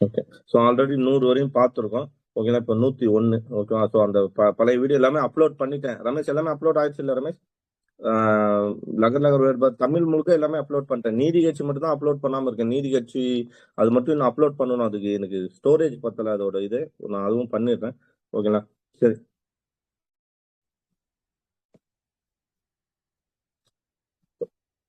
Okay. So already 100 வரையும் பார்த்துருக்கோம். ஓகேங்களா? இப்போ 101. ஓகேவா? ஸோ அந்த பழைய வீடியோ எல்லாமே அப்லோட் பண்ணிட்டேன். ரமேஷ் எல்லாமே அப்லோட் ஆயிடுச்சு இல்ல ரமேஷ்? லகர் லகர் வேர்பா தமிழ் முழுக்க எல்லாமே அப்லோட் பண்ணிட்டேன். நீதி கட்சி மட்டும் தான் அப்லோட் பண்ணாம இருக்கேன். நீதி கட்சி அது மட்டும் இன்னும் அப்லோட் பண்ணணும். அதுக்கு எனக்கு ஸ்டோரேஜ் பத்தல அதோட இது. நான் அதுவும் பண்ணிடுறேன். ஓகேங்களா? சரி.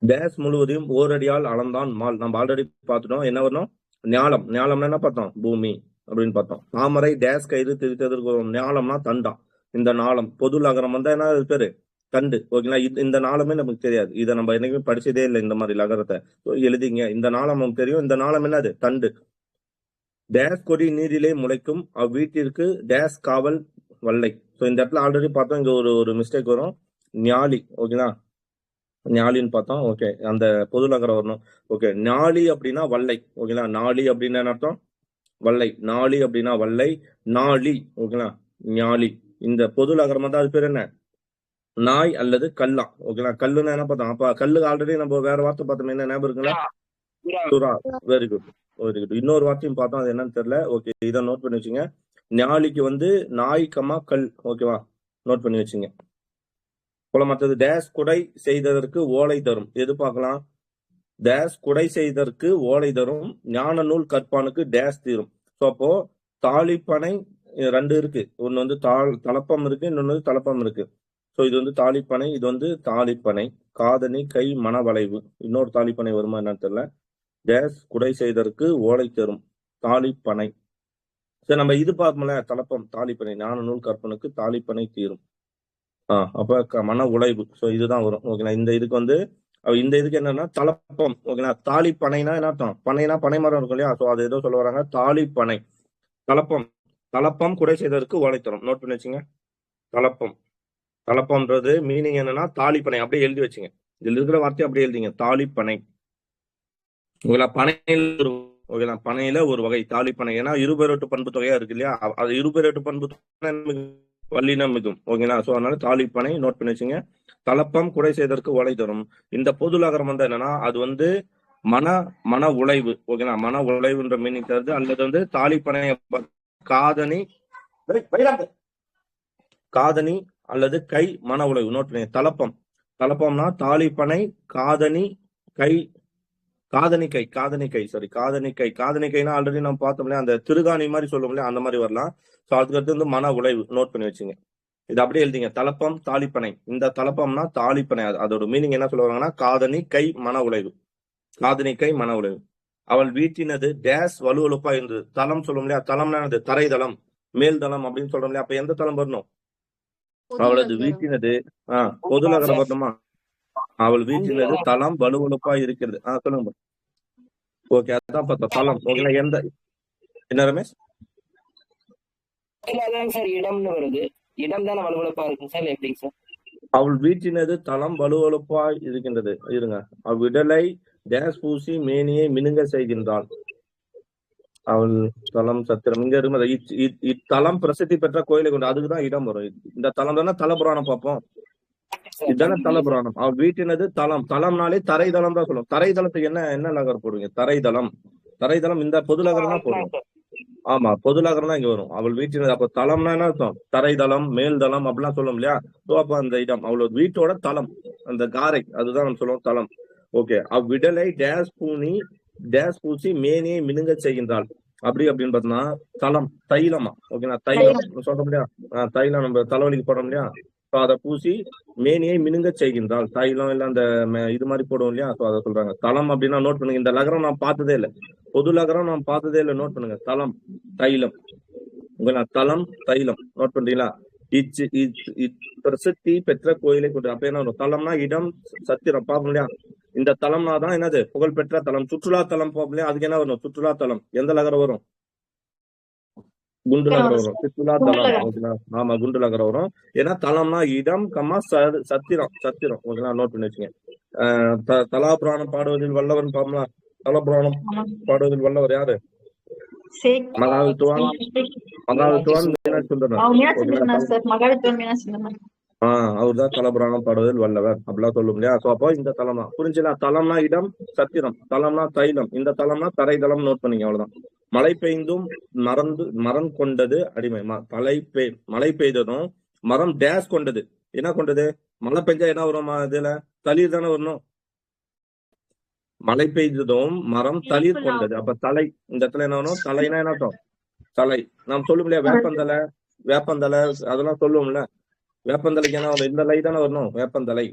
டேஸ் முழுவதையும் ஓரடியால் அளந்தான் மால். நம்ம ஆல்ரெடி பார்த்துட்டோம். என்ன வரணும்? ஞாலம். ஞாலம்னா என்ன பார்த்தோம்? பூமி அப்படின்னு பார்த்தோம். தாமரை டேஸ் கயிறு திரித்ததற்கு வரும். ஞாலம்னா தண்டம். இந்த நாளம் பொது லகரம் வந்தா என்ன அது பேரு? தண்டு. ஓகேங்களா? இந்த நாளமே நமக்கு தெரியாது. இதை நம்ம என்னைக்குமே படிச்சதே இல்லை இந்த மாதிரி லகரத்தை. எழுதிங்க. இந்த நாளம் நமக்கு தெரியும். இந்த நாளம் என்னது? தண்டு. டேஸ் கொடி நீரிலே முளைக்கும் அவ்வீட்டிற்கு டேஸ் காவல் வல்லை. ஸோ இந்த இடத்துல ஆல்ரெடி பார்த்தோம். இங்க ஒரு மிஸ்டேக் வரும். ஞாலி. ஓகேங்களா? ஞாலின்னு பார்த்தோம். ஓகே. அந்த பொது நகரம் வரணும். ஓகே. ஞாலி அப்படின்னா வல்லை. ஓகேங்களா? நாளி அப்படின்னா என்ன அர்த்தம்? வல்லை. நாளி அப்படின்னா வல்லை. நாளி. ஓகேங்களா? ஞாலி. இந்த பொது நகரம் வந்து அது பேர் என்ன? நாய் அல்லது கல்லா. ஓகேங்களா? கல்லுன்னா என்ன பார்த்தோம்? அப்ப கல்லு ஆல்ரெடி நம்ம வேற வார்த்தை பார்த்தோம். என்ன ஞாபகம் இருக்குங்களா? சுறா. Very good. Very good. இன்னொரு வார்த்தையும் பார்த்தோம். அது என்னன்னு தெரியல. ஓகே. இதை நோட் பண்ணி வச்சுங்க. ஞாலிக்கு வந்து நாய் கமா கல். ஓகேவா? நோட் பண்ணி வச்சுங்க. போல மற்றது டேஸ் குடை செய்ததற்கு ஓலை தரும். எது பார்க்கலாம்? டேஸ் குடை செய்ததற்கு ஓலை தரும். ஞான நூல் கற்பானுக்கு டேஸ் தீரும். ஸோ அப்போ தாளிப்பனை 2 இருக்கு. ஒன்னு வந்து தலப்பம் இருக்கு, இன்னொன்னு வந்து தலப்பம் இருக்கு. ஸோ இது வந்து தாளிப்பனை, இது வந்து தாளிப்பனை. காதணி கை மணவளைவு. இன்னொரு தாளிப்பனை வருமா என்னன்னு தெரியல. டேஸ் குடை செய்ததற்கு ஓலை தரும். தாளிப்பனை. சரி நம்ம இது பார்ப்போம்ல, தலப்பம் தாளிப்பனை. ஞான நூல் கற்பனுக்கு தாளிப்பனை தீரும். அப்ப மன உழைவு. ஸோ இதுதான் வரும். ஓகேங்களா? இந்த இதுக்கு வந்து இந்த இதுக்கு என்னன்னா தலப்பம். ஓகேங்களா? தாலி பனைனா என்ன அர்த்தம்? பனைனா பனை மரம் இருக்கும் இல்லையா? ஸோ அது ஏதோ சொல்ல வராங்க. தாலி பனை. தலப்பம். தலப்பம் குடை செய்ததற்கு ஓலை தரும். நோட் பண்ணி வச்சுங்க. தலப்பம். தலப்பம்ன்றது மீனிங் என்னன்னா தாலிப்பனை. அப்படியே எழுதி வச்சுங்க. இதுல இருக்கிற வார்த்தையை அப்படியே எழுதிங்க. தாலிப்பனை. ஓகேங்களா? பனையில் ஓகேங்களா? பனையில ஒரு வகை தாலிப்பனை. ஏன்னா இருபெயரொட்டு பண்பு தொகையா இருக்கு இல்லையா? அது இருபெயரொட்டு பண்பு வல்லினம் மிகும். ஓகேங்களா? ஸோ அதனால தாலிப்பனை நோட் பண்ணி வச்சுங்க. தலப்பம் குடை செய்ததற்கு ஓலை தரும். இந்த பொது லகரம் வந்து என்னன்னா அது வந்து மன உழைவு. ஓகேங்களா? மன உழைவுன்ற மீனிங் தருது. அல்லது வந்து தாலிப்பனை காதணி காதணி அல்லது கை மன உழைவு. நோட் பண்ணி. தலப்பம். தலப்பம்னா தாலிப்பனை காதணி கை காதணிக்கைனா ஆல்ரெடி நம்ம பார்த்தோம் இல்லையா? அந்த திருகாணி மாதிரி சொல்லுவோம் இல்லையா? அந்த மாதிரி வரலாம். ஸோ அதுக்கு அடுத்து வந்து மன உழைவு. நோட் பண்ணி வச்சுங்க. இது அப்படியே எழுதிங்க. தலப்பம் தாலிப்பனை. இந்த தலப்பம்னா தாலிப்பனை. அதோட மீனிங் என்ன சொல்லுவாங்கன்னா காதணி கை மன உழைவு. காதணி கை மன உழைவு. அவள் வீட்டினது டேஸ் வலுவலுப்பா இருந்தது. தளம் சொல்லும் இல்லையா? தளம்னா என்னது? தரைதளம் மேல் தளம் அப்படின்னு சொல்றோம் இல்லையா? அப்ப எந்த தளம் வரணும்? அவளது வீட்டினது பொது நகரம் வரணுமா? அவள் வீட்டினது தளம் வலுவலுப்பா இருக்கிறது. சொல்லுங்க. ஓகே. அதான் பார்த்தோம் தளம். ஓகேங்களா? என்ன ரமேஷ்? சார் இடம்னு வருது. இடம் தானே வலுவலுப்பா இருக்கும் சார். எப்படிங்க சார்? அவள் வீட்டினது தளம் வலுவலுப்பா இருக்கின்றது. இருங்க. அவ்விடலை டேஸ் பூசி மேனியை மினுங்க செய்கின்றாள். அவள் தலம் சத்திரம் இங்க இருக்கு. இத்தலம் பிரசித்தி பெற்ற கோயிலை கொண்டு அதுக்குதான் இடம் வரும். இந்த தலம் தானே தலபுராணம் பார்ப்போம். இதுதானே தலபுராணம். அவள் வீட்டினது தலம். தலம்னாலே தரைதளம் தான் சொல்லுவோம். தரைதளத்துக்கு என்ன நகர் போடுவீங்க? தரைதளம் இந்த பொது நகரம் தான் போடுவோம். ஆமா, பொது நகரம் தான் இங்க வரும். அவள் வீட்டினது. அப்ப தலம்னா என்ன அர்த்தம்? தரைதளம் மேல் தளம் அப்படிலாம் சொல்லும் இல்லையா? ஸோ அப்ப அந்த இடம் அவளோட வீட்டோட தலம். அந்த காரை அதுதான் நம்ம சொல்லுவோம் தலம். ஓகே. அவ்விடலை டேஸ் பூசி மேனியை மினுங்க செய்கின்றாள். அப்படின்னு பார்த்தோம்னா தலம் தைலமா. ஓகேங்களா? தைலம் சொல்றோம் இல்லையா? தைலம் நம்ம தலைவலிக்கு போடுறோம் இல்லையா? ஸோ அதை பூசி மேனியை மினுங்க செய்கின்றாள். தைலம் இல்ல அந்த இது மாதிரி போடுவோம் இல்லையா? ஸோ அதை சொல்றாங்க. தலம் அப்படின்னா நோட் பண்ணுங்க. இந்த லகரம் நான் பார்த்ததே இல்லை. பொது லகரம் நான் பார்த்ததே இல்லை. நோட் பண்ணுங்க. தலம் தைலம். உங்களா தலம் தைலம் நோட் பண்றீங்களா? பிரசித்தி பெற்ற கோயிலை கொண்டு. அப்ப என்ன வரும்? தலம்னா இடம் சத்திரம் பார்ப்போம் இல்லையா? இந்த தலம்னா தான் என்னது? புகழ்பெற்ற தலம். சுற்றுலா தலம் பார்ப்போம் இல்லையா? அதுக்கு என்ன வரும்? சுற்றுலா தலம். எந்த நகரம் வரும்? குண்டு நகரம் வரும். சுற்றுலா தலம். ஓகேங்களா? ஆமா, குண்டு நகரம் வரும். ஏன்னா தலம்னா இடம் கம்மா சத்திரம். ஓகேங்களா? நோட் பண்ணி வச்சுங்க. தலாபுராணம் பாடுவதில் வல்லவன் பாப்போம்ல. தலபுராணம் பாடுவதில் வல்லவர் யாரு? மகாவித்துவான் மீனாட்சி சுந்தரன். அவர்தான் தலபுராணம் பாடுவதில் வல்லவர் அப்படிலாம் சொல்லும் இல்லையா? சோ அப்போ இந்த தலம் தான். புரிஞ்சுங்களா? தலம்னா இடம் சத்திரம். தலம்னா தைலம். இந்த தலம்னா தரைதளம். நோட் பண்ணீங்க. அவ்வளவுதான். மழை பெய்ந்தும் மரம் கொண்டது அடிமை. மழை பெய்ததும் மரம் டேஸ் கொண்டது. என்ன கொண்டது? மழை பெஞ்சா என்ன வரும்? இதுல தளிர் தானே வரணும். மழை பெய்ததும் மரம் தளிர் கொண்டது. அப்ப தலை, இந்த இடத்துல என்ன வரும்? தலைனா என்ன அர்த்தம்? தலை. நாம் சொல்லும் இல்லையா, வேப்பந்தலை அதெல்லாம் சொல்லுவோம்ல. வேப்பந்தலைக்கு என்ன வரும்? இந்த லை தானே வரணும், வேப்பந்தலை.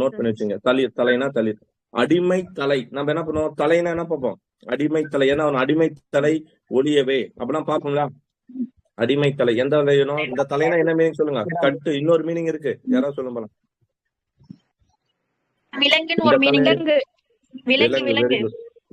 நோட் பண்ணி வச்சுங்க. தளிர், தலைனா தளிர். அடிமை தலை, நம்ம என்ன பண்ணுவோம்? தலைனா என்ன பார்ப்போம்? அடிமை தலை. என்ன வரும்? அடிமை தலை ஒளியவே அப்படிலாம் பார்ப்போம்ல. அடிமை தலை எந்த வேணும்? இந்த தலைனா என்ன மீனிங் சொல்லுங்க. கட்டு. இன்னொரு மீனிங் இருக்கு, யாராவது சொல்லுங்க.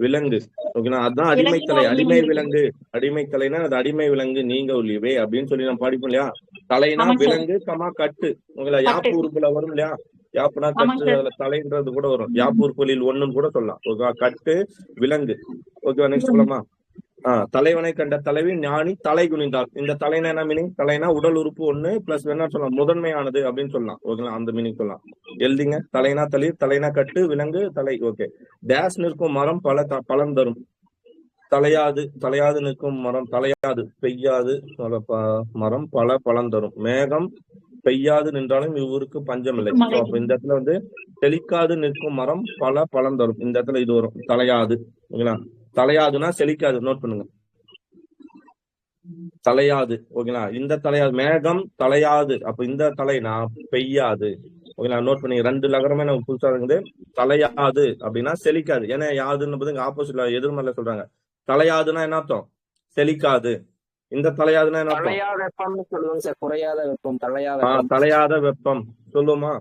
விலங்கு. ஓகேனா, அதுதான் அடிமை தலை. அடிமை விலங்கு. அடிமை தலைனா அது அடிமை விலங்கு நீங்க ஒளியவே அப்படின்னு சொல்லி நம்ம படிப்போம் இல்லையா. தலைனா விலங்கு, கட்டு. உங்களை யாப்பு உறுப்புல வரும் இல்லையா. யாப்புனா கட்டு, அதுல தலைன்றது கூட வரும். யாப்பு உறுப்புகளில் ஒண்ணுன்னு கூட சொல்லலாம். ஓகேவா, கட்டு விலங்கு. ஓகேவா, நெக்ஸ்ட் சொல்லலாமா? தலைவனை கண்ட தலைவி ஞானி தலை குனிந்தாள். இந்த தலைனா என்ன மீனிங்? தலைனா உடல் உறுப்பு ஒண்ணு பிளஸ் என்ன சொல்லலாம், முதன்மையானது அப்படின்னு சொல்லலாம். ஓகேங்களா, அந்த மீனிங் சொல்லலாம். எழுதிங்க. தலைனா தளிர், தலைனா கட்டு, விலங்கு, தலை. ஓகே. டேஸ் நிற்கும் மரம் பலன் தரும். தலையாது நிற்கும் மரம், தலையாது பெய்யாது மரம் பலன் தரும். மேகம் பெய்யாது நின்றாலும் இவ்வூருக்கு பஞ்சம் இல்லை. அப்ப இந்த இடத்துல வந்து செழிக்காது நிற்கும் மரம் பலன் தரும். இந்த இடத்துல இது வரும், தலையாது. ஓகேங்களா, தலையாதுன்னா செழிக்காது. நோட் பண்ணுங்க, தலையாது. ஓகேங்களா, இந்த தலையாது. மேகம் தலையாது, அப்ப இந்த தலைனா பெய்யாது. ஓகேங்களா, நோட் பண்ணி. 2 லகரமே நமக்கு புதுசா இருக்குது. தலையாது அப்படின்னா செழிக்காது. ஏன்னா யாதுன்னு ஆப்போசிட்ல எதிர்மறையில சொல்றாங்க. தலையாதுன்னா என்ன அர்த்தம்? செழிக்காது. இந்த தலையாதுன்னா என்ன அர்த்தம்? தலையாத வெப்பம் சொல்லுமா.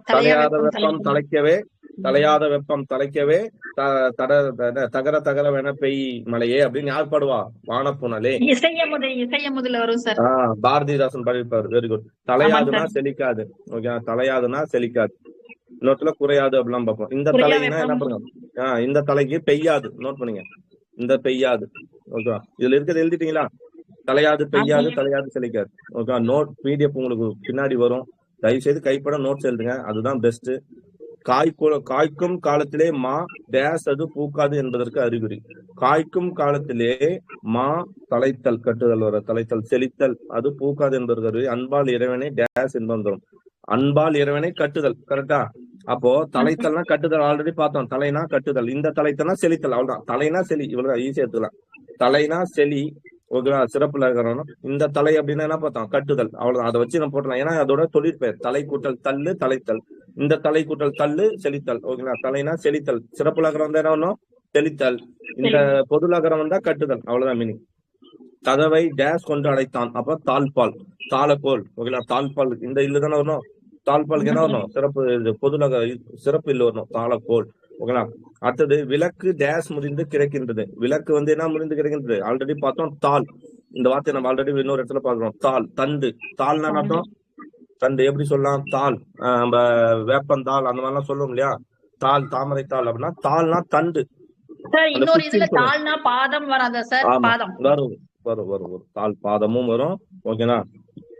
தலையாத வெப்பம் தலைக்கவே, தலையாத வெப்பம் தலைக்கவே தகர வேண பெய் மலையே அப்படின்னு யார் பாடுவா? வானப்புணலே. பாரதிதாசன் பாடியிருப்பாரு. Very good. தலையாதுன்னா செழிக்காது. ஓகே, தலையாதுன்னா செழிக்காது. இன்னொருத்துல குறையாது அப்படிலாம் பார்ப்போம். இந்த தலைனா என்ன பண்ணுங்க, இந்த தலைக்கு பெய்யாது. நோட் பண்ணுங்க, இந்த பெய்யாது. ஓகேவா, இதுல இருக்கிறது எழுதிட்டீங்களா? தலையாது பெய்யாது, தலையாது செழிக்காது. ஓகே, நோட் பிடிஎஃப் உங்களுக்கு பின்னாடி வரும். தயவு செய்து கைப்பட நோட்ஸ் எழுதுங்க, அதுதான் பெஸ்ட். காய்க்கும் காலத்திலே மா டேஸ் அது பூக்காது என்பதற்கு அறிகுறி. காய்க்கும் காலத்திலே மா தலைத்தல், கட்டுதல் வர தலைத்தல், செழித்தல் அது பூக்காது என்பதற்கு அறிகுறி. அன்பால் இறைவனை டேஸ் என்பதும் தரும். அன்பால் இறைவனை கட்டுதல். கரெக்டா? அப்போ தலைத்தல்னா கட்டுதல் ஆல்ரெடி பார்த்தோம். தலைனா கட்டுதல். இந்த தலைத்தல்னா செழித்தல். அவ்வளவுதான். தலைனா செழி, இவ்வளவுதான், ஈஸியா எடுத்துக்கலாம். தலைனா செழி. ஓகேவா, சிறப்புல இருக்கிறோம். இந்த தலை அப்படின்னா என்ன பார்த்தோம்? கட்டுதல். அவ்வளவுதான், அதை வச்சு நம்ம போட்டலாம். ஏன்னா அதோட தொழிற்பெயர். தலை கூட்டல் தள்ளு, தலைத்தல். இந்த தலை கூட்டல் தள்ளு, செழித்தல். ஓகேங்களா, தலைனா செழித்தல். சிறப்புலகரம் வந்தா என்ன ஒண்ணும்? செழித்தல். இந்த பொதுலகரம் வந்தா கட்டுதல். அவ்வளவுதான் மீனிங். கதவை டேஸ் கொண்டு அடைத்தான். அப்ப தாழ்பால், தாளக்கோல். ஓகேங்களா, தாழ்பால் இந்த இல்லு தானே வரணும். தாழ்பாலுக்கு என்ன வரணும்? சிறப்பு பொதுலக சிறப்பு இல்லு வரணும், தாளக்கோல். ஓகேங்களா. அடுத்தது விளக்கு டேஸ் முறிந்து கிடைக்கின்றது. விளக்கு வந்து என்ன முறிந்து கிடைக்கின்றது? ஆல்ரெடி பார்த்தோம், தாள். இந்த வார்த்தையை நம்ம ஆல்ரெடி இன்னொரு இடத்துல பாக்குறோம். தாள், தண்டு. தாள்னா அர்த்தம்? தண்டு. எப்படி சொல்லலாம்? தாள், நம்ம வேப்பந்தாள் அந்த மாதிரிலாம் சொல்லுவோம் இல்லையா. தாள், தாமரை தாள் அப்படின்னா தாள்னா தண்டு. வரும் தாள், பாதமும் வரும். ஓகேனா,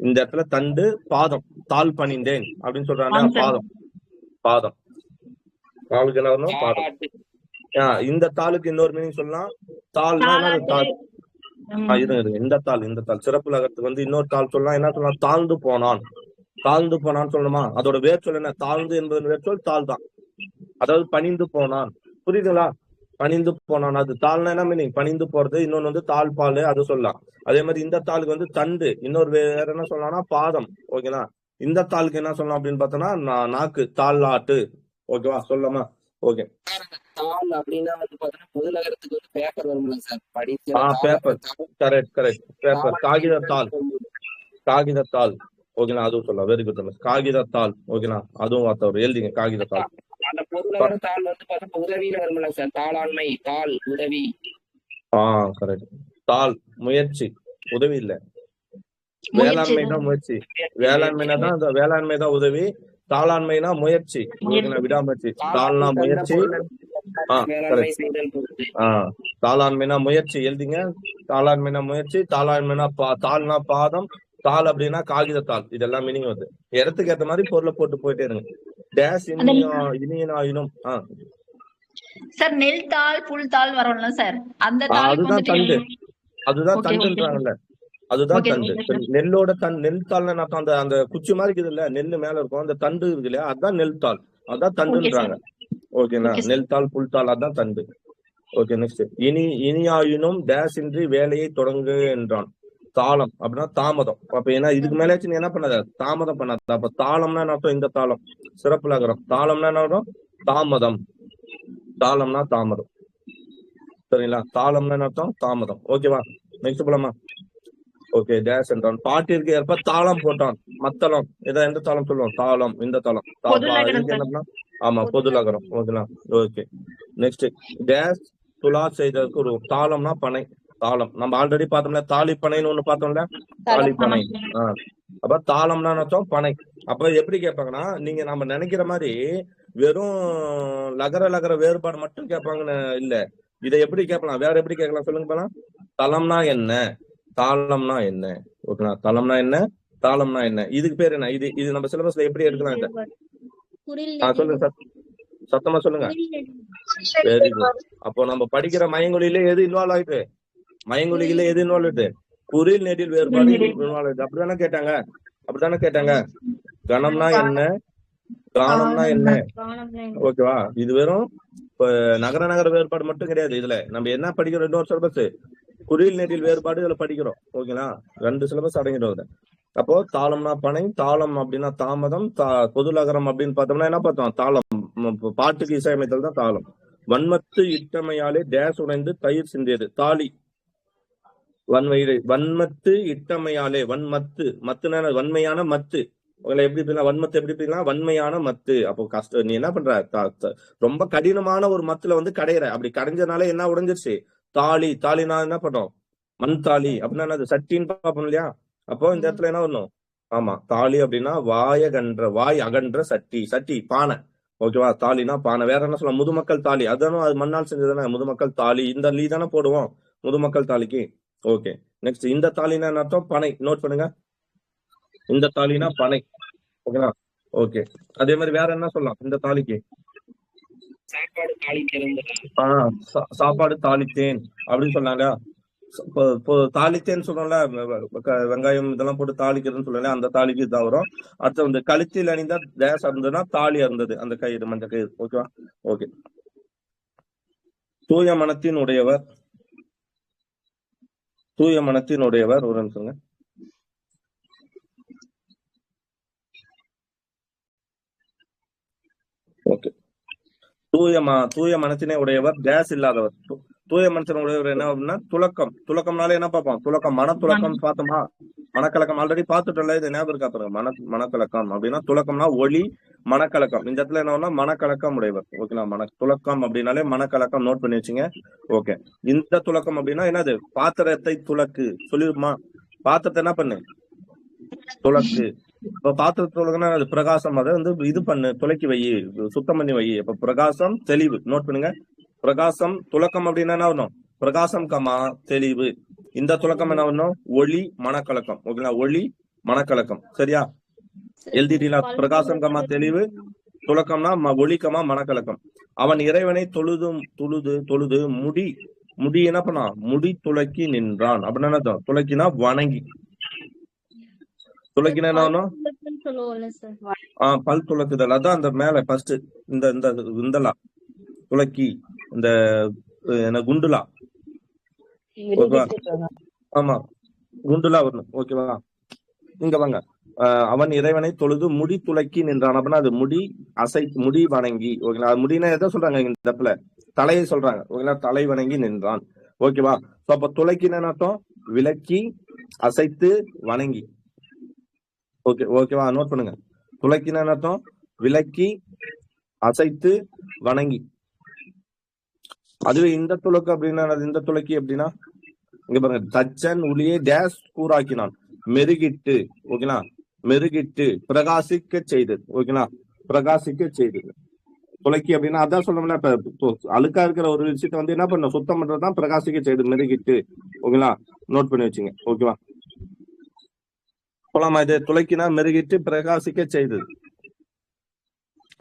இந்த இடத்துல தண்டு பாதம். தாள் பணிந்தேன் அப்படின்னு சொல்றாங்க. பாதம் தாளுக்கு என்ன வரணும்? பாதம். இந்த தாளுக்கு இன்னொரு மீனிங் சொல்லலாம். தாள்னா தாள். இந்த தாள் சிறப்புலகத்துக்கு வந்து இன்னொரு தாள் சொல்லலாம். என்ன சொல்லலாம்? தாழ்ந்து போனான். தாழ்ந்து போனான்னு சொல்லணுமா? அதோட வேர் சொல் என்ன? தாழ்ந்து என்பது வேர் சொல் தாள் தான். அதாவது பணிந்து போனான். புரியுதுங்களா? பணிந்து போனான். அது தாள்னா என்ன மீனிங்? பணிந்து போறது. இன்னொன்னு வந்து தாள் பால், அது சொல்லலாம். அதே மாதிரி இந்த தாளுக்கு வந்து தண்டு. இன்னொரு வேற என்ன சொல்லலாம்னா பாதம். ஓகேங்களா. இந்த தாளுக்கு என்ன சொல்லலாம் அப்படின்னு பார்த்தோம்னா நாக்கு, தாளாட்டு. ஓகேவா, சொல்லலாமா? ஓகே. தாள் அப்படின்னா வந்து பாத்தீங்கன்னா பொதுநகரத்துக்கு வந்து பேப்பர் வரும்ல சார், பேப்பர். கரெக்ட். பேப்பர், காகிதத்தாள். ஓகேங்களா, அதுவும் சொல்லலாம். Very good. காகிதத்தாள். ஓகேங்களா, அதுவும் வார்த்தை வரும். எழுதிங்க, காகிதத்தாள். அந்த பொதுநகர தாள் வந்து பாத்தீங்கன்னா உதவியில வரும்ல சார். தாளாண்மை, தாள், உதவி. கரெக்ட். தாள் முயற்சி, உதவி இல்ல. வேளாண்மை தான் முயற்சி. வேளாண்மைனா தான் அந்த வேளாண்மை தான் உதவி. தாளாண்மைனா முயற்சி, விடாமுயற்சி. தாள்னா முயற்சி. தாளாண்மைனா முயற்சி. எழுதிங்க. தாளாண்மைனா முயற்சி. தாளாண்மைனா தாள்னா பாதம். தாள் அப்படின்னா காகிதத்தாள். இதெல்லாம் மீனிங் வருது. இடத்துக்கு ஏற்ற மாதிரி பொருளை போட்டு போயிட்டே இருங்க. டேஷ் இனியனாயினும். சார் நெல் தாள் புல் தாள் வரும்ல சார், அந்த தாளுக்கு அதுதான் வந்துட்டு தண்டு. அதுதான் ஓகே ஓகே தண்டுன்றாங்கல்ல. அதுதான் ஓகே தண்டு. இப்ப நெல்லோட நெல் தாள்னா என்ன அர்த்தம்? அந்த அந்த குச்சி மாதிரி இருக்குது இல்ல, நெல்லு மேல இருக்கும், அந்த தண்டு இருக்கு இல்லையா, அதுதான் நெல் தாள். அதான் ஓகே தண்டுன்றாங்க. சார் ஓகேங்களா? Okay sir. நெல் தாள் புல் தாள் அதான் தண்டு. Okay next. இனியாயினும் டேஷ் இன்றி வேலையை தொடங்கு என்றான். தாளம் அப்படின்னா தாமதம். அப்ப என்ன இதுக்கு மேலேயாச்சும் நீ என்ன பண்ணாத, தாமதம் பண்ணாத. அப்ப தாளம்னா என்ன அர்த்தம்? இந்த தாளம் சிறப்பு நகரம். தாளம்னா என்ன அர்த்தம்? தாமதம். தாளம்னா தாமதம். சரிங்களா? தாளம்னா என்ன அர்த்தம்? தாமதம். ஓகேவா? நெக்ஸ்ட் போலாமா? ஓகே. டேஷ் என்றான். பாட்டிற்கு ஏற்ப தாளம் போட்டான். மத்தளம் இதை எந்த தாளம் சொல்லுவோம்? தாளம். இந்த தாளம் பொது நகரம் இதுக்கு சார். என்ன பண்ணா? ஆமா, பொது நகரம். ஓகேங்களா? ஓகே. நெக்ஸ்ட். டேஷ் துலா செய்ததற்கு ஒரு தாளம்னா பனை. தாளம் நம்ம ஆல்ரெடி பார்த்தோம்ல, தாலி பனைன்னு ஒண்ணு பார்த்தோம்ல, தாலி பனை. அப்ப தாளம்னா அர்த்தம் பனை. அப்ப எப்படி கேட்பாங்கன்னா, நீங்க நம்ம நினைக்கிற மாதிரி வெறும் லகர வேறுபாடு மட்டும் கேட்பாங்கன்னு இல்ல. இதை எப்படி கேட்கலாம், வேற எப்படி கேட்கலாம் சொல்லுங்க பாலாம். தளம்னா என்ன, தாளம்னா என்ன? ஓகேங்களா? தளம்னா என்ன, தாளம்னா என்ன? இதுக்கு பேர் என்ன? இது நம்ம சிலபஸ்ல எப்படி எடுக்கலாம் இதை? சொல்லுங்க சார், சத்தமா சொல்லுங்க. Very good. அப்போ நம்ம படிக்கிற மயங்கொலியில எது இன்வால்வ் ஆயிட்டு? மயங்கொலியில எது இன்வால்வ் ஆயிட்டு? குறில் நெடில் வேறுபாடு இன்வால்வ் ஆயிட்டு. அப்படிதானே கேட்டாங்க? அப்படித்தானே கேட்டாங்க? கணம்னா என்ன, காணம்னா என்ன? ஓகேவா? இது வெறும் நகர வேறுபாடு மட்டும் கிடையாது. இதுல நம்ம என்ன படிக்கிறோம்? இன்னொரு சிலபஸ் குறில் நெடில் வேறுபாடு இதுல படிக்கிறோம். ஓகேங்களா? 2 சிலபஸ் அடங்கிடும். அப்போ தாளம்னா பனை, தாளம் அப்படின்னா தாமதம், பொது நகரம் அப்படின்னு பார்த்தோம்னா என்ன பார்த்தோம்? தாளம். பாட்டுக்கு இசையமைத்தல் தான் தாளம். வன்மத்து இட்டமையாலே டேஷ் உடைந்து தயிர் சிந்தியது. தாலி. வன்மத்து இட்டமையாலே, வன்மத்து மத்துனா வன்மையான மத்து. உங்களை எப்படி பிரிக்கலாம்? வன்மத்து எப்படி பிரிக்கலாம்? வன்மையான மத்து. அப்போ கஷ்டம். நீ என்ன பண்ற? ரொம்ப கடினமான ஒரு மத்துல வந்து கடையிற. அப்படி கடைஞ்சனால என்ன உடைஞ்சிருச்சு? தாலி. தாலினா என்ன பண்ணோம்? மண் தாலி அப்படின்னா என்னது? சட்டின்னு பார்ப்போம் இல்லையா? அப்போ இந்த இடத்துல என்ன வரணும்? ஆமா, தாலி அப்படின்னா வாய் அகன்ற சட்டி. சட்டி பானை. ஓகேவா? தாலினா பானை. வேற என்ன சொல்லலாம்? முதுமக்கள் தாலி. அதானே, அது மண்ணால் செஞ்சதானே முதுமக்கள் தாலி. இந்த லீ தானே போடுவோம் முதுமக்கள் தாலிக்கு. ஓகே. நெக்ஸ்ட். இந்த தாலினா என்ன அர்த்தம்? பனை. நோட் பண்ணுங்க. இந்த தாலினா பனை. ஓகேவா? ஓகே. அதே மாதிரி வேற என்ன சொல்லலாம் இந்த தாலிக்கு? சாப்பாடு தாளித்தேன். சாப்பாடு தாளித்தேன் அப்படின்னு சொன்னாங்க. தாளித்தேன்னு சொல்றோம்ல, வெங்காயம் இதெல்லாம் போட்டு தாளிக்கிறதுன்னு சொல்லல, அந்த தாலிக்கு இதான் வரும். அடுத்து வந்து கழுத்தில் அணிந்தா டேஸ் இருந்ததுன்னா தாலி இருந்தது, அந்த கயிறு, மஞ்சள் கயிறு. ஓகேவா? ஓகே. தூய மனத்தின் உடையவர். தூய மனத்தின் உடையவர். ஒரு நிமிஷங்க. ஓகே. தூய மனத்தினை உடையவர் டேஸ் இல்லாதவர். தூய மனத்தின் உடையவர் என்ன அப்படின்னா துலக்கம். துலக்கம்னாலே என்ன பார்ப்போம்? துலக்கம். மனத்துலக்கம் பார்த்தோமா? மனக்கலக்கம் ஆல்ரெடி பார்த்துட்டோம்ல, இது ஞாபகம் இருக்கா பாருங்க. மனக்கலக்கம் அப்படின்னா துலக்கம்னா ஒளி, மனக்கலக்கம். இந்த இடத்துல என்ன மனக்கலக்கம் உடையவர். ஓகேங்களா? துலக்கம் அப்படின்னாலே மனக்கலக்கம். நோட் பண்ணி வச்சுங்க. ஓகே. இந்த துலக்கம் அப்படின்னா என்னது? பாத்திரத்தை துலக்கு சொல்லிருமா? பாத்திரத்தை என்ன பண்ணு? துலக்கு. இப்ப பாத்திரத்தை துலக்குன்னா அது பிரகாசம். அதை வந்து இது பண்ணு, துலக்கி வை, சுத்தம் பண்ணி வை. இப்ப பிரகாசம் தெளிவு. நோட் பண்ணுங்க. பிரகாசம். துலக்கம் அப்படின்னா என்ன வரணும்? பிரகாசம் கமா தெளிவு. இந்த துலக்கம் என்ன வரணும்? ஒளி மனக்கலக்கம். ஓகேங்களா? ஒளி மனக்கலக்கம். சரியா? எழுதிட்டீங்களா? பிரகாசம் கமா தெளிவு. துலக்கம்னா ஒளி கமா மனக்கலக்கம். அவன் இறைவனை தொழுது முடி என்ன பண்ணா? முடி துலக்கி நின்றான். அப்படின்னா துலக்கினா வணங்கி. துலக்கினா என்ன வரணும்? பல் துலக்குதல். அதான் அந்த மேல ஃபர்ஸ்ட் இந்தலா துலக்கி, இந்த குண்டுலா. ஓகேவா? ஆமா, குண்டுலா வரணும். ஓகேவா? இங்க வாங்க. அவன் இறைவனை தொழுது முடி துலக்கி நின்றான். அப்படின்னா அது முடி வணங்கி. ஓகேங்களா? முடினா எதை சொல்றாங்க இந்த இடத்துல? தலையை சொல்றாங்க. ஓகேங்களா? தலை வணங்கி நின்றான். ஓகேவா? அப்ப துலக்கின்னு அர்த்தம் விலக்கி, அசைத்து, வணங்கி. ஓகேவா? நோட் பண்ணுங்க. துலக்கின்னு அர்த்தம் விலக்கி, அசைத்து, வணங்கி. அதுவே இந்த துலக்கு அப்படின்னா, இந்த துலக்கி அப்படின்னா இங்க பாருங்க. தச்சன் உளியை டேஸ் கூறாக்கினான். மெருகிட்டு. ஓகேங்களா? மெருகிட்டு பிரகாசிக்க செய்தது. ஓகேங்களா? பிரகாசிக்க செய்தது. துலக்கி அப்படின்னா அதான் சொல்லணும்ல, இப்ப அழுக்கா இருக்கிற ஒரு விஷயத்த வந்து என்ன பண்ண? சுத்தம் பண்றதுதான் பிரகாசிக்க செய்து, மெருகிட்டு. ஓகேங்களா? நோட் பண்ணி வச்சுங்க. ஓகேவா? போலாமா? இது துலக்கினா மெருகிட்டு பிரகாசிக்க செய்தது.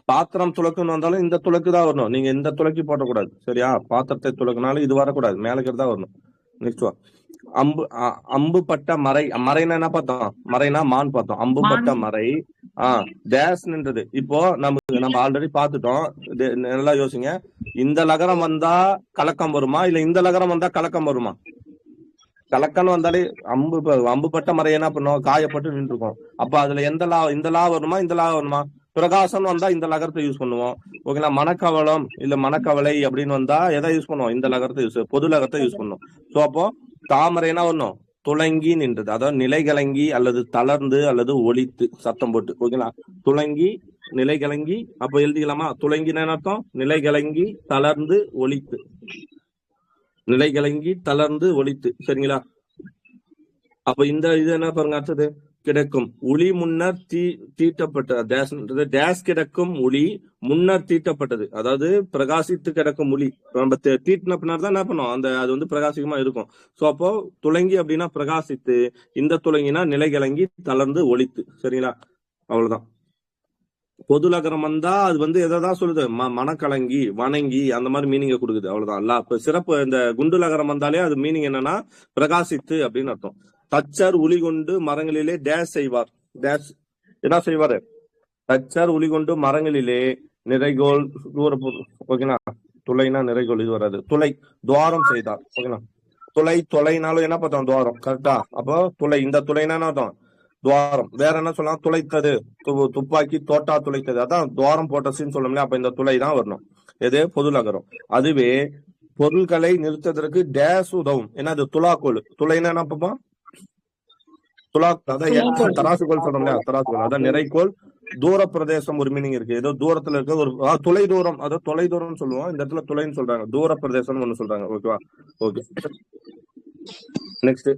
பாத்திரம் துலக்குன்னு வந்தாலும் இந்த துலக்கு தான் வரணும். நீங்க இந்த துலக்கி போட்டக்கூடாது. சரியா? பாத்திரத்தை துலக்குனாலும் இது வரக்கூடாது, மேலக்கு தான் வரணும். நெக்ஸ்ட் அம்பு பட்ட மறை. மறைனா என்ன பார்த்தோம்? மறைனா மான் பார்த்தோம். அம்பு பட்ட மறை டேஸ் நின்றது. இப்போ நம்ம ஆல்ரெடி பார்த்துட்டோம். நல்லா யோசிங்க. இந்த லகரம் வந்தா கலக்கம் வருமா, இல்ல இந்த லகரம் வந்தா கலக்கம் வருமா? கலக்கன்னு வந்தாலே அம்பு பட்ட மறை என்ன பண்ணும்? காயப்பட்டு நின்று இருக்கும். அப்ப அதுல இந்த லா வருமா, இந்த லா வருமா? பிரகாசம் வந்தா இந்த லகரத்தை யூஸ் பண்ணுவோம். ஓகேங்களா? மனக்கவலம் இல்ல மனக்கவலை அப்படின்னு வந்தா எதை யூஸ் பண்ணுவோம்? இந்த லகரத்தை பொது லகரத்தை யூஸ் பண்ணுவோம். சோ அப்போ தாமரை என்ன வரணும்? துளங்கி நின்றது. அதாவது நிலை கலங்கி அல்லது தளர்ந்து அல்லது ஒலித்து சத்தம் போட்டு. ஓகேங்களா? துளங்கி நிலை கலங்கி. அப்ப எழுதிக்கலாமா? துளங்கின அர்த்தம் நிலை கலங்கி தளர்ந்து ஒலித்து. நிலை கலங்கி தளர்ந்து ஒலித்து. சரிங்களா? அப்ப இந்த இது என்ன பாருங்க, அடுத்தது கிடக்கும் ஒளி முன்னர் தீட்டப்பட்டது. டேஸ் கிடக்கும் ஒளி முன்னர் தீட்டப்பட்டது. அதாவது பிரகாசித்து கிடக்கும் ஒளி நம்ம தீட்டின பின்னாடி தான் என்ன பண்ணும், அது வந்து பிரகாசிக்கமா இருக்கும். சோ அப்போ துளங்கி அப்படின்னா பிரகாசித்து, இந்த துளங்கினா நிலை கலங்கி தளர்ந்து ஒலித்து. சரிங்களா? அவ்வளவுதான். பொது லகரம் வந்தா அது வந்து எதான் சொல்லுது? மனக்கலங்கி வணங்கி அந்த மாதிரி மீனிங்க கொடுக்குது. அவ்வளவுதான். இப்ப சிறப்பு இந்த குண்டு லகரம் வந்தாலே அது மீனிங் என்னன்னா பிரகாசித்து அப்படின்னு அர்த்தம். தச்சர் உளி கொண்டு மரங்களிலே டேஷ் செய்வார். டேஷ் என்ன செய்வாரு? தச்சர் உளி கொண்டு மரங்களிலே நிறைகோல் தூர. ஓகேங்களா? துளைனா நிறைகோல் இது வராது. துளை துவாரம் செய்தார். ஓகேங்களா? துளைனாலும் என்ன பார்த்தோம்? துவாரம். கரெக்டா? அப்போ துளை, இந்த துளைனா என்ன அர்த்தம்? துவாரம். வேற என்ன சொல்லலாம்? துளைத்தது, துப்பாக்கி தோட்டா துளைத்தது. அதான் துவாரம் போட்டசின்னு சொல்லலாம். அப்ப இந்த துளை தான் வரணும். எது? பொது லகரம். அதுவே பொருட்களை நிறுத்துவதற்கு டேஸ் உதவும். என்னது? துலாக்கோல். துளைனா என்ன பார்ப்போம்? அதான் தராசுகோல் சொல்றோம் இல்லையா? தராசுகோல். அதான் நிறைக்கோல். தூர பிரதேசம் ஒரு மீனிங் இருக்கு. ஏதோ தூரத்துல இருக்க ஒரு தொலை தூரம். அதாவது தொலை தூரம் சொல்லுவோம். இந்த இடத்துல துளைன்னு சொல்றாங்க. தூர பிரதேசம் ஒண்ணு சொல்றாங்க. ஓகேவா? ஓகே. நெக்ஸ்ட்,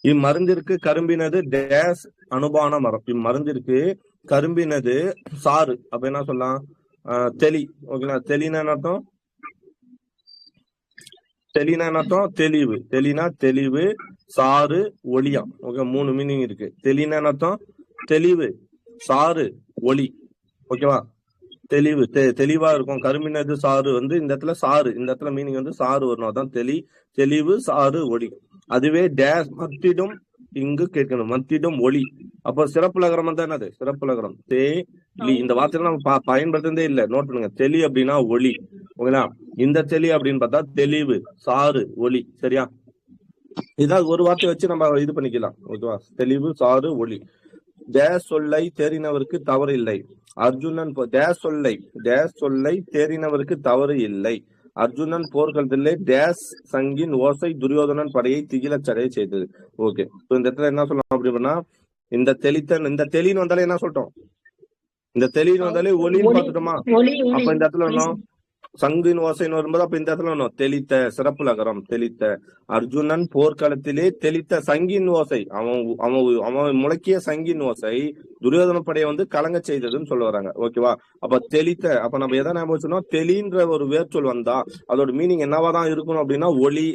இம்மருந்திற்கு கரும்பினது டேஸ் அனுபான மரம். இம்மருந்திற்கு கரும்பினது சாறு. அப்ப என்ன சொல்லலாம்? தெளி. ஓகேங்களா? தெளினா என்ன அர்த்தம்? தெளினா என்ன அர்த்தம்? தெளிவு. தெளினா தெளிவு, சாறு, ஒளியா. ஓகே, 3 மீனிங் இருக்கு. தெளினா என்ன அர்த்தம்? தெளிவு, சாறு, ஒளி. ஓகேவா? தெளிவு தெளிவா இருக்கும். கரும்பினது சாறு வந்து இந்த இடத்துல சாறு. இந்த இடத்துல மீனிங் வந்து சாறு வரணும். அதான் தெளிவு, சாறு, ஒளி. அதுவே டேஸ் மத்திடும் இங்கு கேட்கணும். மத்திடும் ஒளி. அப்போ சிறப்பு லகரம் தான் என்னது? சிறப்பு லகரம் தெளி. இந்த வார்த்தை நம்ம பயன்படுத்துறதே இல்ல. நோட் பண்ணுங்க. தெளி அப்படின்னா ஒளி. ஓகேங்களா? இந்த தெளி அப்படின்னு பார்த்தா தெளிவு, சாறு, ஒளி. சரியா? இதான் ஒரு வார்த்தை வச்சு நம்ம இது பண்ணிக்கலாம். ஓகேவா? தெளிவு, சாறு, ஒளி. டேஸ் சொல்லை தேறினவருக்கு தவறு இல்லை. அர்ஜுனன் டேஸ் சொல்லை தேறினவருக்கு தவறு இல்லை. அர்ஜுனன் போர்க்களத்திலே டேஸ் சங்கின் ஓசை துரியோதனன் படையை திகிலச்சடைய செய்தது. ஓகே. இந்த இடத்துல என்ன சொல்லலாம் அப்படின்னா, இந்த தெளின்னு வந்தாலே என்ன சொல்லிட்டோம்? இந்த தெளின்னு வந்தாலே ஒளின்னு பார்த்துட்டோமா? அப்ப இந்த இடத்துல வேணும் சங்கின் ஓசைன்னு வரும்போது அப்ப இந்த இடத்துல வேணும் தெளித்த. சிறப்பு லகரம் தெளித்த. அர்ஜுனன் போர்க்களத்திலே தெளித்த சங்கின் ஓசை. அவன் முழக்கிய சங்கின் ஓசை துரியோதன படையை வந்து கலங்க செய்ததுன்னு சொல்ல வராங்க. ஓகேவா? அப்ப தெளித்த. அப்ப நம்ம எதை ஞாபகம் வச்சோம்னா, தெளின்ற ஒரு வேர்ச்சொல் வந்தா அதோட மீனிங் என்னவாதான் இருக்கணும் அப்படின்னா ஒளி.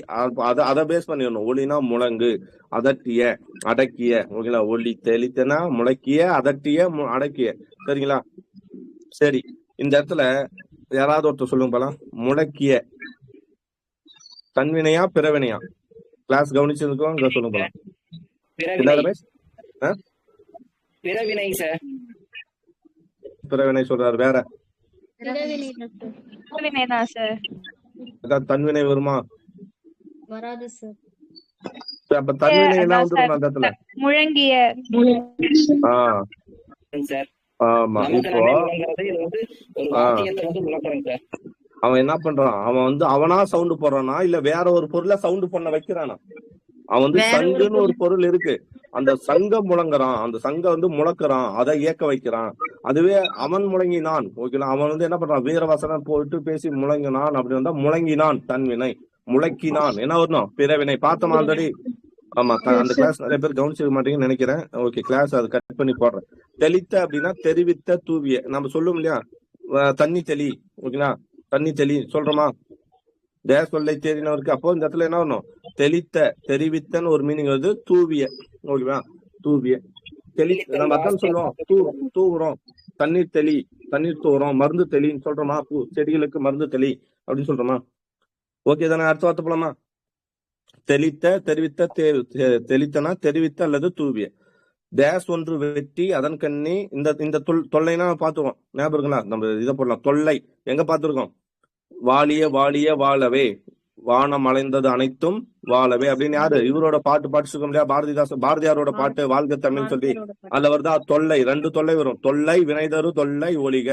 அதை பேஸ் பண்ணிடணும். ஒளினா முழங்கு, அதட்டிய, அடக்கிய. ஓகேங்களா? ஒளி தெளித்தனா முழக்கிய, அதட்டிய, அடக்கிய. சரிங்களா? சரி, இந்த இடத்துல யாராவது ஒருத்தர் சொல்லுங்க போலாம். முழக்கிய தன்வினையா பிறவினையா? கிளாஸ் கவனிச்சிருக்கோம். இங்க சொல்லுங்க போலாம். பிறவினை சார். பிறவினை சொல்றாரு. வேற தன்வினை வருமா? வராது சார். அப்ப தன்வினை எல்லாம் வந்துடும் அந்த இடத்துல. முழங்கிய. ஆமா. இப்போ அவன் என்ன பண்றான்? அவன் வந்து அவனா சவுண்ட் போடுறானா இல்ல வேற ஒரு பொருளை சவுண்ட் பண்ண வைக்கிறானா? அவன் வந்து சங்குன்னு ஒரு பொருள் இருக்கு. அந்த சங்க முழங்குறான். அந்த சங்க வந்து முழக்குறான். அதை இயக்க வைக்கிறான். அதுவே அவன் முழங்கினான். ஓகேங்களா? அவன் வந்து என்ன பண்றான்? வீரவாசனம் போயிட்டு பேசி முழங்கினான். அப்படி வந்தா முழங்கினான் தன்வினை. முழக்கினான் என்ன வரணும்? பிறவினை. பார்த்தோம் ஆல்ரெடி. ஆமா, அந்த கிளாஸ் நிறைய பேர் கவனிச்சிக்க மாட்டீங்கன்னு நினைக்கிறேன். ஓகே, கிளாஸ் அது கட் பண்ணி போடுறேன். தெளித்த அப்படின்னா தெரிவித்த, தூவிய. நம்ம சொல்லுவோம் இல்லையா? தண்ணி தெளி. ஓகேங்களா? தண்ணி தெளி சொல்றோமா? தேச சொல்லை தேறினவருக்கு. அப்போ இந்த இடத்துல என்ன வரணும்? தெளித்த, தெரிவித்தன்னு ஒரு மீனிங் வருது. தூவிய. ஓகேவா? தூவிய தெளி. நம்ம அதான் சொல்லுவோம், தூவுறோம். தண்ணீர் தெளி, தண்ணீர் தோறும், மருந்து தெளின்னு சொல்றோமா? செடிகளுக்கு மருந்து தெளி அப்படின்னு சொல்றோமா? ஓகே தானே? அடுத்த வார்த்தை போலாமா? தெளித்த, தெரிவித்த, தெளித்தனா தெரிவித்த அல்லது தூவிய. டேஸ் ஒன்று வெட்டி அதன் கண்ணி. இந்த தொல்லைனா பாத்துருவோம், ஞாபகம் இருக்குங்களா? நம்ம இதை போடலாம். தொல்லை எங்க பாத்துருக்கோம்? வாழிய வாழிய வாழவே, வானம் அலைந்தது அனைத்தும் வாழவே அப்படின்னு யாரு இவரோட பாட்டு பாடிச்சிருக்கோம் இல்லையா? பாரதியாரோட பாட்டு வாழ்க தமிழ் சொல்லி. அதுல வருதா தொல்லை? 2 தொல்லை வரும். தொல்லை வினைதரு தொல்லை ஒழிக,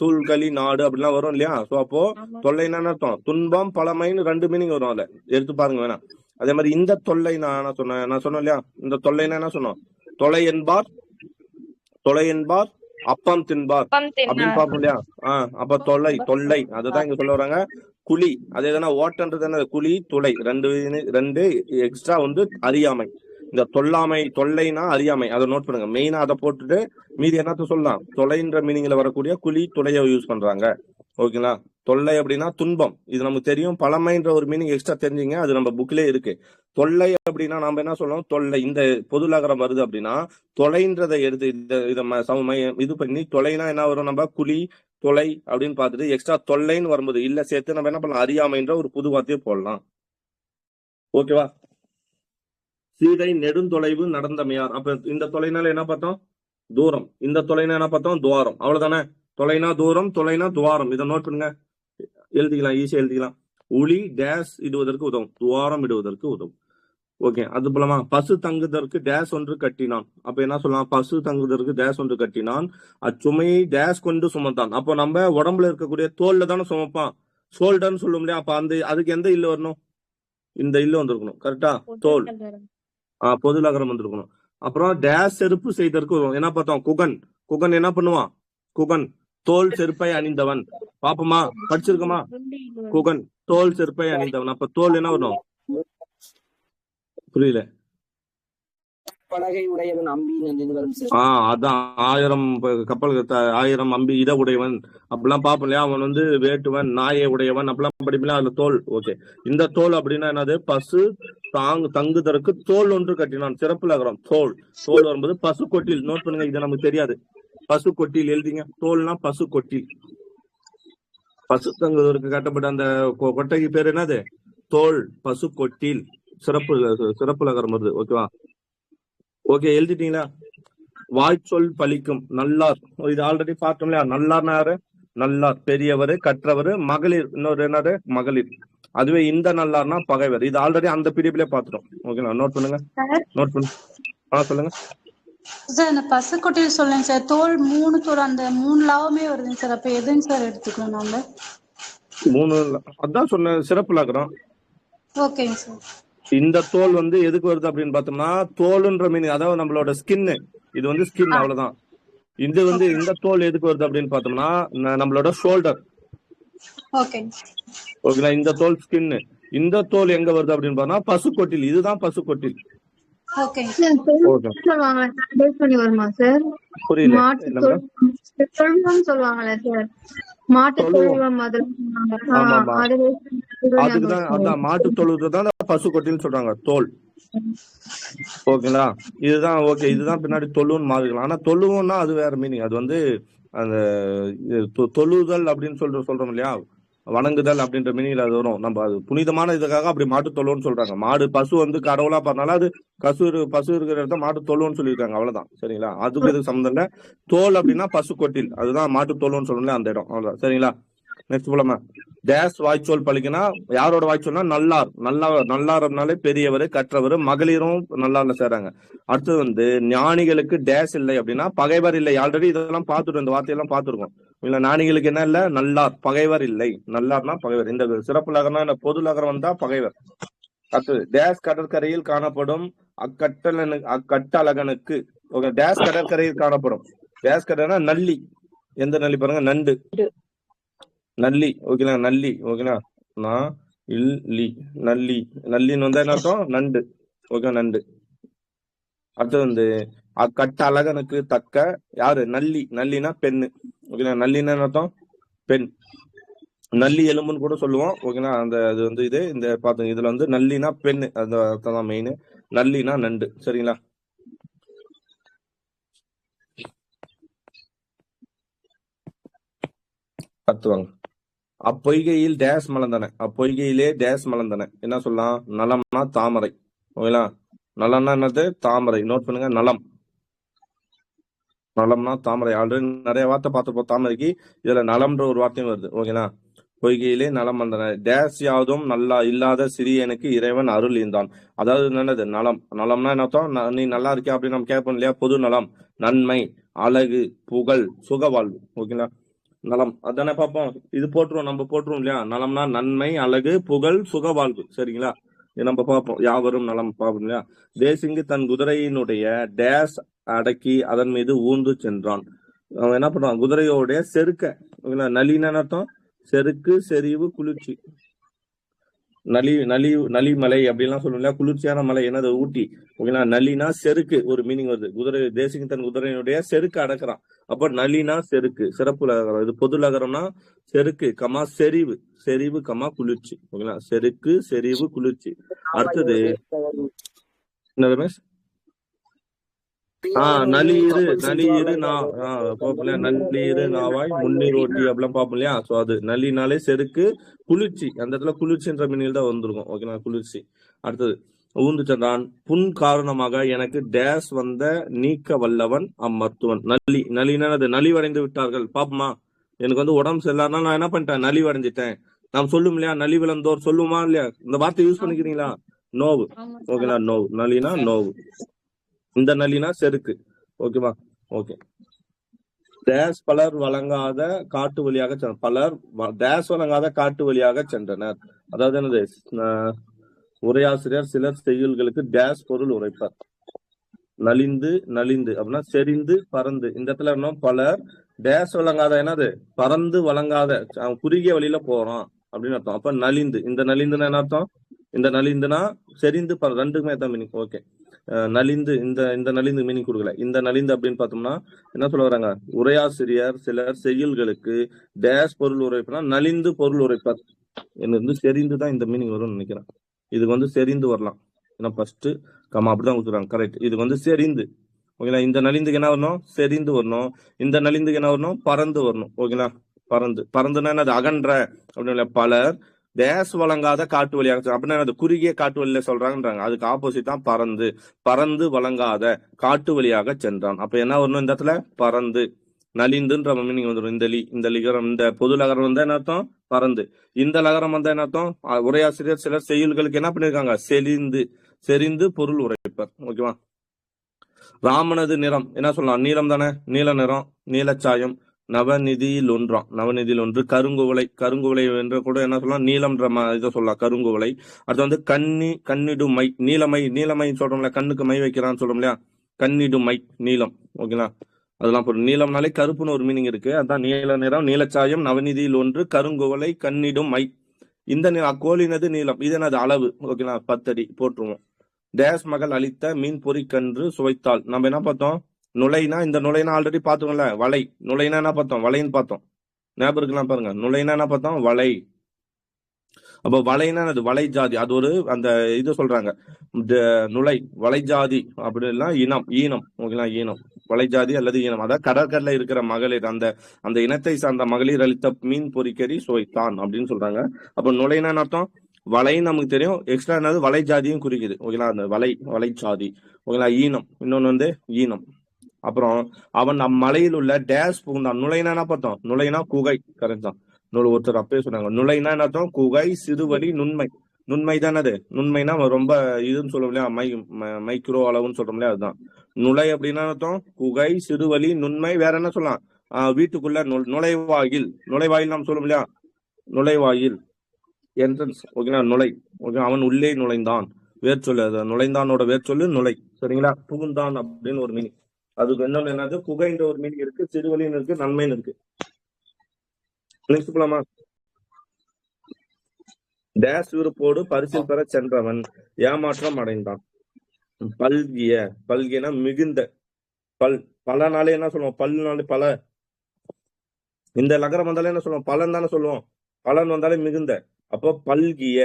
சூழ்களி நாடு அப்படிலாம் வரும் இல்லையா? சோ அப்போ தொல்லைன்னா அர்த்தம் துன்பம் பழமைன்னு 2 மீனிங் வரும். அதுல எடுத்து பாருங்க வேணா. அதே மாதிரி இந்த தொல்லை நான் சொன்னேன் இல்லையா? இந்த தொல்லைன்னா என்ன சொன்னோம்? தொலை என்பார், தொலை என்பார் அப்பம் தின்பார் அப்படின்னு பாப்போம் இல்லையா? அப்ப தொல்லை அதுதான் இங்க சொல்ல வராங்க. குழி அது எதனா ஓட்டன்றது என்ன? குழி துளை, ரெண்டு எக்ஸ்ட்ரா வந்து அறியாமை. இந்த தொல்லைனா அறியாமை. அதை நோட் பண்ணுங்க மெயினா. அதை போட்டுட்டு மீதி என்னத்த சொல்லலாம்? தொலைன்ற மீனிங்ல வரக்கூடிய குழி துளைய யூஸ் பண்றாங்க. ஓகேங்களா? தொல்லை அப்படின்னா துன்பம், இது நமக்கு தெரியும். பழமைன்ற ஒரு மீனிங் எக்ஸ்ட்ரா தெரிஞ்சுங்க, அது நம்ம புக்லயே இருக்கு. தொல்லை அப்படின்னா நாம என்ன சொல்லணும்? தொல்லை இந்த பொதுநகரம் வருது அப்படின்னா தொலைன்றதை எடுத்து இது பண்ணி தொலைனா என்ன வரும்? நம்ம குழி தொலை அப்படின்னு பார்த்துட்டு எக்ஸ்ட்ரா தொல்லைன்னு வரும்போது இல்ல சேர்த்து நம்ம என்ன பண்ணலாம்? அறியாமைன்ற ஒரு புது வார்த்தையை போடலாம். ஓகேவா? சீதை நெடுந்தொலைவு நடந்தமையார். அப்ப இந்த தொலைனால என்ன பார்த்தோம்? தூரம். இந்த தொலைனா என்ன பார்த்தோம்? துவாரம். அவ்வளவுதானே? தொலைனா தூரம், தொலைனா துவாரம். இதை நோட் பண்ணுங்க, எழுதிக்கலாம், ஈஸியா எழுதிக்கலாம். உளி டேஸ் இடுவதற்கு உதவும், துவாரம் இடுவதற்கு உதவும். ஓகே, அது போலமா பசு தங்குதற்கு டேஸ் ஒன்று கட்டினான். அப்ப என்ன சொல்லலாம்? பசு தங்குதற்கு டேஸ் ஒன்று கட்டினான், அச்சுமையை டேஸ் கொண்டு சுமந்தான். அப்போ நம்ம உடம்புல இருக்கக்கூடிய தோல்ல தானே சுமப்பான், ஷோல்டர்னு சொல்லும் இல்லையா? அப்ப அதுக்கு எந்த இல்லு வரணும்? இந்த இல்லு வந்திருக்கணும். கரெக்டா? தோல். பொது லகரம் வந்திருக்கணும். அப்புறம் டேஸ் செருப்பு செய்தற்கு வரும். என்ன பார்த்தோம்? குகன். குகன் என்ன பண்ணுவான்? குகன் தோல் செருப்பை அணிந்தவன். பாப்போமா? படிச்சிருக்கோமா? குகன் தோல் செருப்பை அணிந்தவன். அப்ப தோல் என்ன வரும்? புரியல. படகை உடையவன் அம்பி. அதான் 1000 கப்பல் 1000 அம்பி இட உடையவன் அப்படிலாம் பாப்போம் இல்லையா? அவன் வந்து வேட்டுவன் நாயை உடையவன் அப்படிலாம் படிப்பீங்களா? அதுல தோல். ஓகே, இந்த தோல் அப்படின்னா என்னது? பசு தங்குதற்கு தோல் ஒன்று கட்டினான். சிறப்பு லகரம் தோல். தோல் வரும்போது பசு கொட்டில். நோட் பண்ணுங்க, இது நமக்கு தெரியாது. பசு கொட்டில் எழுதிங்க. தோல்னா பசு கொட்டில். பசு தங்குவதற்கு கட்டப்பட்ட அந்த கொட்டைக்கு பேர் என்னது? தோல். பசு கொட்டில். சிறப்பு லகரம் வருது. ஓகேவா? ஓகே, எழுதிட்டீங்களா? வாய்ச்சொல் பலிக்கும் நல்லார். இது ஆல்ரெடி பார்த்தோம் இல்லையா? நல்லார்னா யாரு? நல்லார் பெரியவர், கற்றவர். மகளிர் இன்னொரு என்னது? மகளிர். அதுவே இந்த நல்லார்னா பகைவர். இது ஆல்ரெடி அந்த பிரிவுல பாத்துட்டோம். ஓகேங்களா? நோட் பண்ணுங்க, நோட் பண்ணுங்க. சொல்லுங்க சார். அந்த பசுக்கொட்டையில் சொல்லுங்க சார். தோல் 3 தோல், அந்த 3 லாபமே வருதுங்க சார். அப்ப எதுங்க சார் எடுத்துக்கணும் நாம? 3 அதான் சொன்ன சிறப்பு லகரம். ஓகேங்க சார். இந்த தோல் வந்து எதுக்கு வருது அப்படின்னு பார்த்தோம்னா தோலுன்ற மீனிங், அதாவது நம்மளோட ஸ்கின்னு. இது வந்து ஸ்கின், அவ்வளவுதான். இது வந்து இந்த தோல் எதுக்கு வருது அப்படின்னு பார்த்தோம்னா நம்மளோட ஷோல்டர். ஓகேங்களா? இந்த தோல் ஸ்கின். இந்த தோல் எங்க வருது அப்படின்னு பார்த்தா பசுக்கொட்டில். இதுதான் பசுக்கொட்டில். புரியல. அதுக்குதான் அதான் மாட்டு தொழுதான் பசு கொட்டின்னு சொல்றாங்க, தோல். ஓகேங்களா? இதுதான். ஓகே, இதுதான் பின்னாடி தொழுன்னு மாறிக்கலாம். ஆனா தொழுவுன்னா அது வேற மீனிங். அது வந்து அந்த தொழுதல் அப்படின்னு சொல்றோம் இல்லையா? வணங்குதல் அப்படின்ற மீனிங்ல அது வரும். நம்ம அது புனிதமான இதுக்காக அப்படி மாட்டு தொழுன்னு சொல்றாங்க. மாடு பசு வந்து கடவுளா பண்ணாலும் அது பசு இருக்கிற இடத்த மாட்டு தொழுன்னு சொல்லியிருக்காங்க. அவ்வளவுதான். சரிங்களா? அதுக்கு இது சம்பந்தம் இல்ல. தோல் அப்படின்னா பசு கொட்டில், அதுதான் மாட்டு தொழுன்னு சொல்லல அந்த இடம். அவ்வளவுதான். சரிங்களா? நெக்ஸ்ட் போலாமா? டேஸ் வாய்ச்சொல் பழிக்குன்னா யாரோட வாய்ச்சொல்னா நல்லார். நல்லார்னாலே பெரியவர், கற்றவர். மகளிரும் நல்லார்ல சேர்றாங்க. அடுத்தது வந்து ஞானிகளுக்கு டேஸ் இல்லை அப்படின்னா பகைவர் இல்லை. ஆல்ரெடி இதெல்லாம் பார்த்துட்டோம், இந்த வார்த்தையெல்லாம் பார்த்துருக்கோம் இல்ல. ஞானிகளுக்கு என்ன இல்ல? நல்லார், பகைவர் இல்லை. நல்லார்னா பகைவர். இந்த சிறப்பு லகரம்னா இந்த பொது லகரம் வந்தா பகைவர். அடுத்தது டேஸ் கடற்கரையில் காணப்படும் அக்கட்டழகனுக்கு. ஓகே, டேஸ் கடற்கரையில் காணப்படும். டேஸ் கடற்கரை நல்லி. எந்த நல்லி பாருங்க? நண்டு, நல்லி. ஓகேங்களா? நல்லி. ஓகேங்களா? நல்லி. நல்லின்னு வந்தா என்ன அர்த்தம்? நண்டு. ஓகே, நண்டு. அடுத்தது வந்து அக்கட்ட அழகனுக்கு தக்க யாரு? நல்லி. நல்லினா பெண்ணு. ஓகேங்களா? நல்லின்னா என்ன அர்த்தம்? பெண். நல்லி எலும்புன்னு கூட சொல்லுவோம். ஓகேங்களா? அந்த அது வந்து இது இந்த பாத்துங்க, இதுல வந்து நல்லினா பெண்ணு, அந்த அர்த்தம் தான் மெயின். நல்லினா நண்டு. சரிங்களா? கத்துவாங்க. அப்பொய்கையில் டேஸ் மலர்ந்தன, அப்பொய்கையிலே டேஸ் மலர்ந்தன. என்ன சொல்லலாம்? நலம்னா தாமரை. ஓகேங்களா? நலம்னா என்னது? தாமரை. நோட் பண்ணுங்க. நலம், நலம்னா தாமரை. ஆல்ரெடி நிறைய வார்த்தை பார்த்துப்போம் தாமரைக்கு. இதுல நலம்ன்ற ஒரு வார்த்தையும் வருது. ஓகேங்களா? பொய்கையிலே நலம் வந்தன. டேஸ் யாவதும் நல்லா இல்லாத சிறியனுக்கு இறைவன் அருள் ஈந்தான். அதாவது என்னது? நலம். நலம்னா என்ன அர்த்தம்? நீ நல்லா இருக்கியா அப்படின்னு நம்ம கேட்போம் இல்லையா? பொது நலம், நன்மை, அழகு, புகழ், சுகவாழ்வு. ஓகேங்களா? நலம் அதானே பார்ப்போம். இது போட்டுருவோம், நம்ம போட்டுருவோம் இல்லையா? நலம்னா நன்மை, அழகு, புகழ், சுகவாழ்வு. சரிங்களா? இது நம்ம பார்ப்போம். யாவரும் நலம் பார்ப்போம் இல்லையா? தேசிங்கு தன் குதிரையினுடைய டேஸ் அடக்கி அதன் மீது ஊர்ந்து சென்றான். அவன் என்ன பண்றான்? குதிரையோடைய செருக்க. ஓகேங்களா? நளின்னு அர்த்தம் செருக்கு, செறிவு, குளிர்ச்சி. நலிமலை அப்படின்லாம் சொல்லுவோம் இல்லையா? குளிர்ச்சியான மலை. என்னது? ஊட்டி. ஓகேங்களா? நலினா செருக்கு ஒரு மீனிங் வருது. குதிரை தேசிங்க தன் குதிரையினுடைய செருக்கு அடக்குறான். அப்ப நலினா செருக்கு, சிறப்பு லகரம். இது பொது லகரம்னா செருக்கு கமா செறிவு, செறிவு கமா குளிர்ச்சி. ஓகேங்களா? செருக்கு, செறிவு, குளிர்ச்சி. அடுத்தது என்ன ரமேஷ்? நளியிரு, நளியிரு நளியிரு நாவாய் முன்னீர் ஓட்டி அப்படிலாம் பார்ப்போம் இல்லையா? சோ அது நளினாலே செருக்கு, குளிர்ச்சி. அந்த இடத்துல குளிர்ச்சின்ற மீனில் தான் வந்திருக்கும். ஓகேங்களா? குளிர்ச்சி. அடுத்தது ஊர்ந்து சென்றான். புண் காரணமாக எனக்கு டேஸ் வந்த நீக்க வல்லவன் அம்மருத்துவன். நலினா அது நலிவடைந்து விட்டார்கள். பாப்போமா? எனக்கு வந்து உடம்பு சரியில்லாம நான் என்ன பண்ணிட்டேன்? நலிவடைஞ்சிட்டேன். நாம் சொல்லும் இல்லையா? நலிவிழந்தோர் சொல்லுமா இல்லையா? இந்த வார்த்தை யூஸ் பண்ணிக்கிறீங்களா? நோவு. ஆமா ஓகேங்களா? நோவு. நலினா நோவு. இந்த நலினா செருக்கு. ஓகேவா? ஓகே. டேஸ் பலர் வழங்காத காட்டு வழியாக பலர் டேஸ் வழங்காத காட்டு வழியாக சென்றனர். அதாவது என்னது? உரையாசிரியர் சிலர் செய்யுள்களுக்கு டேஸ் பொருள் உரைப்பார். நலிந்து, நலிந்து அப்படின்னா செறிந்து, பறந்து. இந்த இடத்துல என்ன? பலர் டேஸ் வழங்காத என்னது? பறந்து வழங்காத, குறுகிய வழியில போறான் அப்படின்னு அர்த்தம். அப்ப நலிந்து. இந்த நலிந்துன்னா என்ன அர்த்தம்? இந்த நலிந்துனா செறிந்து, ரெண்டுக்குமே தான் மீனிங். ஓகே. நலிந்து, இந்த நலிந்து மீனிங் கொடுக்கல. இந்த நலிந்து அப்படின்னு பார்த்தோம்னா என்ன சொல்ல வராங்க? உரையாசிரியர் சிலர் செய்யுள்களுக்கு டேஸ் பொருள் உரைப்புனா நலிந்து பொருள் உரைப்பார். எனக்கு வந்து செறிந்து தான் இந்த மீனிங் வரும்னு நினைக்கிறேன். இதுக்கு வந்து செறிந்து வரலாம். ஏன்னா ஃபர்ஸ்ட் கமா அப்படிதான் கொடுத்துறாங்க. கரெக்ட். இதுக்கு வந்து செறிந்து. ஓகேங்களா? இந்த நலிந்துக்கு என்ன வரணும்? செறிந்து வரணும். இந்த நலிந்துக்கு என்ன வரணும்? பறந்து வரணும். ஓகேங்களா? பறந்து. பறந்துன்னா என்னது? அகன்ற அப்படின்னு. பலர் டேஸ் வழங்காத காட்டு வழியாக அப்படின்னா அது குறுகிய காட்டு வழியில சொல்றாங்கன்றாங்க. அதுக்கு ஆப்போசிட் தான் பறந்து. பறந்து வழங்காத காட்டு வழியாக சென்றான். அப்ப என்ன வரணும் இந்த இடத்துல? பறந்து. நலிந்துன்ற மீனிங் வந்துடும். இந்த லிகரம், இந்த பொது லகரம் வந்தா என்ன அர்த்தம்? பறந்து. இந்த லகரம் வந்தா என்ன அர்த்தம்? உரையாசிரியர் சிலர் செய்யுள்களுக்கு என்ன பண்ணிருக்காங்க? செறிந்து பொருள் உரைப்பர். ஓகேவா? ராமனது நிறம் என்ன சொல்லலாம்? நீலம் தானே? நீல நிறம், நீலச்சாயம். நவநிதியில் ஒன்றாம். நவநிதியில் ஒன்று. கருங்குவளை என்று கூட என்ன சொல்லலாம்? நீலம்ன்ற இதை சொல்லலாம். கருங்குவளை. அடுத்து வந்து கண்ணிடும் மை. நீலமை சொல்றோம்ல, கண்ணுக்கு மை வைக்கிறான்னு சொல்றோம் இல்லையா? கண்ணிடும் மை, நீலம். ஓகேங்களா? அதெல்லாம் பொருள். நீலம்னாலே கருப்புன்னு ஒரு மீனிங் இருக்கு. அதான் நீல நிறம், நீலச்சாயம், நவநிதியில் ஒன்று, கருங்குவளை, கண்ணிடும் மை. இந்த கோலினது நீளம். இது என்னது? அளவு. ஓகேங்களா? 10 அடி போட்டுருவோம். டேஸ் மகள் அளித்த மீன் பொறிக்கன்று சுவைத்தாள். நம்ம என்ன பார்த்தோம்? நுழைனா, இந்த நுழைனா ஆல்ரெடி பார்த்தோம்ல. வலை. நுழைனா என்ன பார்த்தோம்? வலைன்னு பார்த்தோம். ஞாபகம் இருக்குலாம் பாருங்க. நுழைனா என்ன பார்த்தோம்? வலை. அப்ப வலைனா அது வலை ஜாதி. அது ஒரு அந்த இது சொல்றாங்க. நுழை வலை ஜாதி அப்படின்னா ஈனம். ஓகேங்களா? ஈனம், வலை ஜாதி அல்லது ஈனம். அதாவது கடற்கரையில இருக்கிற மகளிர், அந்த இனத்தை சார்ந்த மகளிர் அளித்த மீன் பொறிக்கறி சுவைத்தான் அப்படின்னு சொல்றாங்க. அப்ப நுழைனா அர்த்தம் வலைன்னு நமக்கு தெரியும். எக்ஸ்ட்ரா என்னது? வலை ஜாதியும் குறிக்குது. ஓகேங்களா? அந்த வலை ஜாதி. ஓகேங்களா? ஈனம். இன்னொன்னு வந்து ஈனம். அப்புறம் அவன் அம்மலையில் உள்ள டேஸ் புகுந்தான். நுழைனா என்ன பார்த்தோம்? நுழைனா குகை. கரெக்ட் தான். ஒருத்தர் அப்பயே சொன்னாங்க. நுழைனா என்ன அர்த்தம்? குகை, சிறுவழி, நுண்மை. நுண்மை தானே அது? நுண்மைனா ரொம்ப இதுன்னு சொல்லுவோம் இல்லையா? மைக்ரோ அளவுன்னு சொல்றோம் இல்லையா? அதுதான் நுழை. அப்படின்னா அர்த்தம் குகை, சிறுவழி, நுண்மை. வேற என்ன சொல்லலாம்? வீட்டுக்குள்ள நுழைவாயில் நாம் சொல்லுவோம் இல்லையா? நுழைவாயில், என்ட்ரன்ஸ். ஓகேங்களா? நுழை. ஓகே. அவன் உள்ளே நுழைந்தான். வேர்ச்சொல்லு. அது நுழைந்தானோட வேர்ச்சொல்லு நுழை. சரிங்களா? புகுந்தான் அப்படின்னு ஒரு மீனிங். அதுக்கு இன்னொன்னு என்னது? குகைன்ற ஒரு மீனிங் இருக்கு, சிறுவழின்னு இருக்கு, நன்மைன்னு இருக்கு. நெக்ஸ்ட் போலாமா? டேஸ் விருப்போடு பரிசில் பெற சென்றவன் ஏமாற்றம் அடைந்தான். பல்கியனா மிகுந்த. பலனாலே என்ன சொல்லுவோம்? பல்னாலே பல. இந்த லகரம் வந்தாலே என்ன சொல்லுவோம்? பலன் தானே சொல்லுவோம். பலன் வந்தாலே மிகுந்த. அப்போ பல்கிய.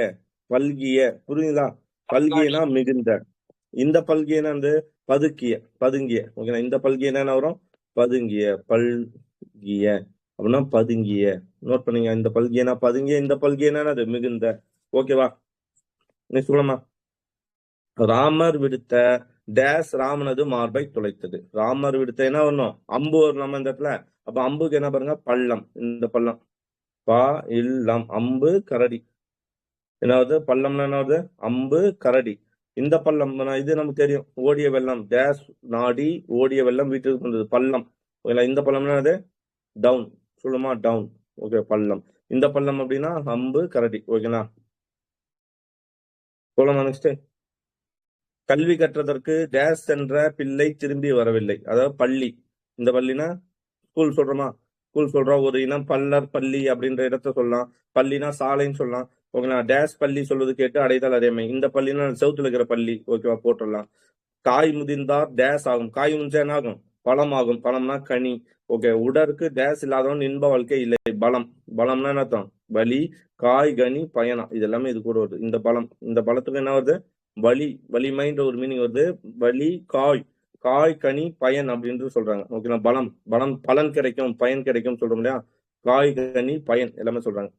புரியுங்களா? பல்கியனா மிகுந்த. இந்த பல்கியனா வந்து பதுங்கிய. ஓகேங்களா? இந்த பல்கியனா என்ன வரும்? பதுங்கிய, பல்கிய. அப்படின்னா பதுங்கிய. நோட் பண்ணீங்க. இந்த பல்கியனா பதுங்கிய, இந்த பல்கியனா அது மிகுந்த. ஓகேவா? நீ சொல்லமா. ராமர் விடுத்த டேஸ் ராமனது மார்பை துளைத்தது. ராமர் விடுத்த என்ன வரணும்? அம்பு வரணும் இந்த இடத்துல. அப்ப அம்புக்கு என்ன பாருங்க? பள்ளம். இந்த பள்ளம் பா இல்லம் அம்பு கரடி. என்னாவது? பள்ளம்னா என்னாவது? அம்பு கரடி. இந்த பள்ளம் இது நமக்கு தெரியும். ஓடிய வெள்ளம் டேஸ் நாடி ஓடிய வெள்ளம் வீட்டுக்கு வந்தது பள்ளம். இந்த பள்ளம்னா என்னது? டவுன். சொல்லுமா? டவுன். ஓகே, பள்ளம். இந்த பள்ளம் அப்படின்னா அம்பு கரடி. ஓகேண்ணா, சொல்லமா. நெக்ஸ்ட், கல்வி கற்றதற்கு டேஸ் சென்ற பிள்ளை திரும்பி வரவில்லை. அதாவது பள்ளி. இந்த பள்ளினா ஸ்கூல் சொல்றோமா? ஸ்கூல் சொல்றோம். ஒரு இனம் பல்லர் பள்ளி அப்படின்ற இடத்த சொல்லலாம். பள்ளினா சாலைன்னு சொல்லலாம். ஓகேங்களா? டேஸ் பள்ளி சொல்வது கேட்டு அடைதல் அறியாமை. இந்த பள்ளினா செவுத்துல இருக்கிற பள்ளி. ஓகேவா? போட்டுடலாம். காய் முதிர்ந்தார் டேஸ் ஆகும். காய் முதிர்ந்தா என்ன ஆகும்? பழம் ஆகும். பழம்னா கனி. ஓகே. உடற்கு டேஸ் இல்லாதவன் இன்ப வாழ்க்கை இல்லை. பலம். பலம்னா என்ன அர்த்தம்? வலி, காய், கனி, பயணம். இது எல்லாமே இது கூட வருது. இந்த பலம். இந்த பலத்துக்கு என்ன வருது? வலி, வலிமைன்ற ஒரு மீனிங் வருது. வலி, காய், காய், கனி, பயன் அப்படின்னு சொல்றாங்க. ஓகேங்களா? பலம், பலம், பலன் கிடைக்கும், பயன் கிடைக்கும் சொல்றோம் இல்லையா? காய், கனி, பயன் எல்லாமே சொல்றாங்க.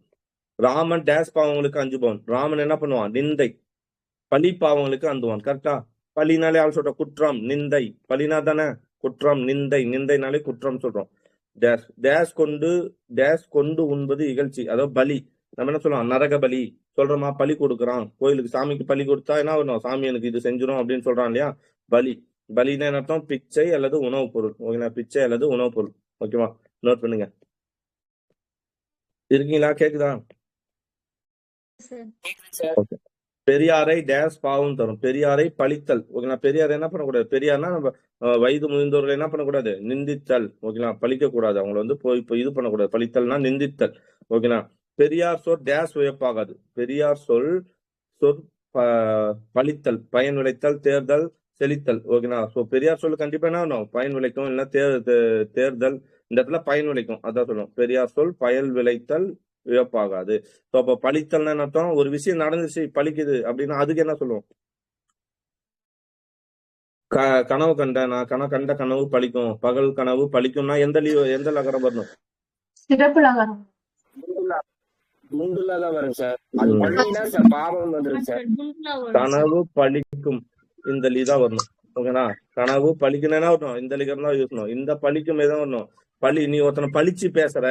ராமன் டேஸ் பாவங்களுக்கு அஞ்சுபவன். ராமன் என்ன பண்ணுவான்? நிந்தை. பழி பாவங்களுக்கு அந்துவான். கரெக்டா? பழினாலே ஆள் சொல்ற குற்றம், நிந்தை. பழினா தானே குற்றம், நிந்தை. நிந்தைனாலே குற்றம் சொல்றோம். டேஸ் டேஸ் கொண்டு டேஸ் கொண்டு உண்பது இகழ்ச்சி. அதாவது பலி. நம்ம என்ன சொல்றோம்? நரக பலி சொல்றோமா? பலி கொடுக்குறான். கோயிலுக்கு சாமிக்கு பலி கொடுத்தா என்ன வரும்? சாமி எனக்கு இது செஞ்சிடும் அப்படின்னு சொல்றான் இல்லையா? பலி. பலினா என்ன அர்த்தம்? பிச்சை அல்லது உணவுப் பொருள். ஓகேங்களா? பிச்சை அல்லது உணவுப் பொருள். ஓகேவா? நோட் பண்ணுங்க. இருக்கீங்களா? கேக்குதா? Sir okay. பெரியாரை டேஸ் பாவம் தரும். பெரியாரை பழித்தல். ஓகேங்களா? பெரியாரை என்ன பண்ணக்கூடாது? பெரியார்னா நம்ம வயது முதிர்ந்தவர்கள் என்ன பண்ணக்கூடாது? நிந்தித்தல். ஓகேங்களா? பழிக்க கூடாது. அவங்களை வந்து போய் இது பண்ணக்கூடாது. பழித்தல்னா நிந்தித்தல். ஓகேங்களா? பெரியார் சொல் டேஸ் உயப்பாகாது. பெரியார் சொல் பழித்தல், பயன் விளைத்தல், தேர்தல், செழித்தல். ஓகேங்களா? சோ பெரியார் சொல்லு கண்டிப்பா என்ன வேணும்? பயன் விளைக்கும். இல்ல தேர்தல். இந்த இடத்துல பயன் விளைக்கும். அதான் சொல்லணும். பெரியார் சொல் பயன் விளைத்தல் இழப்பாகாது. அப்ப பழித்தல்னா என்ன அர்த்தம்? ஒரு விஷயம் நடந்துச்சு, பழிக்குது அப்படின்னா அதுக்கு என்ன சொல்லுவோம்? கனவு கண்ட, நான் கண்ட கனவு பழிக்கும். பகல் கனவு பழிக்கும்னா எந்த லகரம் வரணும்? சிறப்பு லகரம். குண்டுலாதான் வரும் சார். அது பள்ளினா சார் பாவம் வந்துரும் சார். கனவு பழிக்கும். இந்த லீதான் வரணும். ஓகேனா? கனவு பழிக்கணும் என்ன வரணும்? இந்த லிகரம் தான் யூஸ் பண்ணணும். இந்த பழிக்கும் எதாவது வரணும். பழி, நீ ஒருத்தனை பழிச்சு பேசுற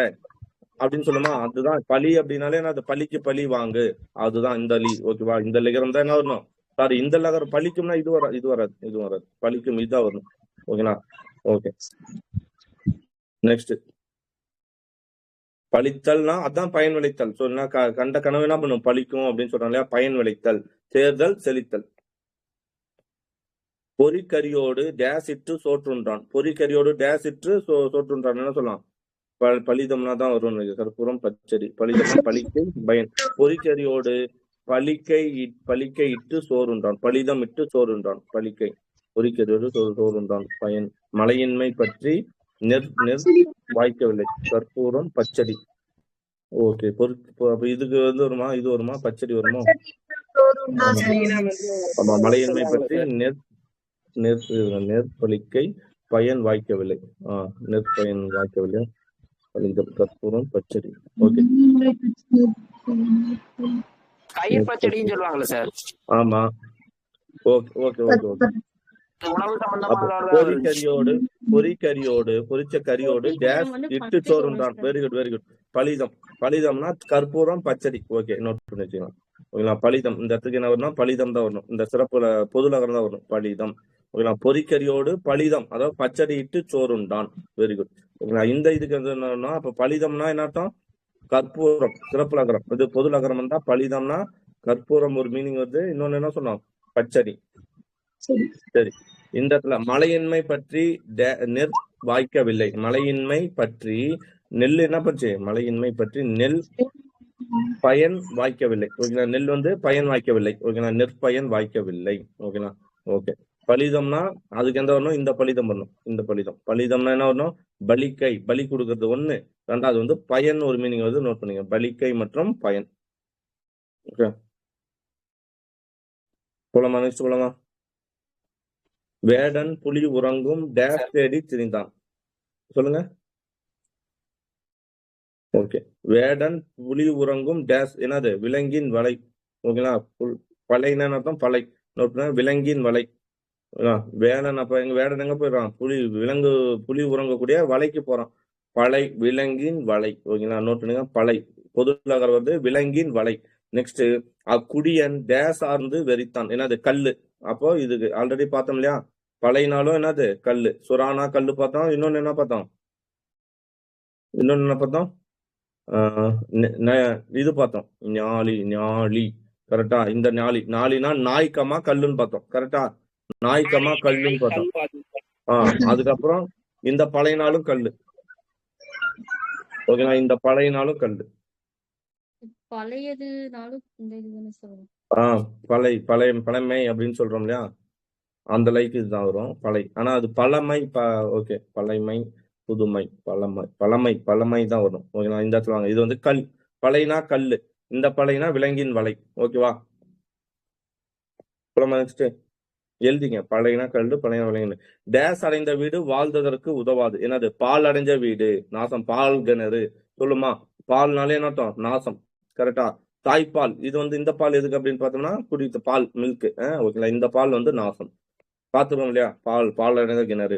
அப்படின்னு சொல்லுமா? அதுதான் பழி. அப்படின்னாலே அது பழிக்கு பழி வாங்கு. அதுதான் இந்த லீ. ஓகேவா? இந்த லிகரம் தான் என்ன வரணும்? சாரி, இந்த லகரம் பழிக்கும்னா இது வராது. பழிக்கும் இதுதான் வரணும். ஓகேனா? ஓகே. நெக்ஸ்ட், பழித்தல்னா அதான் பயன் விளைத்தல். சொன்னா கண்ட கனவு என்ன பண்ணும்? பழிக்கும் அப்படின்னு சொல்றாங்க இல்லையா? பயன் விளைத்தல், தேர்தல், செழித்தல். பொறிக்கரியோடு டேஸ் இட்டு சோற்றுன்றான். பொறிக்கரியோடு டேஸ் இட்டு சோற்றுன்றான் என்ன சொல்லலாம்? பலிதம்னா தான் வரும். கற்பூரம் பச்சடி. பலிதம்னா பலிக்கை, பயன். பொறிக்கரியோடு பலிக்கை இட்டு சோறுன்றான். பலிதம் இட்டு சோறுன்றான். பலிக்கை. பொறிக்கரியோடு சோறுன்றான். பயன். மழையின்மை பற்றி நெற் வாய்க்கவில்லை. கற்பூரம் பச்சடி. ஓகே. இதுக்கு வந்து வருமா? இது வருமா? பச்சடி வருமா? ஆமா. மழையின்மை பற்றி நெற்பலிக்கை பயன் வாய்க்கவில்லை. நெற்பயன் வாய்க்கவில்லை. கற்பூரம் பச்சடி. ஓகே. கயிர் பச்சடின்னு சொல்லுவாங்கல்ல சார்? ஆமா. Okay okay okay okay. பொரிச்ச கரியோடு டேஸ் இட்டு சோறுன்றான். Very good, very good. பலிதம். பலிதம்னா கற்பூரம் பச்சடி. ஓகே, நோட் பண்ணி வச்சுக்கலாம். ஓகேங்களா? பலிதம் இந்த இடத்துக்கு என்ன வரணும்? பலிதம் தான் வரணும். இந்த சிறப்புல பொதுலகரம் தான் வரணும். பலிதம். ஓகேங்களா? பொறிக்கரியோடு பலிதம், அதாவது பச்சடி இட்டு சோறுண்டான். Very good. ஓகேங்களா? இந்த இதுக்கு என்னன்னா, அப்ப பலிதம்னா என்ன அர்த்தம்? கற்பூரம். சிறப்பு லகரம். இது பொது லகரம் தான். பலிதம்னா கற்பூரம் ஒரு மீனிங் வருது. இன்னொன்னு என்ன சொன்னோம்? பச்சடி. சரி. இந்த இடத்துல மழையின்மை பற்றி நெற் வாய்க்கவில்லை. மழையின்மை பற்றி நெல் என்ன பண்ணுச்சு? மழையின்மை பற்றி நெல் பயன் வாய்க்கவில்லை. ஓகேங்களா? நெல் வந்து பயன் வாய்க்கவில்லை. ஓகேங்களா? நெற்பயன் வாய்க்கவில்லை. ஓகேங்களா? ஓகே. பலிதம்னா அதுக்கு எந்த வரணும்? இந்த பலிதம் வரணும். இந்த பலிதம். பலிதம்னா என்ன வரணும்? பலிக்கை. பலி கொடுக்கறது ஒண்ணு. ரெண்டாவது வந்து பயன் ஒரு மீனிங் வந்து நோட் பண்ணுங்க. பலிக்கை மற்றும் பயன். ஓகே. போலாமா? நெக்ஸ்ட் போலாமா? வேடன் புலி உறங்கும் டேஸ் தேடி திரிந்தான். சொல்லுங்க. ஓகே. வேடன் புலி உறங்கும் டேஸ் என்னது விலங்கின் வலை. ஓகேங்களா. பழைனா அர்த்தம் பழை. விலங்கின் வலை. வேடன் அப்ப எங்க வேடன் எங்க போயிடுறான் புலி உறங்கக்கூடிய வலைக்கு போறான். பழை விலங்கின் வலை. ஓகேங்களா. நோட் பண்ணுங்க. பழை பொதுவாக வந்து விலங்கின் வலை. நெக்ஸ்ட் அக்குடியன் டேஸ் ஆர்ந்து வெறித்தான் என்னது கல்லு. அப்போ இதுக்கு ஆல்ரெடி பார்த்தோம் இல்லையா. பழையனாலும் என்னது கல்லு. சுறானா கல்லு பார்த்தோம். இன்னொன்னு என்ன பார்த்தோம் இது பார்த்தோம் ஞாலி கரெக்டா. இந்த ஞாலினா நாய்க்கமா கல்லுன்னு பார்த்தோம். கரெக்டா. நாய்க்கமா கல்லுன்னு பார்த்தோம். அதுக்கப்புறம் இந்த பழையனாலும் கல்லு. ஓகேங்களா. இந்த பழையனாலும் கல்லு. பழையதுனாலும் இந்த இதுன்னு சொல்லணும். பழமை அப்படின்னு சொல்றோம் இல்லையா. அந்த லைக் இதுதான் வரும் பழை. ஆனா அது பழமை. ஓகே. பழைமை புதுமை பழமை தான் வரும். ஓகேங்களா. இந்த இடத்துல வாங்க. இது வந்து கல். பழையனா கல்லு. இந்த பழையனா விலங்கின் வலை. ஓகேவா. நெக்ஸ்ட் எழுதிங்க. பழையனா கல்லு பழையனா விலங்கின். டேஸ் அடைந்த வீடு வாழ்ந்ததற்கு உதவாது என்னது பால் அடைஞ்ச வீடு நாசம். பால் கிணறு சொல்லுமா. பால்னாலே என்ன அர்த்தம் நாசம். கரெக்டா. தாய்ப்பால் இது வந்து இந்த பால் எதுக்கு அப்படின்னு பார்த்தோம்னா குடித்த பால் மில்க். ஓகேங்களா. இந்த பால் வந்து நாசம். பார்த்துருவோம் இல்லையா. பால் அடைந்த கிணறு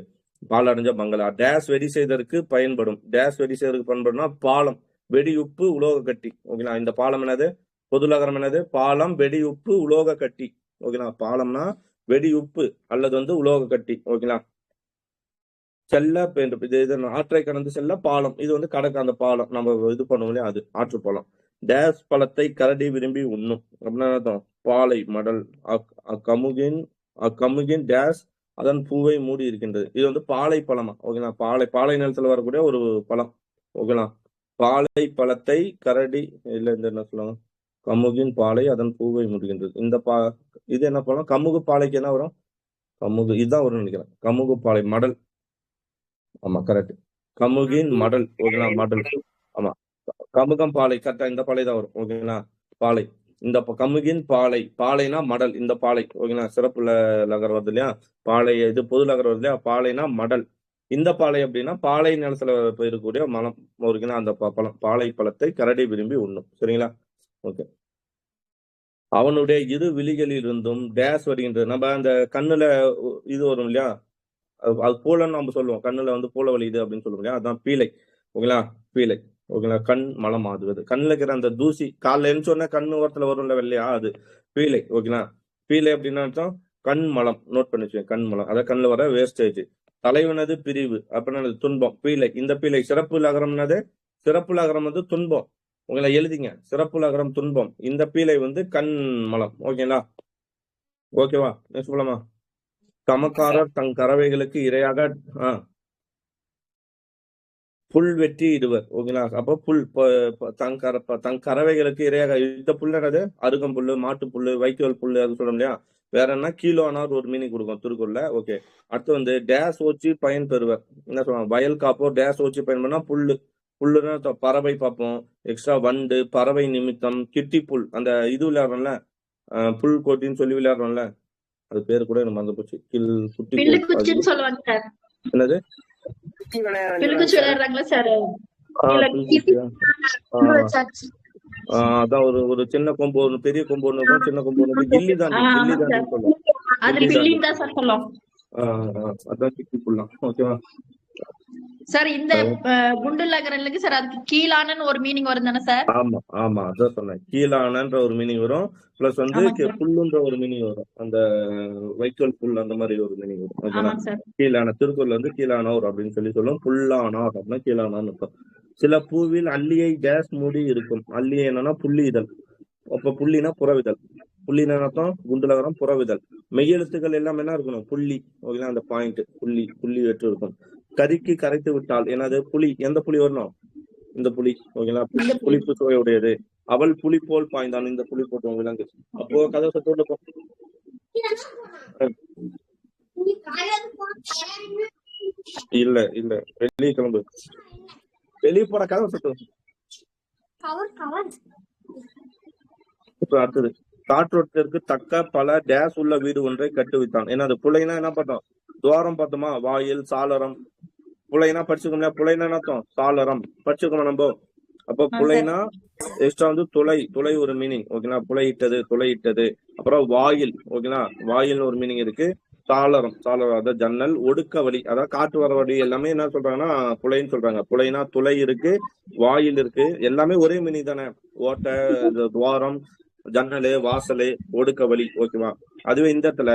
பால் அடைஞ்ச பங்களா. டேஸ் வெடி செய்ததற்கு பயன்படும். டேஸ் வெடி செய்வதற்கு பயன்படும்னா பாலம் வெடியுப்பு உலோக கட்டி. ஓகேங்களா. இந்த பாலம் என்னது பொதுலகரம் என்னது பாலம் வெடியுப்பு உலோக கட்டி. ஓகேங்களா. பாலம்னா வெடியுப்பு அல்லது வந்து உலோக கட்டி. ஓகேங்களா. செல்ல இது ஆற்றை கடந்து செல்ல பாலம். இது வந்து கடக்க அந்த பாலம் நம்ம இது பண்ணுவோம் இல்லையா அது ஆற்று பாலம். டேஸ் பழத்தை கரடி விரும்பி உண்ணும் அப்படின்னா பாலை மடல். அக்கமுகின் டேஸ் அதன் பூவை மூடி இருக்கின்றது. இது வந்து பாலை பழமா. ஓகேங்களா. பாலை நிலத்துல வரக்கூடிய ஒரு பழம். ஓகேங்களா. பாலை பழத்தை கரடி இல்ல இந்த என்ன சொல்லுவாங்க கமுகின் பாலை அதன் பூவை மூடுகின்றது. இது என்ன பழம். கமுகு பாலைக்கு என்ன வரும் கமுகு இதுதான் வரும்னு நினைக்கிறேன். கமுகு பாலை மடல். ஆமா கரெக்ட். கமுகின் மடல். ஓகேங்களா. மடல். ஆமா. கமுகம் பாலை கரெக்டா. இந்த பாலை தான் வரும். ஓகேங்களா. பாலை இந்த கமுகின் பாலைனா மடல். இந்த பாலை. ஓகேங்களா. சிறப்புல லகர் வருது இல்லையா. பாலை இது பொது லகர் வருது இல்லையா. பாலைனா மடல். இந்த பாலை அப்படின்னா பாலை நிலத்துல இருக்கக்கூடிய மலம். ஓகேங்களா. அந்த பாலை பழத்தை கரடி விரும்பி உண்ணும். சரிங்களா. ஓகே. அவனுடைய இரு விழிகளில் இருந்தும் டேஸ் வருகின்றது. நம்ம அந்த கண்ணுல இது வரும் இல்லையா. அது போலன்னு நம்ம சொல்லுவோம். கண்ணுல வந்து போல வலியுது அப்படின்னு சொல்லுவோம் இல்லையா. அதுதான் பீலை. ஓகேங்களா. பீலை. ஓகேங்களா. கண் மலம் ஆகுது. கண்ணுல இருக்கிற அந்த தூசி காலைல எழுந்தோடனே கண்ணு ஓரத்துல வரும்ல வெள்ளையா அது பீலை. ஓகேங்களா. பீலை அப்படின்னா அர்த்தம் கண் மலம். நோட் பண்ணி வச்சுக்கோங்க. கண் மலம் அதான் கண்ணுல வர வேஸ்டேஜ். தலைவனது பிரிவு அப்படின்னா துன்பம். பீலை. இந்த பீலை சிறப்பு லகரம்னது. சிறப்பு லகரம் வந்து துன்பம். உங்களை எழுதிங்க. சிறப்பு லகரம் துன்பம். இந்த பீலை வந்து கண் மலம். ஓகேங்களா. ஓகேவா. நெக்ஸ்ட் போலாமா. கமக்காரர் தங் கறவைகளுக்கு இரையாக புல் வெட்டி இடுவர். ஓகேங்களா. அப்போ புல் தங் கறவைகளுக்கு இரையாக. இந்த புல் என்னது அருகம் புல்லு மாட்டு புல்லு வைக்கோல் புல்லு அது சொல்றோம் இல்லையா. வேற என்ன கீழோனார் ஒரு மீனிங் கொடுக்கும் திருக்குறள்ல. ஓகே. அடுத்து வந்து டேஸ் ஓச்சி பயன் பெறுவர். என்ன சொல்லுவாங்க வயல் காப்போ டேஸ் ஓச்சி பயன் பண்ணா புல்லுன்னா பறவை பார்ப்போம். எக்ஸ்ட்ரா வண்டு பறவை நிமித்தம் கிட்டி புல் அந்த இது விளையாடுறோம்ல புல் கோட்டின்னு சொல்லி விளையாடுறோம்ல. அது பேரு கூட எனக்கு மறந்து போச்சு. பில்லுக்குச்சின்னு சொல்லுவாங்க சார். என்னது பில்லுக்குச்சி விளையாடுறாங்களா சார். அதான் ஒரு சின்ன கொம்பு ஒண்ணு பெரிய கொம்பு ஒண்ணு இருக்கும். சின்ன கொம்பு ஒண்ணு கில்லி தாண்டி சொல்லுவோம். அதான் கிட்டி புல்லாம். ஓகேவா சார். இந்த குண்டு லகரனுக்கு சார் அதுக்கு கீழானன்னு ஒரு மீனிங் வரும் தானே சார். ஆமா அதான் சொன்னேன். கீழானன்ற ஒரு மீனிங் வரும். பிளஸ் வந்து புல்லுன்ற ஒரு மீனிங் வரும். அந்த வைக்கோல் புல் அந்த மாதிரி ஒரு மீனிங் வரும். ஓகேங்களா. கீழான திருக்குறள் வந்து கீழானோர் அப்படின்னு சொல்லி சொல்லுவோம். புல்லானார் அப்படின்னா கீழானான்னு இருக்கும். சில பூவில் அல்லியை டேஸ் மூடி இருக்கும். அல்லியை என்னன்னா புள்ளி இதழ். அப்ப புள்ளினா புறவிதழ். புள்ளினா அர்த்தம் குண்டுலகரம் புறவிதழ். மெய்யெழுத்துக்கள் எல்லாம் என்ன இருக்கணும் புள்ளி. ஓகேங்களா. அந்த பாயிண்ட் புள்ளி வெற்று இருக்கும். கறிக்கு கரைத்து விட்டால் என்னது புளி. எந்த புளி வரணும் இந்த புளி. ஓகேங்களா. புளிப்பு சுவையுடையது. அவள் புலி போல் பாய்ந்தான். இந்த புலி போட்டோம் விலங்கு. அப்போ கதை சத்தோட இல்ல வெளியே கிளம்பு. வெளியே போற கதை சத்தம். இப்ப அடுத்தது காற்றோட்டத்திற்கு தக்க பல டேஸ் உள்ள வீடு ஒன்றை கட்டுவித்தான். ஏன்னா அது புலைனா என்ன பார்த்தோம் துவாரம் பார்த்தோமா. வாயில் சாளரம். புலைனா படிச்சுக்கோங்க. புலைனா அர்த்தம் சாளரம் படிச்சுக்கோமா நம்ம. அப்ப சார் புலைனா எக்ஸ்ட்ரா வந்து துளை ஒரு மீனிங். ஓகேங்களா, துளையிட்டது. அப்புறம் வாயில். ஓகேங்களா, வாயில்னு ஒரு மீனிங் இருக்கு. சாளரம் அதாவது ஜன்னல். ஒடுக்க வழி அதாவது காற்று வர வழி எல்லாமே என்ன சொல்றாங்கன்னா புலைன்னு சொல்றாங்க. புலைனா துளை இருக்கு, வாயில் இருக்கு, எல்லாமே ஒரே மீனிங் தானே. ஓட்டை, துவாரம், ஜன்னலு, வாசலு, ஒடுக்க வழி. ஓகேவா. அதுவே இந்த இடத்துல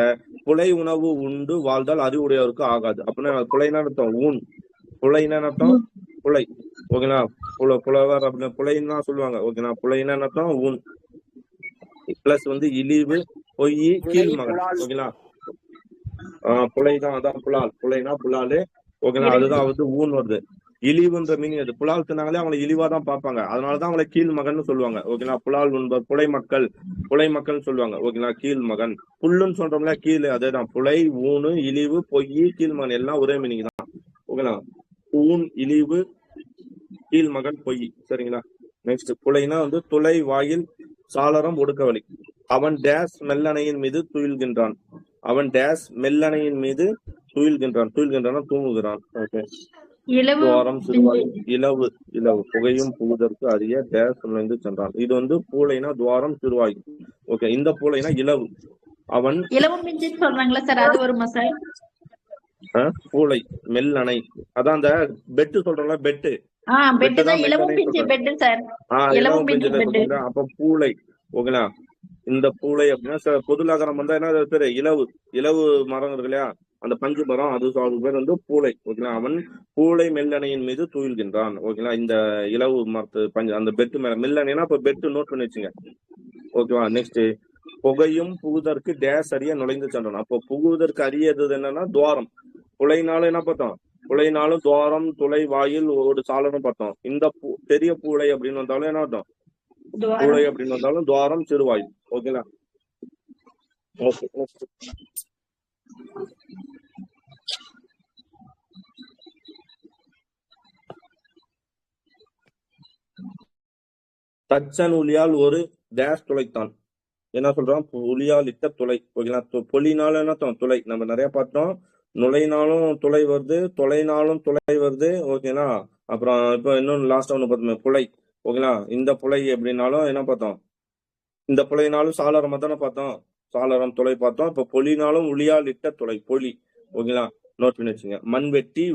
புலை உணவு உண்டு வாழ்ந்தால் அறிவுடையவருக்கு ஆகாது அப்படின்னா புலைனா அர்த்தம் ஊன். புலைனா அர்த்தம் புலை. ஓகேங்களா, புலவர் அப்படின்னு புலைன்னா சொல்லுவாங்க. ஓகேங்களா, புலைனா அர்த்தம் ஊன் பிளஸ் வந்து இழிவு, பொய், கீழ்மகன். ஓகேங்களா, புலைதான் அதான் புலால். புலைனா புலாலு. ஓகேங்களா, அதுதான் வந்து ஊன் வருது. இழிவுன்ற மீனிங் அது. புலால் தின்னாங்களே அவங்களை இழிவா தான் பார்ப்பாங்க, அதனாலதான் அவங்களை கீழ் மகன் சொல்லுவாங்க. ஓகேங்களா, புலால் உண்பர் புலை மக்கள் சொல்லுவாங்க. ஓகேங்களா, கீழ் மகன். புல்லுன்னு சொல்றோம்ல கீழ், அதேதான். புலை, ஊனு, இழிவு, பொய், கீழ்மகன் எல்லாம் ஒரே மீனிங் தான். ஓகேங்களா, ஊன், இழிவு, கீழ்மகன், பொய். சரிங்களா. நெக்ஸ்ட் புலைனா வந்து துளை, வாயில், சாளரம், ஒடுக்கவழி. அவன் டேஸ் மெல்லணையின் மீது துயில்கின்றான். துயில்கின்றான் தூங்குகிறான். ஓகே. துவாரம், சிறுவாயில், இலவு. புகையும் புகுதற்கு அறிய டேஸ் நுழைந்து சென்றான். இது வந்து பூளைனா துவாரம், சிறுவாயில். ஓகே. இந்த பூளைனா இலவு. அவன் இலவம் பிஞ்சுன்னு சொல்றாங்களா சார், அது வருமா சார்? பூளை, மெல்லணை. அதான் அந்த பெட்டு சொல்றோம்ல, பெட்டு தான் இலவம் பிஞ்சு பெட் சார். இலவம் பிஞ்சு பெட். அப்ப பூளை. ஓகேங்களா, இந்த பூளை அப்படின்னா பொதுநகரம் வந்தா என்ன பேரு, இலவு மரம் இருக்கு இல்லையா, அந்த பஞ்சு மரம், அது பேர் வந்து பூளை. ஓகேங்களா, அவன் பூளை மெல்லணையின் மீது துயில்கின்றான். ஓகேங்களா, இந்த இலவு மரத்து பஞ்சு அந்த பெட்டு மேல மெல்லணைனா இப்ப பெட்டு நோட் பண்ணி வச்சுங்க. ஓகேவா. நெக்ஸ்ட் புகையும் புகுதற்கு டேஸ் அறிய நுழைந்து சென்றான். அப்போ புகுவதற்கு அறியது என்னன்னா துவாரம். புலைனாலும் என்ன பார்த்தோம், புலைனாலும் துவாரம், துளை, வாயில், ஒரு சாளரம் பார்த்தோம். இந்த பெரிய பூளை அப்படின்னு வந்தாலும் என்ன அர்த்தம், பூளை அப்படின்னு வந்தாலும் துவாரம், சிறுவாயில். ஓகேங்களா. ஓகே. தச்சன் உளியால் ஒரு டேஷ் துளைத்தான். என்ன சொல்றோம், புலியால் இட்ட துளை. ஓகேங்களா, பொலினாலும் என்ன துளை, நம்ம நிறைய பார்த்தோம். நுழைனாலும் துளை வருது, தொலைனாலும் துளை வருது. ஓகேங்களா. அப்புறம் இப்போ இன்னொன்னு லாஸ்டா ஒண்ணு பார்த்தோம், புலை. ஓகேங்களா, இந்த புலை எப்படின்னாலும் என்ன பார்த்தோம், இந்த புலைனாலும் சாளரம் தானே பார்த்தோம், சாளரம் துளை பார்த்தோம். இப்போ பொலினாலும் உளியால் இட்ட துளை, பொலி. ஓகேங்களா, நோட் பண்ணி வச்சுங்க. மண் வெட்டி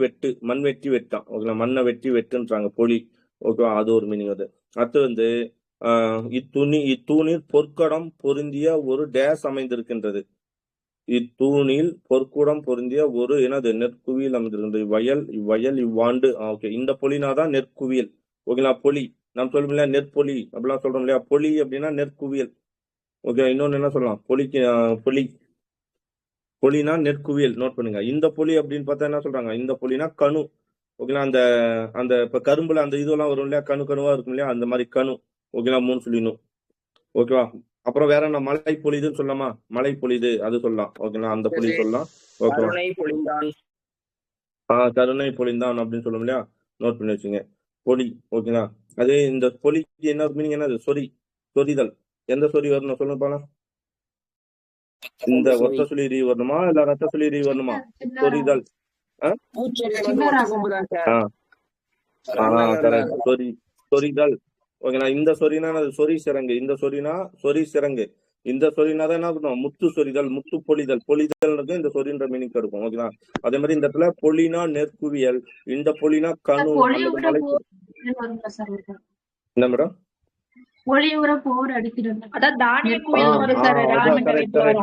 வெட்டான். ஓகேங்களா, மண்ணை வெட்டி வெட்டுன்றாங்க, பொலி. ஓகேவா, அது ஒரு மீனிங் அது. அடுத்து வந்து இத்தூணில் பொற்கடம் பொருந்திய ஒரு டேஸ் அமைந்திருக்கின்றது. இத்தூணில் பொற்குடம் பொருந்திய ஒரு என்னது நெற்குவியல் அமைந்திருக்கின்றது. இவ்வயல் இவ்வாண்டு. ஓகே. இந்த பொலினாதான் நெற்குவியல். ஓகேங்களா, பொலி. நாம் சொல்லும் இல்லையா நெற்பொலி அப்படிலாம் சொல்றோம் இல்லையா, பொலி அப்படின்னா நெற்குவியல். ஓகே. இன்னொன்னு என்ன சொல்லலாம், பொலினா நெற்குவியல். நோட் பண்ணுங்க. இந்த பொலி அப்படின்னு பார்த்தா என்ன சொல்றாங்க, இந்த பொலினா கணு. ஓகேங்களா, அந்த அந்த இப்ப கரும்புல அந்த இதெல்லாம் வரும் இல்லையா, கணுவா இருக்கும் இல்லையா, அந்த மாதிரி கணு. ஓகேங்களா, 3 சொல்லிடணும். ஓகேவா. அப்புறம் வேற என்ன, மழை பொழிதுன்னு சொல்லலாமா, மழை பொழிது அது சொல்லலாம். ஓகேங்களா, அந்த பொழி சொல்லலாம். ஓகேவா. கருணை பொழிந்தான் அப்படின்னு சொல்லும் இல்லையா, நோட் பண்ணி வச்சுங்க. பொலி. ஓகேங்களா. அது இந்த பொலிக்கு என்ன மீனிங், என்னது, சொரிதல். எந்த சொறி வரணும் சொல்லுங்க பாக்கலாம். இந்த ஒத்த சொல்லி வரணுமா இல்ல ரத்த சொல்லி வரணுமா, சொரிதல். சொரிதல். ஓகேங்களா, இந்த சொரினா சொறி சிறங்கு. இந்த சொரினா சொறி சிறங்கு. இந்த சொரினாதான் என்ன பண்ணும், முத்து சொரிதல், முத்து பொழிதல். இந்த சொரின்ற மீனிங் இருக்கும். ஓகேங்களா. அதே மாதிரி இந்த இடத்துல பொலினா நெற்குவியல், இந்த பொலினா கணு. என்ன மேடம், ஒளியுற போர் அடிக்கிறது.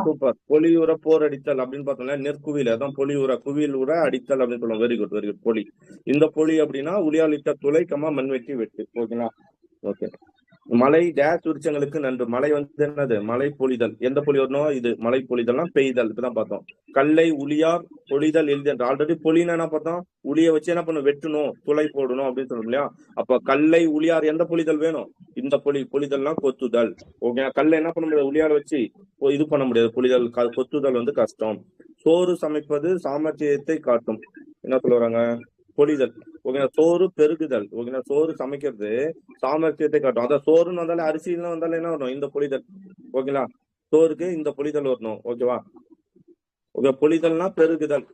சூப்பர். பொலியுற போர் அடித்தல் அப்படின்னு பார்த்தோம்னா நெற்குவியல், அதான் பொலியுற, குவியல் உர அடித்தல் அப்படின்னு சொல்லுவோம். Very good. பொலி. இந்த பொலி அப்படின்னா உளியால் இட்ட துளை, மண்வெட்டி வெட்டு. ஓகேங்களா. ஓகே. மழை டேஷ் விருட்சங்களுக்கு நன்று. மழை வந்து என்னது, மழை பொழிதல். எந்த பொழி வரணும், இது மழை பொழிதல்னா பெய்தல். இப்பதான் பார்த்தோம். கல்லை உளியார் பொழிதல் எழுதி. ஆல்ரெடி பொலினா என்ன பார்த்தோம், உளிய வச்சு என்ன பண்ணும், வெட்டணும், துளை போடணும் அப்படின்னு சொல்லணும் இல்லையா. அப்ப கல்லை உளியார் எந்த பொழிதல் வேணும், இந்த பொழிதல்னா கொத்துதல். ஓகே. கல்லை என்ன பண்ண முடியாது, உளியார் வச்சு இது பண்ண முடியாது, பொழிதல். கொத்துதல் வந்து கஷ்டம். சோறு சமைப்பது சாமர்த்தியத்தை காட்டும். என்ன சொல்லுவாங்க, பொழிதல். ஓகேங்களா. சோறு பெருகுதல். ஓகேங்களா, சோறு சமைக்கிறது சாமர்த்தியத்தை காட்டும். அதான் சோறுன்னு வந்தாலே, அரிசிலாம் வந்தாலே என்ன வரணும், இந்த பொழிதல். ஓகேங்களா, சோறுக்கு இந்த பொழிதல் வரணும். ஓகேவா. ஓகே. பொழிதல்னா பெருகுதல்,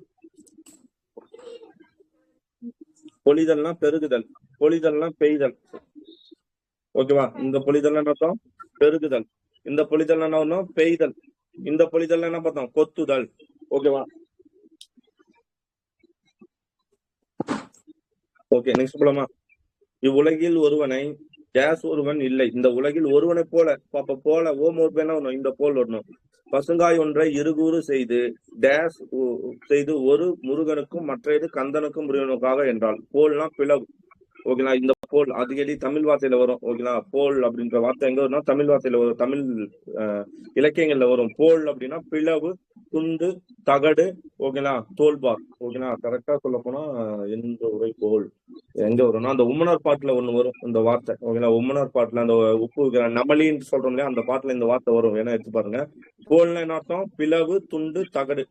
பொழிதல்னா பெருகுதல், பொழிதல்னா பெய்தல். ஓகேவா? இந்த பொழிதல் என்ன அர்த்தம்? பெருகுதல். இந்த பொழிதல் என்ன ஒண்ணும்? பெய்தல். இந்த பொழிதல் என்ன பார்த்தோம்? கொத்துதல். ஓகேவா? ஓகே, நெக்ஸ்ட் போலாமா? இவ்வுலகில் ஒருவனை டேஸ் ஒருவன் இல்லை. இந்த உலகில் ஒருவனை போல, அப்ப போல ஓம் ஒரு என்ன வரணும்? இந்த போல் வரணும். பசுங்காய் ஒன்றை இருகூறு செய்து டேஸ் செய்து ஒரு முருகனுக்கும் மற்றது கந்தனுக்கும் முருகனுக்காக என்றால் போல்னா பிளவு. ஓகேங்களா? இந்த போல் அடிக்கடி தமிழ் வார்த்தையில வரும். ஓகேங்களா? போல் அப்படின்ற வார்த்தை எங்க வரும்னா தமிழ் வார்த்தையில வரும். தமிழ் இலக்கியங்கள்ல வரும். போல் அப்படின்னா பிளவு, துண்டு, தகடு, ஓகேங்களா? தோல்பார். ஓகேங்களா? கரெக்டா சொல்ல போனா எந்த உரை போல் எங்க வரும்னா அந்த உம்மனார் பாட்டுல ஒண்ணு வரும் இந்த வார்த்தை. ஓகேங்களா? உம்மனார் பாட்டுல அந்த உப்பு நமலின்னு சொல்றோம் இல்லையா, அந்த பாட்டுல இந்த வார்த்தை வரும். வேணா எடுத்து பாருங்க. போல்னா என்ன அர்த்தம்? பிளவு, துண்டு, தகடு.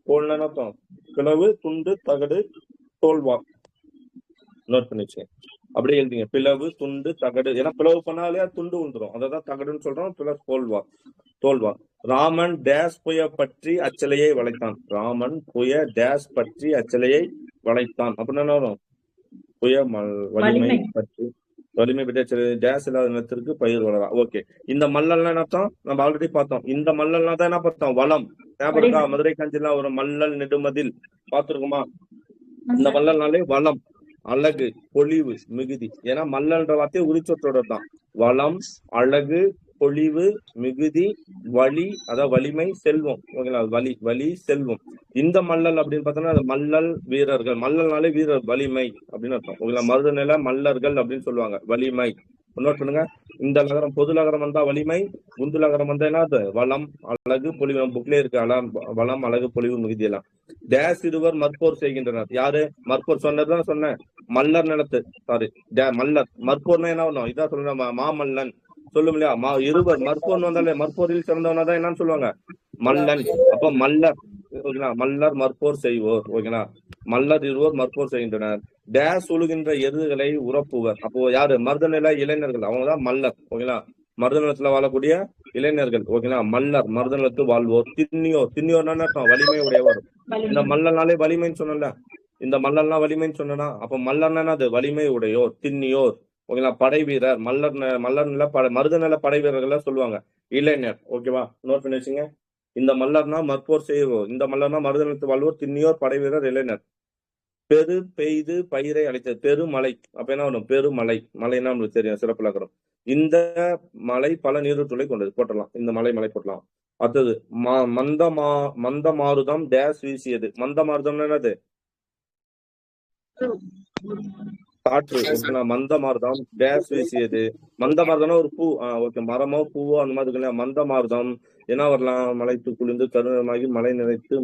போல்னா என்ன அர்த்தம்? பிளவு, துண்டு, தகடு, தோல்வார். நோட் பண்ணிச்சு. அப்படியே எழுதிங்க. பிளவு, துண்டு, தகடு. ஏன்னா பிளவு பண்ணாலே துண்டு வந்துடும். அதான் தகடுன்னு சொல்றோம். பிளஸ் தோல்வார். ராமன் டேஸ் புய பற்றி அச்சலையை வளைத்தான். ராமன் புய டேஸ் பற்றி அச்சலையை வளைத்தான் அப்படின்னு என்ன வரும்? புய வலிமை பற்றி வலிமை பற்றி டேஸ் இல்லாத நிலத்திற்கு பயிர் வளரா. ஓகே, இந்த மல்லல்னா என்ன அர்த்தம்? நம்ம ஆல்ரெடி பார்த்தோம். இந்த மல்லல்னா தான் என்ன பார்த்தோம்? வளம். ஞாபகம் இருக்கா? மதுரை காஞ்சிலாம் ஒரு மல்லல் நெடுமதில் பார்த்திருக்குமா? இந்த மல்லல்னாலே வளம், அழகு, பொலிவு, மிகுதி. ஏன்னா மல்லல்ன்ற வார்த்தையை உரிச்சொற்றோட தான். வளம், அழகு, பொலிவு, மிகுதி, வலி, அதாவது வலிமை, செல்வம். ஓகேங்களா? வலி, செல்வம். இந்த மல்லல் அப்படின்னு பார்த்தோம்னா அது மல்லல் வீரர்கள். மல்லல்னாலே வீரர், வலிமை அப்படின்னு அர்த்தம். ஓகேங்களா? மருதநில மல்லர்கள் அப்படின்னு சொல்லுவாங்க. வலிமை. நோட் பண்ணுங்க. இந்த லகரம் பொது லகரம் வந்தா வலிமை, குந்து லகரம் வந்தா என்ன? வளம், அழகு, பொலிவு. புக்லேயே இருக்கு. வளம், அழகு, பொலிவு, மிகுதி எல்லாம். டேஸ் இருவர் மற்போர் செய்கின்றனர். யாரு? மற்போர் சொன்னதுதான் சொன்னேன். மல்லர் நிலத்து, சாரி மல்லர். மற்போர்னா என்ன வரணும்? இதான் சொல்லுங்க. மாமல்லன் சொல்லும் இல்லையா? இருவர் மற்போர் வந்தாலே மற்போரில் சிறந்தவனா தான் என்னன்னு சொல்லுவாங்க? மல்லன். அப்ப மல்லர். ஓகேங்களா? மல்லர் மற்போர் செய்வோர். ஓகேங்களா? மல்லர் இருவர் மற்போர் செய்கின்றனர். டேஸ் உழுகின்ற எருதுகளை உறப்புவர். அப்போ யாரு? மருதநில இளைஞர்கள், அவங்கதான் மல்லர். ஓகேங்களா? மருதநிலத்துல வாழக்கூடிய இளைஞர்கள். ஓகேங்களா? மல்லர், மருதநிலத்து வாழ்வோர். திண்ணியோர்னா வலிமை உடையவர். இந்த மல்லர்னாலே வலிமைன்னு சொன்னல. இந்த மல்லர்னா வலிமைன்னு சொன்னா அப்ப மல்லர்னா அது வலிமை உடையோர், திண்ணியோர். ஓகேங்களா? படை வீரர். மல்லர் நில மருதநில படை வீரர்கள் சொல்லுவாங்க. இளைஞர். ஓகேவா? நோட் பண்ணி வச்சுங்க. இந்த மல்லர்னா மற்போர் செய்வோர். இந்த மல்லர்னா மருதநிலத்து வாழ்வோர், திண்ணியோர், படை வீரர், இளைஞர். பெரு பெய்து பயிரை அழைத்தது. பெருமழை. அப்ப என்ன வரும்? பெருமழை. மழைன்னா நம்மளுக்கு தெரியும், சிறப்பு இலக்கணம். இந்த மழை பல நீரூற்றுகளை கொண்டது. போட்டலாம். இந்த மழை போட்டலாம். அடுத்தது மந்த மாருதம் டேஸ் வீசியது. மந்த மாருதம் என்னது? காற்று. ஓகேங்களா? மந்த மாருதம் டேஸ் வீசியது. மந்த மாருதம்னா ஒரு பூ. ஓகே, மரமோ பூவோ அந்த மாதிரி இருக்கு. மந்த மாருதம் என்ன வரலாம்? மலைத்து குளிர்ந்து கருணமாகி மழை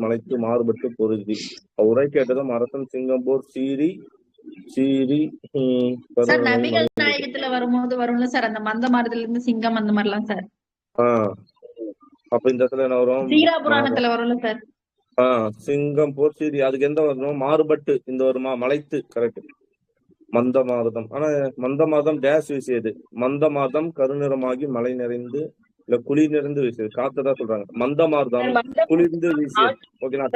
மலைத்து மாறுபட்டு பொருதி. உரை கேட்டதும் அரசன் சிங்கம்பூர் சீரி சார் நபிகள் நாயகத்துல வரும்போது வரும்ல சார் அந்த மந்த மாறுதல இருந்து சிங்கம் அந்த மாதிரிலாம் சார். அப்ப இந்த இடத்துல என்ன வரும்? சீராபுராணத்துல வரும்ல சார். சிங்கம் போர் சீரி. அதுக்கு எந்த வரணும்? மாறுபட்டு இந்த வருமா? மலைத்து. கரெக்ட். மந்த மாதம். ஆனா மந்த மாதம் டேஸ் வீசியது. மந்த மாதம் கருநிறமாகி மழை நிறைந்து இல்ல குளிர் நிறைந்து வீசியது. காத்துதான் சொல்றாங்க. மந்த மாதம் குளிர்ந்து வீசியது. ஓகேங்களா?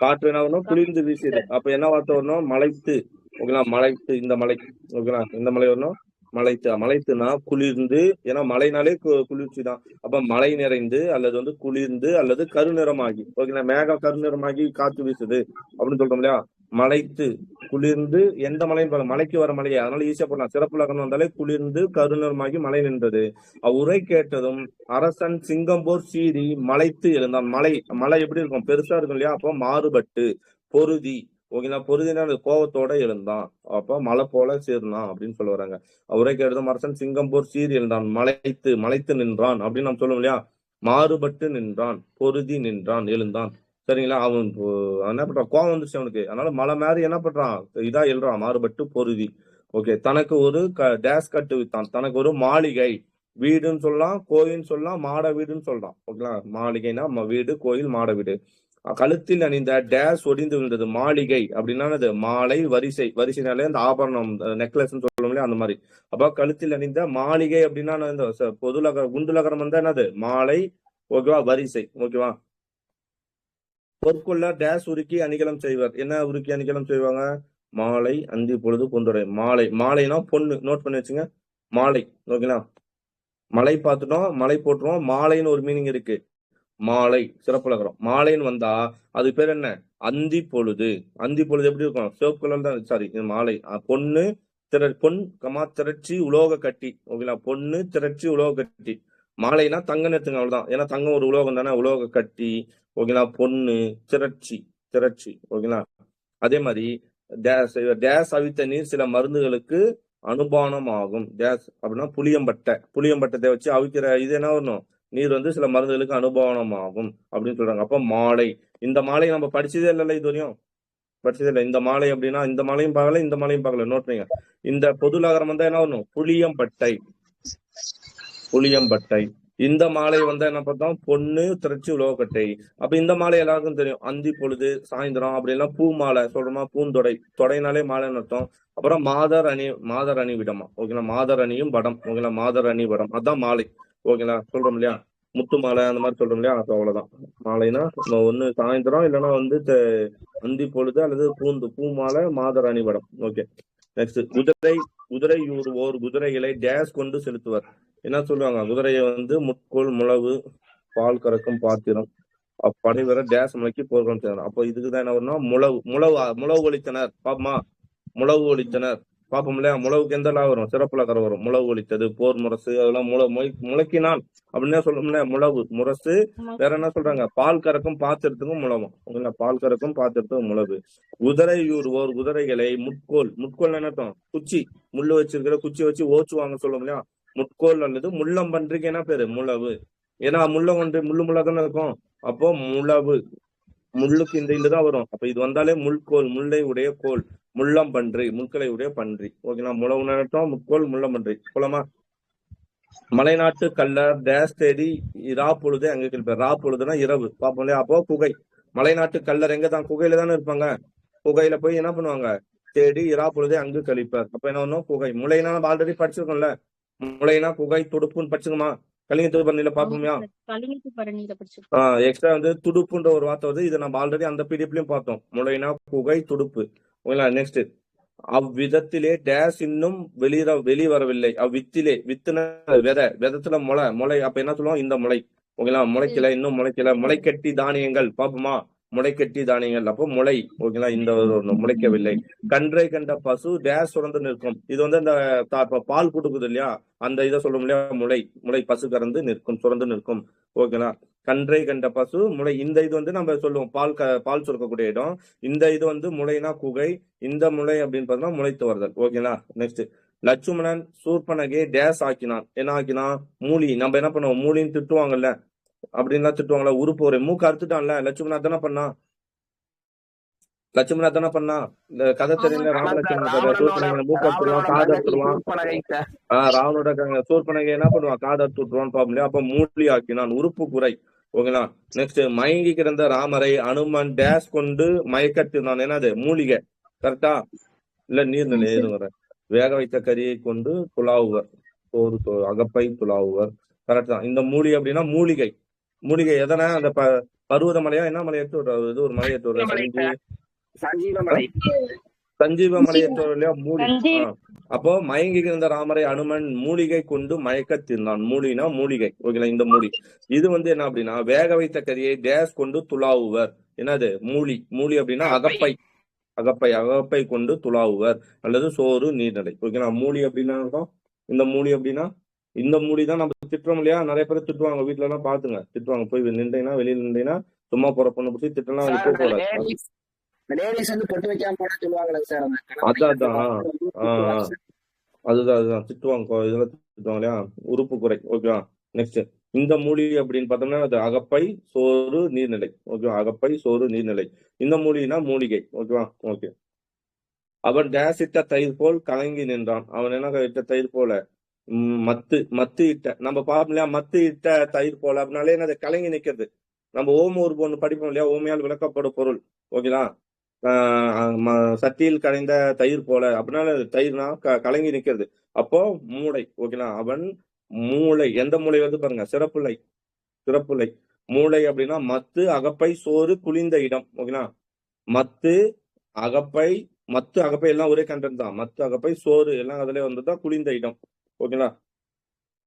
காற்று என்ன வரணும்? குளிர்ந்து வீசியது. அப்ப என்ன வார்த்தை வரணும்? மலைத்து. ஓகேங்களா? மலைத்து. இந்த மலை. ஓகேங்களா? இந்த மலை வரணும் மலைத்துனா குளிர்ந்து. ஏன்னா மழைனாலே குளிர்ச்சி தான். அப்ப மழை நிறைந்து அல்லது குளிர்ந்து அல்லது கருநிறமாகி. ஓகேங்களா? மேகம் கருநிறமாகி காற்று வீசுது அப்படின்னு சொல்றோம் இல்லையா? மலைத்து குளிர்ந்து. எந்த மலைன்னு மலைக்கு வர மலையை. அதனால ஈஸியா போடலாம். சிறப்பு இலக்கணம் வந்தாலே குளிர்ந்து கருநிறமாகி மழை நின்றது. உரை கேட்டதும் அரசன் சிங்கம்போர் சீறி மலைத்து எழுந்தான். மலை எப்படி இருக்கும்? பெருசா இருக்கும் இல்லையா? அப்போ மாறுபட்டு பொருதி. ஓகேங்களா? பொருதினா கோபத்தோட எழுந்தான். அப்ப மலை போல சேர்ந்தான் அப்படின்னு சொல்ல வராங்க. உரை கேட்டதும் அரசன் சிங்கம்போர் சீறி எழுந்தான். மலைத்து நின்றான் அப்படின்னு நம்ம சொல்லுவோம் இல்லையா? மாறுபட்டு நின்றான், பொருதி நின்றான், எழுந்தான். சரிங்களா? அவன் என்ன பண்றான்? கோவம் வந்துச்சு அவனுக்கு. அதனால மலை மாதிரி என்ன பண்றான்? இதா எழுறான். மாறுபட்டு பொருதி. ஓகே, தனக்கு ஒரு டேஸ் கட்டு வித்தான். தனக்கு ஒரு மாளிகை. வீடுன்னு சொல்லலாம், கோயில்னு சொல்லலாம், மாட வீடுன்னு சொல்லலாம். ஓகேங்களா? மாளிகைனா வீடு, கோயில், மாட வீடு. கழுத்தில் அணிந்த டேஸ் ஒடிந்து விழுந்தது. மாளிகை அப்படின்னா மாலை வரிசைனாலே அந்த ஆபரணம் நெக்லஸ் சொல்லுவோம் இல்லையா? அந்த மாதிரி. அப்ப கழுத்தில் அணிந்த மாளிகை அப்படின்னா இந்த குண்டு லகரம் வந்தா என்னது? மாலை. ஓகேவா? வரிசை. ஓகேவா? பொற்கொள்ள டேஸ் உருக்கி அணிகலம் செய்வர். என்ன உருக்கி அணிகலம் செய்வாங்க? மாலை, அந்தி பொழுது, பொந்துடை. மாலைனா பொண்ணு. நோட் பண்ணி வச்சுங்க. மாலை. ஓகேங்களா, மலை பார்த்துட்டோம், மலை போட்டுருவோம். மாலைன்னு ஒரு மீனிங் இருக்கு. மாலை சிறப்புலகரம். மாலைன்னு வந்தா அது பேர் என்ன? அந்தி பொழுது. அந்தி பொழுது எப்படி இருக்கும்? சிவப்பு கலர் தான். சாரி, மாலை. பொண்ணு பொன் திரட்சி உலோக கட்டி. ஓகேங்களா, பொண்ணு திரட்சி உலோக கட்டி. மாலைனா தங்கம் எடுத்துங்க, அவ்வளவுதான். ஏன்னா தங்கம் ஒரு உலோகம் தானே, உலோக கட்டி. ஓகேங்களா, பொண்ணு திரட்சி. ஓகேங்களா, அதே மாதிரி டேஸ் அவித்த நீர் சில மருந்துகளுக்கு அனுபானம் ஆகும். டேஸ் அப்படின்னா புளியம்பட்டத்தை வச்சு அவிக்கிற இது என்ன வரணும்? நீர் வந்து சில மருந்துகளுக்கு அனுபானம் ஆகும் அப்படின்னு சொல்றாங்க. அப்ப மாலை, இந்த மாலை நம்ம படிச்சதே இல்லைல்ல, இது வரையும் படிச்சதே இல்லை. இந்த மாலை அப்படின்னா இந்த மாலையும் பார்க்கல, இந்த மாலையும் பார்க்கல. நோட் பண்ணுங்க. இந்த பொதுலகரம் வந்தா என்ன வரணும்? புளியம்பட்டை. இந்த மாலை வந்தா என்ன பார்த்தோம்? பொண்ணு திரட்சி உலோகக்கட்டை. அப்ப இந்த மாலை எல்லாருக்கும் தெரியும். அந்தி பொழுது, சாயந்தரம், அப்படி எல்லாம் பூ மாலை சொல்றோமா, பூந்தொடை. தொடைனாலே மாலைன்னு அர்த்தம். அப்புறம் மாதர் அணி விடமா. ஓகேங்களா, மாதர் அணியும் வடம். ஓகேங்களா, மாதர் அணி வடம், அதான் மாலை. ஓகேங்களா, சொல்றோம் இல்லையா, முத்து மாலை அந்த மாதிரி சொல்றோம் இல்லையா, அது அவ்வளவுதான். மாலைனா ஒண்ணு சாயந்தரம், இல்லைன்னா வந்து அந்தி பொழுது, அல்லது பூ மாலை, மாதர் அணி வடம். Okay, next. குதிரை ஊறுவோர் குதிரைகளை டேஸ் கொண்டு செலுத்துவர். என்ன சொல்லுவாங்க? குதிரையை வந்து முட்கோல், முழவு, பால் கறக்கும் பாத்திரம், படைவர டேஸ் மலைக்கு போர்க்களம் செய்யணும். அப்போ இதுக்குதான் என்ன வரும்னா முழவு ஒழித்தனர். பாப்பமா, முழவு ஒழித்தனர் பாப்போம் இல்லையா? முழவுக்கு எந்த லா வரும்? சிறப்புல கரை வரும். முழவு ஒழித்தது, போர் முரசு, அதெல்லாம் முளைக்கினான் அப்படின்னு சொல்லும்ல. முழவு முரசு. வேற என்ன சொல்றாங்க? பால் கறக்கும் பாத்திரத்துக்கும் முழவும். பால் கறக்கும் பாத்திரத்துக்கும் முழவு. குதிரை ஊறுவோர் குதிரைகளை முட்கோல் என்ன அர்த்தம்? குச்சி, முள்ளு வச்சிருக்கிற குச்சி வச்சு ஓச்சுவாங்க சொல்லுவோம் இல்லையா, முட்கோல். அல்லது முள்ளம்பன்றிக்கு என்ன பேரு? முழவு. ஏன்னா முள்ளா தானே இருக்கும். அப்போ முழவு, முள்ளுக்கு இந்த தான் வரும். அப்ப இது வந்தாலே முள்கோல், முல்லை உடைய கோல். முள்ளம்பன்றி, முட்களை உடைய பன்றி. ஓகேங்களா, முழவு நேரட்டும், முட்கோல், முள்ளம்பன்றி. போலாமா? மலைநாட்டு கல்லர் டேஸ் தேடி இரா பொழுது அங்க கேள்வி. ரா பொழுதுனா இரவு. பாப்போம் இல்லையா? அப்போ குகை. மலைநாட்டு கல்லர் எங்க தான்? குகையில தானே இருப்பாங்க. குகையில போய் என்ன பண்ணுவாங்க? தேடி இரா பொழுதே அங்கு கழிப்பார். அப்ப என்ன பண்ணும்? குகை. முளைனா ஆல்ரெடி படிச்சிருக்கோம்ல. முளைனா குகை, துடுப்புன்னு படிச்சுக்குமா? கலிங்க பரணியில பாப்போம்யா. எக்ஸ்ட்ரா வந்து துடுப்புன்ற ஒரு வார்த்தை வந்து, இதை நம்ம ஆல்ரெடி அந்த பிடிஎஃப்லயும் பார்த்தோம். முளைனா குகை, துடுப்பு. ஓகேங்களா, நெக்ஸ்ட். அவ்விதத்திலே டேஸ் இன்னும் வெளிவரவில்லை. அவ்வித்திலே, வித்துன விதத்துல முளை. அப்ப என்ன சொல்லுவோம்? இந்த முளை. ஓகேங்களா, முளைக்கல, இன்னும் முளைக்கல. முளைக்கட்டி தானியங்கள். பாப்போமா? முளைக்கட்டி தானியங்கள். அப்போ முளை. ஓகேங்களா, இந்த முளைக்கவில்லை. கன்றை கண்ட பசு டேஸ் சுரந்து நிற்கும். இது வந்து இந்த பால் கொடுக்குது இல்லையா, அந்த இதை சொல்றோம் இல்லையா, முளை பசு கறந்து நிற்கும், சுரந்து நிற்கும். ஓகேங்களா, கன்றை கண்ட பசு முளை. இந்த இது வந்து நம்ம சொல்லுவோம் பால் சுரக்கக்கூடிய இடம். இந்த இது வந்து முளைனா குகை. இந்த முளை அப்படின்னு பார்த்தா முளைத்து வருதல். ஓகேங்களா, நெக்ஸ்ட். லட்சுமணன் சூர்பனகை டேஸ் ஆக்கினான். என்ன ஆக்கினான்? மூலி. நம்ம என்ன பண்ணுவோம்? மூலின்னு திட்டுவாங்கல்ல, அப்படின்லாம் திட்டுவாங்களா? உறுப்பு ஒரு மூக்கு அறுத்துட்டான்ல, லட்சுமணா தானே பண்ணா. இந்த கதை தெரியல, ராமலட்சுமணன் கதை. சூர்பனகை மூக்கு அறுத்துருவான், காது அறுத்துருவான். ராவனோட சூர்பனகை என்ன பண்ணுவான்? காது அறுத்து விட்டுருவான். பாப்போம். அப்ப மூலி ஆக்கினான், உறுப்பு குறை. ஓகேங்களா, நெக்ஸ்ட். மயங்கி கிடந்த ராமரை அனுமன் டேஸ் கொண்டு மயக்கத்தினான். என்னது? மூலிகை. கரெக்டா? இல்ல நீர்நிலை எதுவும். வேக வைத்த கரியை கொண்டு துளாவுவர், அகப்பை துளாவுவர். கரெக்ட் தான். இந்த மூலி அப்படின்னா மூலிகை. எதனா அந்த பருவத மலையா, என்ன மலை எடுத்து விடுறாரு? இது ஒரு மலை எடுத்து விடுறாரு, சஞ்சீவ மலை எடுத்து வர இல்லையா, மூலிகை. அப்போ மயங்கி இருந்த ராமரை அனுமன் மூலிகை கொண்டு மயக்க தின்னான். மூலினா மூலிகை. ஓகேங்களா, இந்த மூலி. இது வந்து என்ன அப்படின்னா, வேக வைத்த கரியை டேஸ் கொண்டு துளாவுவர். என்னது? மூலி அப்படின்னா அகப்பை கொண்டு துளாவுவர், அல்லது சோறு நீர்நிலை. ஓகேங்களா, மூலி அப்படின்னா இந்த மூலி அப்படின்னா இந்த மூலி தான் நம்ம திட்டுறோம் இல்லையா. நிறைய பேர் திட்டுவாங்க, வீட்டுல எல்லாம் பாத்துங்க, திட்டுவாங்க. போய் நின்றீங்கன்னா, வெளியில நின்றீங்கன்னா, சும்மா போற பொண்ணு பிடிச்சி திட்டலாம். அதுதான் திட்டுவாங்க, இதெல்லாம் திட்டுவாங்க இல்லையா, உறுப்பு குறை. ஓகேவா, நெக்ஸ்ட். இந்த மூலி அப்படின்னு பார்த்தோம்னா அது அகப்பை, சோறு, நீர்நிலை. ஓகேவா, அகப்பை, சோறு, நீர்நிலை. இந்த மூலினா மூலிகை. ஓகேவா, ஓகே. அவன் டேஸ் இட்ட தயிர் போல் கலங்கி நின்றான். அவன் என்ன இட்ட தயிர் போல? மத்து இட்ட. நம்ம பார்ப்போம் இல்லையா, மத்து இட்ட தயிர் போல அப்படின்னாலே என்னது? கலங்கி நிக்கிறது. நம்ம ஓம ஒரு பொண்ணு படிப்போம் இல்லையா, ஓமையால் விளக்கப்படும் பொருள். ஓகேங்களா, சட்டியில் கலைந்த தயிர் போல அப்படின்னால தயிர்னா கலங்கி நிக்கிறது. அப்போ மூளை. ஓகேங்களா, அவன் மூளை. எந்த மூளை வந்து பாருங்க? சிறப்புலை. மூளை அப்படின்னா மத்து, அகப்பை, சோறு, குளிந்த இடம். ஓகேங்களா, மத்து அகப்பை எல்லாம் ஒரே கண்டென்ட் தான். மத்து, அகப்பை, சோறு எல்லாம் அதுல வந்துதான் குளிந்த இடம். ஓகேங்களா.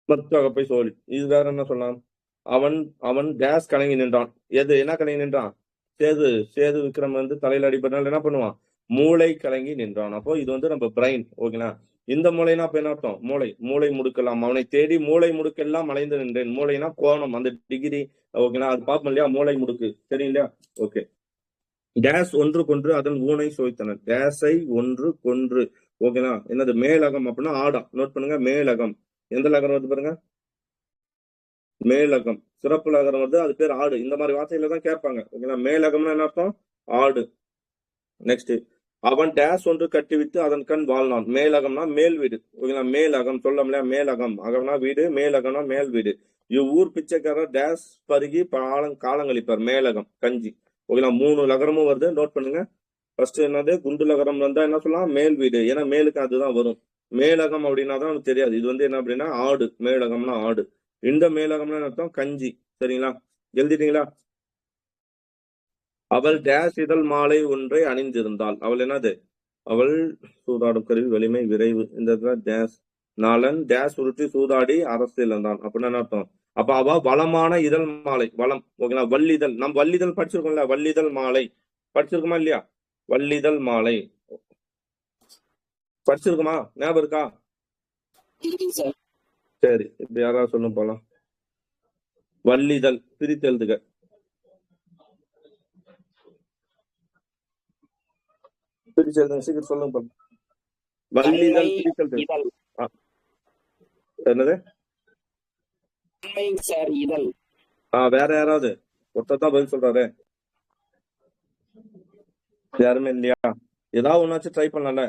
மற்றகப்பை சோழி. இது வேற என்ன சொல்லலாம்? அவன் அவன் டேஸ் கலங்கி நின்றான். எது என்ன கலங்கி நின்றான்? சேது விக்ரம் வந்து தலையில அடிபட்டனால என்ன பண்ணுவான்? மூளை கலங்கி நின்றான். அப்போ இது வந்து நம்ம பிரைன். ஓகேங்களா. இந்த மூளைனா அப்ப என்ன அர்த்தம்? மூளை முடுக்கலாம். அவனை தேடி மூளை முடுக்கெல்லாம் அலைந்து நின்றேன். மூளைனா கோணம், அந்த டிகிரி. ஓகேங்களா. அது பார்ப்போம் இல்லையா? மூளை முடுக்கு தெரியும் இல்லையா? ஓகே. டேஸ் ஒன்று கொன்று அதன் ஊனை சோய்த்தனர். டேஸை ஒன்று கொன்று. ஓகேங்களா. என்னது? மேலகம் அப்படின்னா ஆடா. நோட் பண்ணுங்க. மேலகம் எந்த லகரம் வருது பாருங்க. மேலகம் சிறப்பு லகரம் வருது, அது பேர் ஆடு. இந்த மாதிரி வார்த்தையில தான் கேட்பாங்க. ஓகேங்களா. மேலகம்னா என்ன அர்த்தம்? ஆடு. நெக்ஸ்ட், அவன் டேஸ் ஒன்று கட்டிவிட்டு அதன் கண் வாழ்நான். மேலகம்னா மேல் வீடு. ஓகேங்களா. மேலகம் சொல்லலாம். மேலகம் அகம்னா வீடு, மேலகம்னா மேல் வீடு. இவ்வூர் பிச்சைக்காரர் டேஸ் பருகி காலங்களிப்பார். மேலகம் கஞ்சி. ஓகேங்களா. 3 லகரமும் வருது, நோட் பண்ணுங்க. ஃபர்ஸ்ட் என்னது? குண்டு லகரம் வந்தா என்ன சொல்லலாம்? மேல் வீடு. ஏன்னா மேலுக்கு அதுதான் வரும். மேலகம் அப்படின்னா தான் நமக்கு தெரியாது. இது வந்து என்ன அப்படின்னா ஆடு. மேலகம்னா ஆடு. இந்த மேலகம்னா அர்த்தம் கஞ்சி. சரிங்களா. எழுதிட்டீங்களா? அவள் டேஸ் இதழ் மாலை ஒன்றை அணிந்திருந்தாள். அவள் என்னது? அவள் சூதாடும் கருவி வலிமை விரைவு. இந்த இடத்துல டேஸ் நாளன் டேஸ் உருட்டி சூதாடி அரசியல் இருந்தான். அப்படின்னா என்ன அர்த்தம்? அப்ப அவ வளமான இதழ் மாலை. வளம். ஓகேங்களா. வள்ளிதழ். நம்ம வள்ளிதழ் படிச்சிருக்கோம்ல. வள்ளிதழ் மாலை படிச்சிருக்கோமா இல்லையா? வள்ளிதழ் மாலை படிச்சிருக்குமா? ஞாபகம் இருக்கா? சரி, இப்ப யாராவது சொல்லும் போலாம். வள்ளிதழ் பிரித்து எழுதுக. பிரிச்சு எழுதுங்க, சீக்கிரம் சொல்லுங்க போலாம். வள்ளிதழ் பிரித்து எழுதுக. என்னது? இதழ். வேற யாராவது? ஒருத்தான் பதில் சொல்றாரு. யாருமே இல்லையா? ஏதாவது ஒன்னாச்சும் ட்ரை பண்ணல.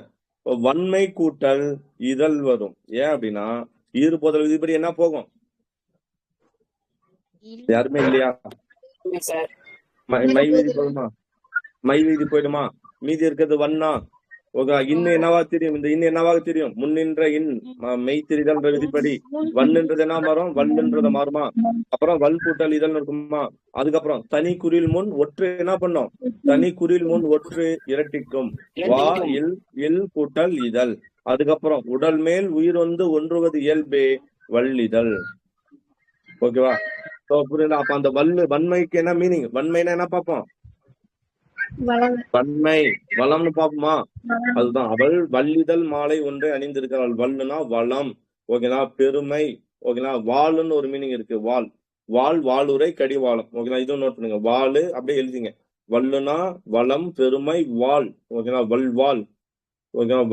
வன்மை கூட்டல் இதழ் வரும். ஏன் அப்படின்னா ஈறுபோதல் விதிப்படி என்ன போகும்? யாருமே இல்லையா? மை வீதி போயிடுமா? மை வீதி போயிடுமா? மீதி இருக்கிறது வண்ணா. ஓகே. இன்னும் என்னவா தெரியும்? இந்த இன்னும் என்னவாக தெரியும்? முன்னின்ற மெய் திரிதல் விதிப்படி வன்னுன்றது என்ன மாறும்? வல்லுன்றது மாறுமா? அப்புறம் வல் கூட்டல் இதழ் இருக்குமா? அதுக்கப்புறம் தனி குறில் முன் ஒற்று என்ன பண்ணும்? தனி குறில் முன் ஒற்று இரட்டிக்கும். வா இல் கூட்டல் இதழ். அதுக்கப்புறம் உடல் மேல் உயிர் வந்து ஒன்றுவது இயல்பே வல்லிதழ். ஓகேவா? புரியுதா? அப்ப அந்த வன்மைக்கு என்ன மீனிங்? வன்மைனா என்ன பார்ப்போம்? வன்மை வளம்னு பாப்போமா? அதுதான். அவள் வள்ளிதழ் மாலை ஒன்றை அணிந்திருக்கிறாள். வல்லுனா வளம். ஓகேங்களா. பெருமை. ஓகேங்களா. வாளுன்னு ஒரு மீனிங் இருக்கு. வாளுரை கடிவாளம். ஓகேங்களா. இதுவும் நோட் பண்ணுங்க. வாளு அப்படியே எழுதிங்க. வல்லுனா வளம் பெருமை வாள். ஓகேங்களா. வல்வாள். ஓகேங்களா.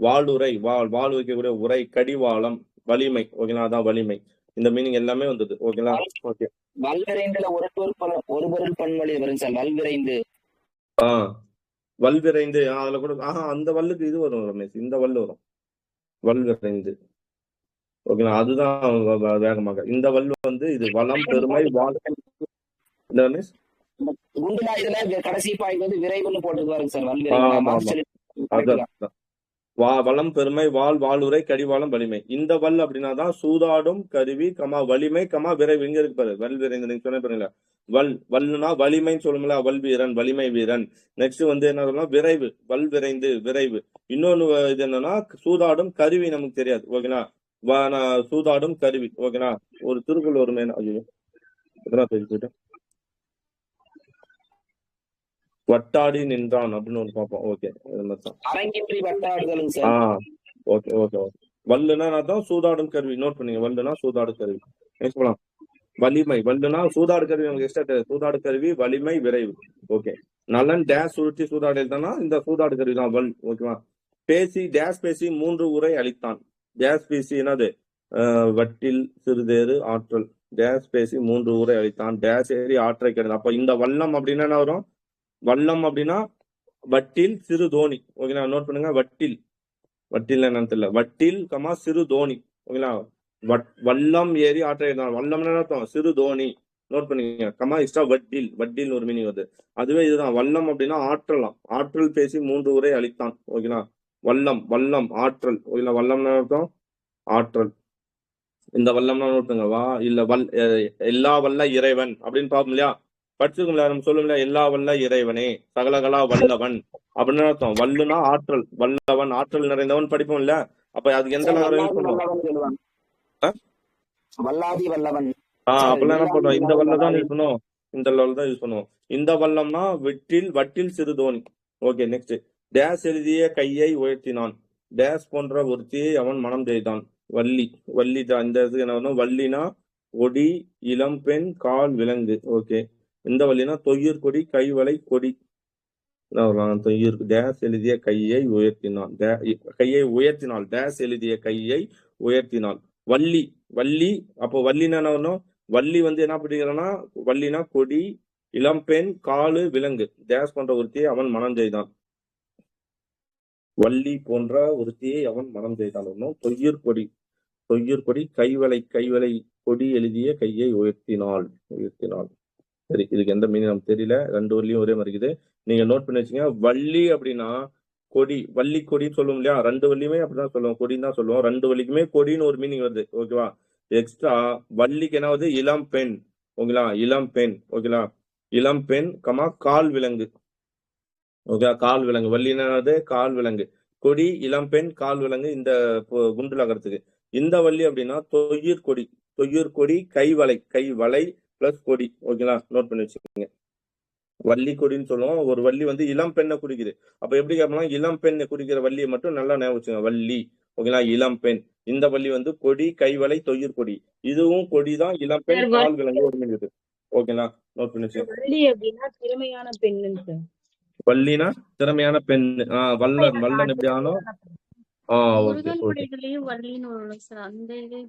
வாளுரை வாள் வைக்கக்கூடிய உரை கடிவாளம் வலிமை. ஓகேங்களா. அதான் வலிமை. இந்த மீனிங் எல்லாமே வந்தது. ஓகேங்களா. ஓகே. வல்விரைந்துல ஒரு பொருள் பன்மொழி வரும் சார். வல்விரைந்து. வல்விரைந்து. அதுல கூட அந்த வல்லுக்கு இது வரும் ரமேஷ். இந்த வல்லு வரும். வல்விரைந்து. ஓகேங்களா. அதுதான் வேகமாக. இந்த வல்லு வந்து இது வளம் பெருமை வாள். இந்த ரமேஷ் குண்டுலா இதுல கடைசி பாயிண்ட் வந்து விரைவுன்னு போட்டுருக்காரு சார். அதான் வளம் பெருமை வாளுரை கடிவாளம் வலிமை. இந்த வல் அப்படின்னா தான் சூதாடும் கருவி வலிமை விரைவு. இங்க இருக்கு பாரு. வல் விரைந்து நீங்க சொன்ன பாருங்களா. வல்லுனா வலிமைன்னு சொல்லுங்களா. வல் வீரன் வலிமை வீரன். நெக்ஸ்ட் வந்து என்ன விரைவு. வல் விரைந்து விரைவு. இன்னொன்னு இது என்னன்னா சூதாடும் கருவி நமக்கு தெரியாது. ஓகேனா. சூதாடும் கருவி. ஓகேனா. ஒரு திருக்குறள் ஒரு மேனா. ஐயோ எத்தனை பேர் போயிட்டேன். வட்டாடி நின்றான் அப்படின்னு ஒன்று பார்ப்போம். ஓகே. Okay okay okay. வல்லுனா தான் சூதாடும் கருவி. நோட் பண்ணீங்க. வல்லுனா சூதாடு கருவி. நெக்ஸ்ட் போலாம். வலிமை. வல்லுனா சூதாடு கருவி. நமக்கு எக்ஸ்ட்ரா சூதாடு கருவி வலிமை விரைவு. ஓகே. நலன் டேஸ் சுருட்டி சூதாடு எழுதானா இந்த சூதாடு கருவி தான் வல். ஓகேவா. பேசி டேஸ் பேசி 3 உரை அளித்தான். டேஸ் பேசி என்னது? வட்டில் சிறுதேறு ஆற்றல். டேஸ் பேசி 3 உரை அளித்தான். டேஸ் ஏறி ஆற்றை கிடந்து. அப்ப இந்த வல்லம் அப்படின்னா என்ன வரும்? வல்லம் அப்படின்னா வட்டில் சிறு தோணி. ஓகேங்களா. நோட் பண்ணுங்க. வட்டில் என்னன்னு தெரியல. வட்டில் சிறு தோணி. ஓகேங்களா. வல்லம் ஏறி ஆற்றை. வல்லம்னு அர்த்தம் சிறு தோணி. நோட் பண்ணிக்கங்க. இஷ்டா வட்டில் ஒரு மீனிங் வருது. அதுவே இதுதான். வல்லம் அப்படின்னா ஆற்றலாம். ஆற்றல் பேசி 3 உரை அளித்தான். ஓகேங்களா. வல்லம் ஆற்றல். ஓகேங்களா. வல்லம்னு அர்த்தம் ஆற்றல். இந்த வல்லம்னா நோட் பண்ணுங்க. வா இல்ல எல்லா வல்ல இறைவன் அப்படின்னு பார்ப்போம் இல்லையா. படிச்சிருக்கோம்ல. நம்ம சொல்லுங்களா. எல்லா வல்ல இறைவனே சகலகலா வல்லவன் அப்படின்னு அர்த்தம். வல்லுனா ஆற்றல். வல்லவன் ஆற்றல் நிறைந்தவன் படிப்போம் இல்ல. அப்ப அது எந்த லகரம் யூஸ் பண்ணுவோம்? வல்லாதி வல்லவன். அப்பெல்லாம் என்ன பண்றோம்? இந்த வல்ல தான் யூஸ் பண்ணுவோம். இந்த லெவல் தான் யூஸ் பண்ணுவோம். இந்த வல்லம்னா வட்டில் சிறு தோணி. Okay, next. டேஸ் எழுதிய கையை உயர்த்தினான். டேஸ் போன்ற ஒருத்தியை அவன் மனம் செய்தான். வள்ளி தான். இந்த இதுக்கு என்ன வரும்? வள்ளினா கொடி, இளம் பெண், கால் விலங்கு. ஓகே, இந்த வள்ளினா தொய்யர் கொடி, கைவளை கொடி. தொய்யர் டேஸ் எழுதிய கையை உயர்த்தினான். கையை உயர்த்தினாள். டேஸ் எழுதிய கையை உயர்த்தினாள். வள்ளி. அப்போ வள்ளினா என்ன வரணும்? வள்ளி வந்து என்ன படிக்கிறோம்னா, வள்ளினா கொடி, இளம்பெண், காலு, விலங்கு. டேஸ் போன்ற ஒருத்தியை அவன் மனம் செய்தான். வள்ளி போன்ற ஒருத்தியை அவன் மனம் செய்தான். தொய்யர் கொடி, கைவளை கொடி எழுதிய கையை உயர்த்தினாள். சரி, இதுக்கு எந்த மீனிங் நமக்கு தெரியல. ரெண்டு வள்ளியும் ஒரே மாதிரி இருக்குது. நீங்க நோட் பண்ணி வச்சுங்க. வள்ளி அப்படின்னா கொடி, வள்ளி கொடின்னு சொல்லுவோம் இல்லையா? ரெண்டு வள்ளியுமே அப்படிதான் சொல்லுவோம், கொடின்னு தான் சொல்லுவோம். ரெண்டு வள்ளிக்குமே கொடின்னு ஒரு மீனிங் வருது. ஓகேவா? எக்ஸ்ட்ரா வள்ளிக்கு என்ன வருது? இளம் பெண். ஓகேங்களா? இளம் பெண். ஓகேங்களா? இளம் பெண், கால் விலங்கு. ஓகே, கால் விலங்கு. வள்ளி என்னது? கால் விலங்கு. கொடி, இளம் பெண், கால் விலங்கு. இந்த குண்டு லகரத்துக்கு. இந்த வள்ளி அப்படின்னா தொய்யர் கொடி, கைவளை பிளஸ் கொடி. ஓகேங்களா? நோட் பண்ணி வச்சுக்கோங்க. வள்ளி கொடின்னு சொல்லுவோம். ஒரு வள்ளி வந்து இளம் பெண்ணை குறிக்குது. அப்ப எப்படி கேட்கலாம்? இளம் பெண்ணை குறிக்கிற வள்ளியை மட்டும் நல்லா ஞாபகம் வச்சுங்க. வள்ளி. ஓகேங்களா? இளம் பெண். இந்த வள்ளி வந்து கொடி, கைவளை, தொய்யர் கொடி. இதுவும் கொடிதான். இளம் பெண், கால் விலங்கு ஒரு மீன் இருக்கு. ஓகேங்களா? நோட் பண்ணி வச்சுக்கோங்க. வள்ளி அப்படின்னா திறமையான பெண்ணுன்னு சார். வள்ளினா திறமையான பெண். வல்லன் எப்படி ஆனோம்? ஓகே. வள்ளின்னு வரும் சார். அந்த இது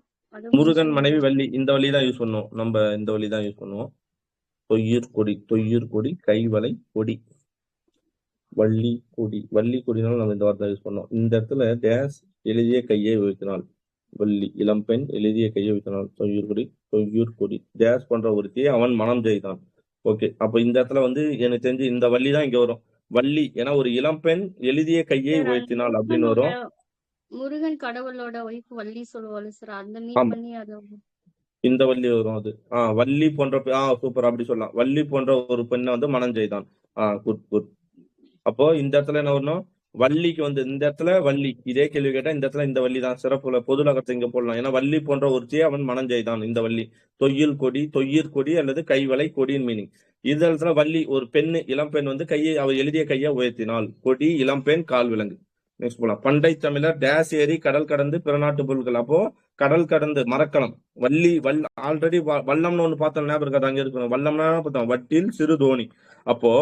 முருகன் மனைவி வள்ளி. இந்த வள்ளி தான் யூஸ் பண்ணுவோம். நம்ம இந்த வள்ளி தான் யூஸ் பண்ணுவோம். தொய்யர் கொடி, கைவளை கொடி. வள்ளி கொடினாலும் நம்ம இந்த வார்த்தை யூஸ் பண்ணோம். இந்த இடத்துல டேஸ் எழுதிய கையை உயர்த்தினாள். வள்ளி இளம்பெண் எழுதிய கையை உயர்த்தினாள். தொய்யர் கொடி டேஸ் பண்ற ஒருத்தியை அவன் மனம் செய்தான். ஓகே, அப்ப இந்த இடத்துல வந்து எனக்கு தெரிஞ்சு இந்த வள்ளி தான் இங்க வரும். வள்ளி ஏன்னா ஒரு இளம்பெண் எழுதிய கையை உயர்த்தினாள் அப்படின்னு வரும். முருகன் கடவுளோட ஒய்ஃப் வள்ளி சொல்லுவாள் சார். அந்த மீன் பண்ணி அது இந்த வள்ளி வரும். அது வள்ளி போன்ற சூப்பர், அப்படி சொல்லலாம். வள்ளி போன்ற ஒரு பெண்ணை வந்து மனம் செய்தான். குட். அப்போ இந்த இடத்துல என்ன வரணும்? வள்ளிக்கு வந்து இந்த இடத்துல வள்ளி. இதே கேள்வி கேட்டா இந்த இடத்துல இந்த வள்ளி தான் சிறப்புல பொதுலகத்தை இங்க போடலாம். ஏன்னா வள்ளி போன்ற ஒருத்தியை அவன் மனம் செய்தான். இந்த வள்ளி தொய்யர் கொடி அல்லது கைவளை கொடியின் மீனிங். இந்த இடத்துல வள்ளி ஒரு பெண்ணு, இளம்பெண் வந்து அவள் எழுதிய கையை உயர்த்தினாள். கொடி, இளம்பெண், கால் விலங்கு. நெக்ஸ்ட் போலாம். பண்டை தமிழர் டேஸ் ஏரி கடல் கடந்து பிற நாட்டு பொருட்கள். அப்போ கடல் கடந்து மரக்கலம். ஆல்ரெடி வல்லம்னு ஒண்ணு பார்த்தோம், ஞாபகம் இருக்காது? அங்க இருக்கணும். வல்லம்னா பார்த்தோம் வட்டில் சிறு தோணி. அப்போ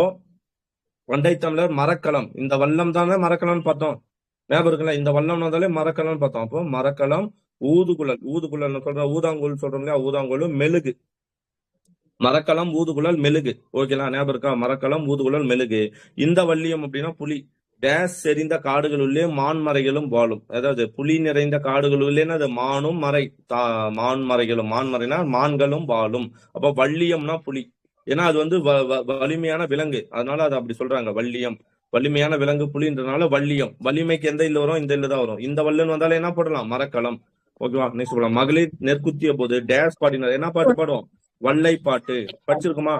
பண்டை தமிழர் மரக்கலம். இந்த வல்லம் தானே மரக்கலம்னு பார்த்தோம், ஞாபகம் இருக்குல்ல? இந்த வல்லம் வந்தாலே மரக்கலம்னு பார்த்தோம். அப்போ மரக்கலம், ஊதுகுழல் சொல்ற ஊதாங்கோல் சொல்றோம் இல்லையா? ஊதாங்கோல், மெழுகு. மரக்கலம், ஊதுகுழல், மெழுகு. ஓகேங்களா? ஞாபகம் இருக்கா? மரக்கலம், ஊதுகுழல், மெழுகு. இந்த வள்ளியம் அப்படின்னா புலி. டேஸ் செறிந்த காடுகளுள்ளே மான்மறைகளும் வாழும். அதாவது புலி நிறைந்த காடுகளுள்ளேன்னா அது மானும் மறை மான்மறைகளும். மான்மறைனா மான்களும் வாழும். அப்ப வள்ளியம்னா புலி. ஏன்னா அது வந்து வலிமையான விலங்கு, அதனால அது அப்படி சொல்றாங்க. வள்ளியம் வலிமையான விலங்கு புலின்றனால வள்ளியம். வலிமைக்கு எந்த இல்ல வரும்? இந்த இல்ல தான் வரும். இந்த வல்லுன்னு வந்தாலே என்ன போடலாம்? மரக்கலம். ஓகேவா? நெக்ஸ்ட் சொல்லலாம். மகளிர் நெற்குத்திய போது டேஸ் பாடினார். என்ன பாட்டு பாடுவோம்? வள்ளை பாட்டு. படிச்சிருக்குமா?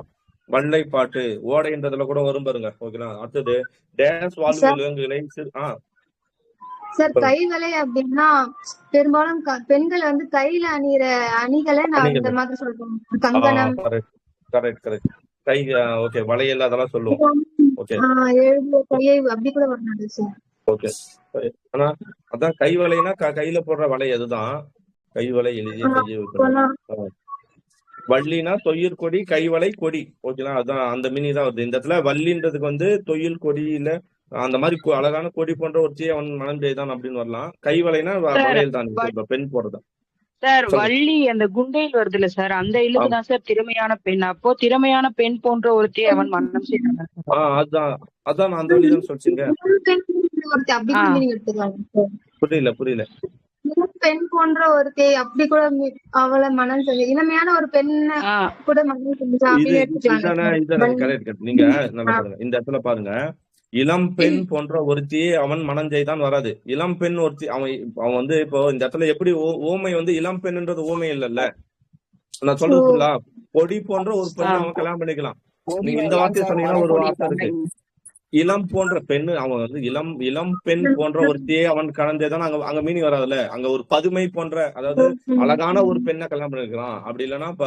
வள்ளை பாட்டு. ஓடைன்றதுல கூட வரும் பாருங்க. ஓகேங்களா? அடுத்தது டேஸ் வாழும் விலங்குகளை சார், கைவளை அப்படின்னா பெரும்பாலும் பெண்கள் வந்து கையில அணிகிற அணிகளை நான் இந்த மாதிரி சொல்றேன். கங்கணம். கரெக்ட். கை. ஓகே, வளையல் அதெல்லாம் சொல்லுவோம். ஓகே, எழுதிய கையை அப்படி கூட வரணும் சார். ஓகே. ஆனா அதான் கைவளைனா கையில போடுற வளை. அதுதான் கைவளை, எழுதிய கையை வைக்கணும். வள்ளினா தொய்யர் கொடி, கைவளை கொடி. ஓகேங்களா? அதான் அந்த மீனிங் தான் வருது. இந்த இடத்துல வள்ளின்றதுக்கு வந்து தொழில் கொடி இல்ல அந்த மாதிரி அழகான கொடி போன்ற ஒருத்தியை அவன் மனம் செய்தான் அப்படின்னு வரலாம். கைவளைனா வளையல் தான், பெண் போடுறது. சார், வள்ளி அந்த குண்டையில் வருது இல்ல சார், அந்த இழுக்கு தான் சார் திறமையான பெண். அப்போ திறமையான பெண் போன்ற ஒருத்தியை அவன் மனம் செய்தான். அதான் அந்த வழி தான் சொல்லிச்சுங்க. புரியல. பெண் போன்ற ஒருத்தி அப்படி கூட அவளை மனம் செஞ்சு இளமையான ஒரு பெண்ண கூட மனம் கரெக்ட். நீங்க நல்லா பாருங்க. இந்த இடத்துல பாருங்க, இளம் பெண் போன்ற ஒருத்தியை அவன் மனம் செய்தான் வராது. இளம் பெண் ஒருத்தி அவன் வந்து இப்போ இந்த இடத்துல எப்படி ஓமை வந்து இளம் பெண்ன்றது ஓமை இல்லல்ல. நான் சொல்றதுங்களா? பொடி போன்ற ஒரு பெண் அவன் கல்யாணம் பண்ணிக்கலாம். நீங்க இந்த வார்த்தையை சொன்னீங்கன்னா ஒரு வார்த்தை இருக்கு. இளம் போன்ற பெண்ணு அவன் வந்து இளம் பெண் போன்ற ஒருத்தியே அவன் கலந்தேதான் அங்க மீனிங் வராதுல்ல. அங்க ஒரு பதுமை போன்ற, அதாவது அழகான ஒரு பெண்ணை கல்யாணம் பண்ணிருக்கலாம். அப்படி இல்லைன்னா இப்ப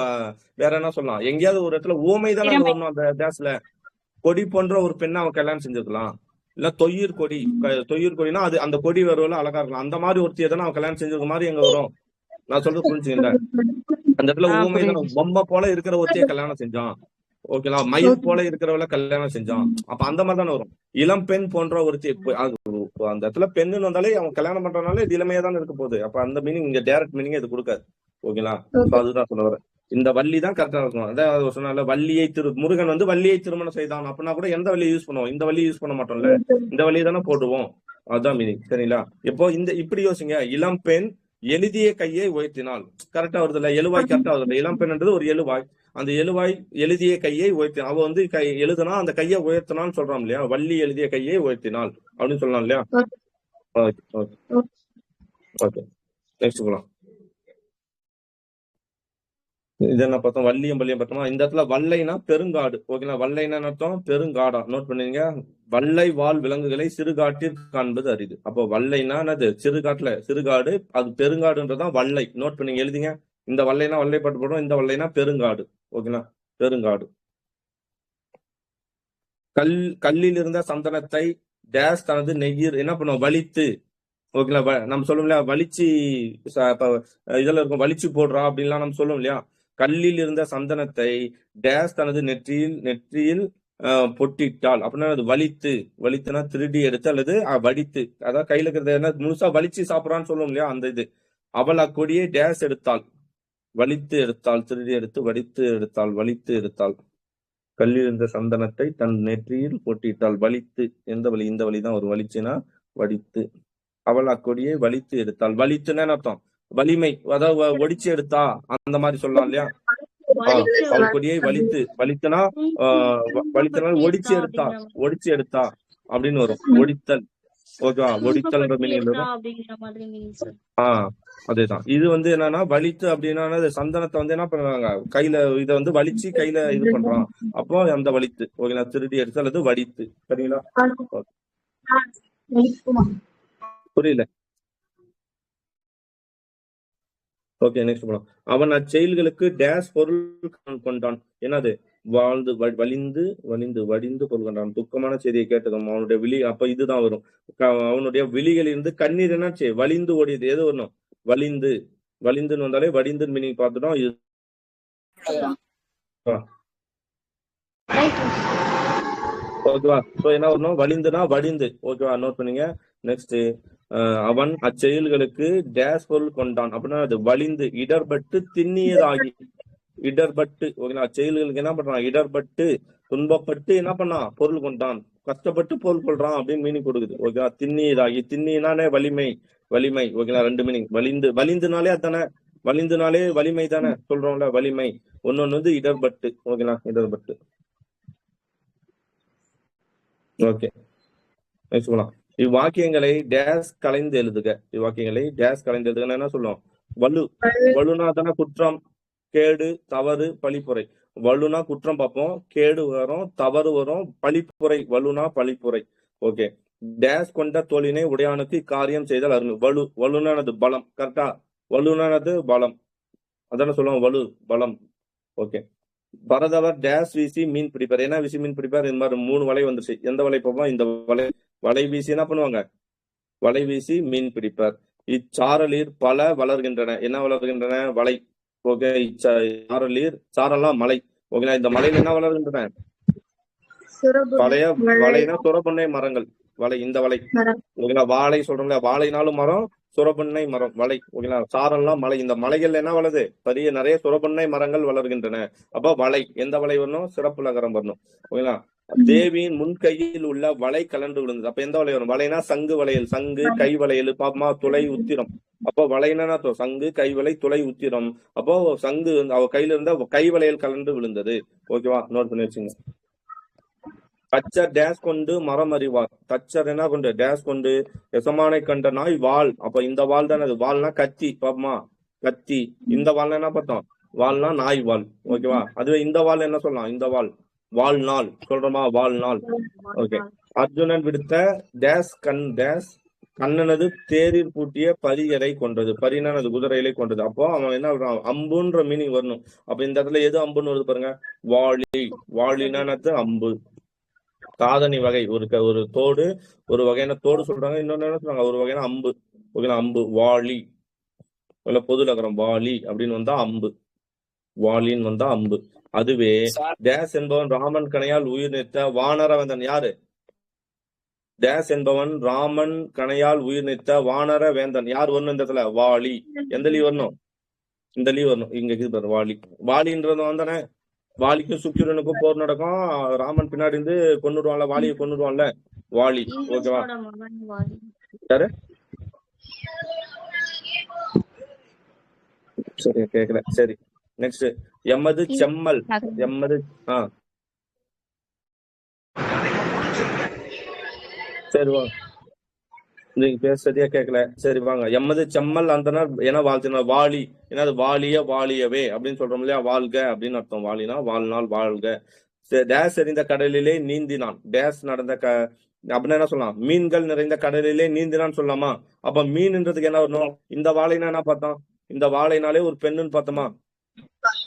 வேற என்ன சொல்லலாம், எங்கேயாவது ஒரு இடத்துல ஊமை தானே அங்க வரணும். அந்த டேஸ்ல கொடி போன்ற ஒரு பெண்ணை அவன் கல்யாணம் செஞ்சிருக்கலாம். இல்ல தொய்யூர் கொடினா அது அந்த கொடி வருவல அழகா இருக்கலாம். அந்த மாதிரி ஒருத்தியை தானே அவன் கல்யாணம் செஞ்சிருக்க மாதிரி எங்க வரும். நான் சொல்றது புரிஞ்சுங்களேன். அந்த இடத்துல ஊமை தானே, பொம்மை போல இருக்கிற ஒருத்தியை கல்யாணம் செஞ்சான். ஓகேங்களா, மயில் போல இருக்கிறவள கல்யாணம் செஞ்சான். அப்ப அந்த மாதிரி தானே வரும். இளம் பெண் போன்ற ஒருத்தி அந்த இடத்துல பெண்ணுன்னு வந்தாலே அவன் கல்யாணம் பண்றதுனால இது இளமையா தான் இருக்க போகுது. அப்ப அந்த மீனிங் இங்க டைரக்ட் மீனிங் இது கொடுக்காது. ஓகேங்களா, அதுதான் சொல்ல வரேன். இந்த வள்ளி தான் கரெக்டா இருக்கும். அதாவது சொன்னால வள்ளியை முருகன் வந்து வள்ளியை திருமணம் செய்தான் அப்படின்னா கூட எந்த வள்ளியை யூஸ் பண்ணுவோம், இந்த வள்ளியை யூஸ் பண்ண மாட்டோம்ல, இந்த வள்ளியை தானே போடுவோம். அதுதான் மீனிங். சரிங்களா, இப்போ இப்படி யோசிங்க. இளம் பெண் எழுதிய கையை உயர்த்தினாள், கரெக்டா வருது இல்ல, எழுவாய் கரெக்டா வருது. இளம் பெண்ன்றது ஒரு எழுவாய். அந்த எழுவாய் எழுதிய கையை உயர்த்தினாள். அவ வந்து எழுதுனா அந்த கையை உயர்த்தினான்னு சொல்றான் இல்லையா, வள்ளி எழுதிய கையை உயர்த்தினாள் அப்படின்னு சொல்லலாம் இல்லையா. ஓகே ஓகே ஓகே, நெக்ஸ்ட் போலாம். இது என்ன பார்த்தோம், வள்ளியும் வள்ளியும் பார்த்தோமா. இந்த இடத்துல வல்லைனா பெருங்காடு. ஓகேங்களா, வல்லைனா அர்த்தம் பெருங்காடா. நோட் பண்ணுவீங்க. வல்லை வாழ் விலங்குகளை சிறுகாட்டில் காண்பது அரிது. அப்போ வல்லைனா என்னது, சிறுகாட்டுல சிறுகாடு, அது பெருங்காடுன்றதான் வல்லை. நோட் பண்ணீங்க, எழுதிங்க. இந்த வல்லைனா வல்லைப்பாட்டு போடும், இந்த வல்லைனா பெருங்காடு. ஓகேங்களா, பெருங்காடு. கல்லில் இருந்த சந்தனத்தை டேஸ் தனது நெய்யீர் என்ன பண்ணுவோம், வலித்து. ஓகேங்களா, நம்ம சொல்லுவோம் இல்லையா, வலிச்சு இதுல இருக்கும், வலிச்சு போடுறா அப்படின்லாம் நம்ம சொல்லுவோம் இல்லையா. கல்லில் இருந்த சந்தனத்தை டேஸ் தனது நெற்றியில் பொட்டிட்டாள் அப்படின்னா அது வலித்துனா திருடி எடுத்து அல்லது வடித்து, அதாவது கையில இருக்கிறத என்ன முழுசா வலிச்சு சாப்பிடறான்னு சொல்லுவோம் இல்லையா, அந்த இது. அவள் அக்கொடியை டேஸ் எடுத்தாள், வலித்து எடுத்தாள், திருடி எடுத்து வலித்து எடுத்தாள். கல்லில் இருந்த சந்தனத்தை தன் நெற்றியில் பொட்டிட்டாள். வலித்து, எந்த வலி, இந்த வலிதான் ஒரு வலிச்சுனா வடித்து. அவள் அக்கொடியை வலித்து எடுத்தாள். வலித்துன்னா அர்த்தம் வலிமை, அதாவது ஒடிச்சு எடுத்தா அந்த மாதிரி சொல்லலாம் இல்லையா. அவள் கொடியை வலித்தனா ஒடிச்சு எடுத்தா அப்படின்னு வரும். ஒடித்தல். ஓகேவா, ஒடித்தல் அதேதான். இது வந்து என்னன்னா வலித்து அப்படின்னா சந்தனத்தை வந்து என்ன பண்றாங்க, கையில இதை வந்து வலிச்சு கையில இது பண்றான். அப்போ அந்த வலித்து. ஓகேங்களா, திருடி எடுத்து அல்லது வடித்து. சரிங்களா, புரியல. ஓகே, நெக்ஸ்ட் போலாம். அவன் அச்செயல்களுக்கு டேஸ் பொருள் கொண்டான். என்னது, வடிந்து பொருள் கொண்டான். துக்கமான செய்தியை கேட்டதும் அவனுடைய விழி, அப்ப இதுதான் வரும். அவனுடைய விழிகளில் இருந்து கண்ணீர் என்னாச்சு, வலிந்து ஓடியது. எது வரணும், வலிந்துன்னு வந்தாலே வடிந்து மீனிங் பார்த்துட்டோம். இது ஓகேவா. சோ என்ன வரணும், வலிந்துனா வடிந்து. ஓகேவா, நோட் பண்ணீங்க. நெக்ஸ்ட், அவன் அச்செயல்களுக்கு டேஸ் பொருள் கொண்டான் அப்படின்னா அது வலிந்து இடர்பட்டு திண்ணியதாகி. இடர்பட்டு. ஓகேங்களா, அச்செயல்களுக்கு என்ன பண்றான், இடர்பட்டு துன்பப்பட்டு என்ன பண்ணான், பொருள் கொண்டான். கஷ்டப்பட்டு பொருள் கொள்றான் அப்படின்னு மீனிங் கொடுக்குது. ஓகேவா, திண்ணியதாகி. திண்ணினாலே வலிமை. ஓகேங்களா, ரெண்டு மீனிங். வலிந்துனாலே அதானே, வலிந்துனாலே வலிமை தானே சொல்றோம்ல, வலிமை. ஒன்னொன்னு வந்து இடர்பட்டு. ஓகேங்களா, இடர்பட்டு. ஓகே, நெக்ஸ்ட் போலாம். இவ்வாக்கியங்களை டேஸ் கலைந்து எழுதுக. என்ன சொல்லுவோம், வலுனா தானே குற்றம், கேடு, தவறு, பழிப்புரை. வலுனா குற்றம் பார்ப்போம், கேடு வரும், தவறு வரும், பழிப்புரை. வலுனா பழிப்புரை. ஓகே, டேஸ் கொண்ட தோழினை உடையானுக்கு காரியம் செய்தால் அருமை. வலுனானது பலம். கரெக்டா, வலுனானது பலம், அதான சொல்லுவோம், வலு பலம். ஓகே, பரதவர் டேஸ் வீசி மீன் பிடிப்பார். என்ன வீசி மீன் பிடிப்பார், இந்த மாதிரி 3 வலை வந்துருச்சு. எந்த வலை பார்ப்போம், இந்த வலை வீசி என்ன பண்ணுவாங்க, வலை வீசி மீன் பிடிப்பார். இச்சாரலீர் பல வளர்கின்றன. என்ன வளர்கின்றன, வலை. ஓகே, சாரெல்லாம் மலை. ஓகேங்களா, இந்த மலையில என்ன வளர்கின்றன, பழைய வலைனா சுரபண்ணை மரங்கள். வலை, இந்த வலை. ஓகேங்களா, வாழை சொல்றோம்ல, வாழைனாலும் மரம், சுரபண்ணை மரம், வலை. ஓகேங்களா, சாரெல்லாம் மலை. இந்த மலைகள் என்ன வளருது, நிறைய சுரபண்ணை மரங்கள் வளர்கின்றன. அப்ப வலை, எந்த வலை வரணும், சிறப்பு நகரம் வரணும். ஓகேங்களா, தேவியின் முன்கையில் உள்ள வலை கலண்டு விழுந்தது. அப்ப எந்த வலை வரும், வலைனா சங்கு வளையல், சங்கு கை வளையல், பாப்பமா துளை உத்திரம். அப்போ வலைனா சங்கு கை வலை துளை உத்திரம். அப்போ சங்கு அவ கையில இருந்த கை வளையல் கலண்டு விழுந்தது. ஓகேவா, நோட் பண்ணி வச்சுங்க. தச்சர் டேஸ் கொண்டு மரம் அறிவார். தச்சர் என்ன கொண்டு, டேஸ் கொண்டு எசமானை கண்ட நாய் வாள். அப்ப இந்த வாள் தானே, அது வாள்னா கத்தி. பாப்பமா கத்தி. இந்த வாள்னா என்ன பார்த்தோம், வாள்னா நாய் வாள். ஓகேவா, அதுவே இந்த வாள் என்ன சொல்லலாம், இந்த வாள் வாழ்நாள் சொல்றோமா, வாழ்நாள். ஓகே, அர்ஜுனன் விடுத்த டேஸ் கண்ணனது தேரில் பூட்டிய பரியரை கொன்றது. பரினா அது குதிரையிலே கொன்றது. அப்போ அவன் என்ன சொல்றான், அம்புன்ற மீனிங் வரணும். அப்ப இந்த இடத்துல எது அம்புன்னு வருது பாருங்க, வாளி. வாளினானது அம்பு. சாதனை வகை, ஒரு தோடு, ஒரு வகையான தோடு சொல்றாங்க, இன்னொன்னு என்ன சொல்றாங்க, ஒரு வகையான அம்பு. அம்பு வாளி, பொது நகரம் வாளி அப்படின்னு வந்தா அம்பு, வாளின்னு வந்தா அம்பு. அதுவே டேஸ் என்பவன் ராமன் கணையால் உயிர் நீத்த வானரவேந்தன் யாரு? டேஸ் என்பவன் ராமன் கணையால் உயிர் நீத்த வானர வேந்தன் யார் வரணும் இந்த இடத்துல? வாளி. எந்த லீவ் வரணும்? இந்த லீவ் வரணும். இங்க இருக்குது பாரு, வாளி. வாளின்றது வந்தானே, வாலிக்கும் சுக்கிரனுக்கும் போர் நடக்கும், ராமன் பின்னாடி இருந்து கொன்னுடுவான்ல, வாலியை கொன்னுடுவான்ல, வாலி. ஓகேவா? ஈசஸோட மகன் வாலி. யாரு? சரி கேக்கல. சரி நெக்ஸ்ட், எமது செம்மல். எமது சரி வாங்க, நீங்க பேசுறதையா கேட்கல. சரி வாங்க. எமது செம்மல் அந்தனர் என வாழ்த்தினார். வாலி என்னது? வாலியவே அப்படின்னு சொல்றோம் இல்லையா, வாழ்க அப்படின்னு அர்த்தம். வாலினா வாழ்நாள், வாழ்க. டேஸ் எறிந்த கடலிலே நீந்தினான். டேஸ் நடந்த அப்படின்னா என்ன சொல்லலாம், மீன்கள் நிறைந்த கடலிலே நீந்தினான்னு சொல்லலாமா? அப்ப மீன்ன்றதுக்கு என்ன வரணும்? இந்த வாழைனா என்ன பார்த்தோம்? இந்த வாழைனாலே ஒரு பெண்ணுன்னு பார்த்தோமா?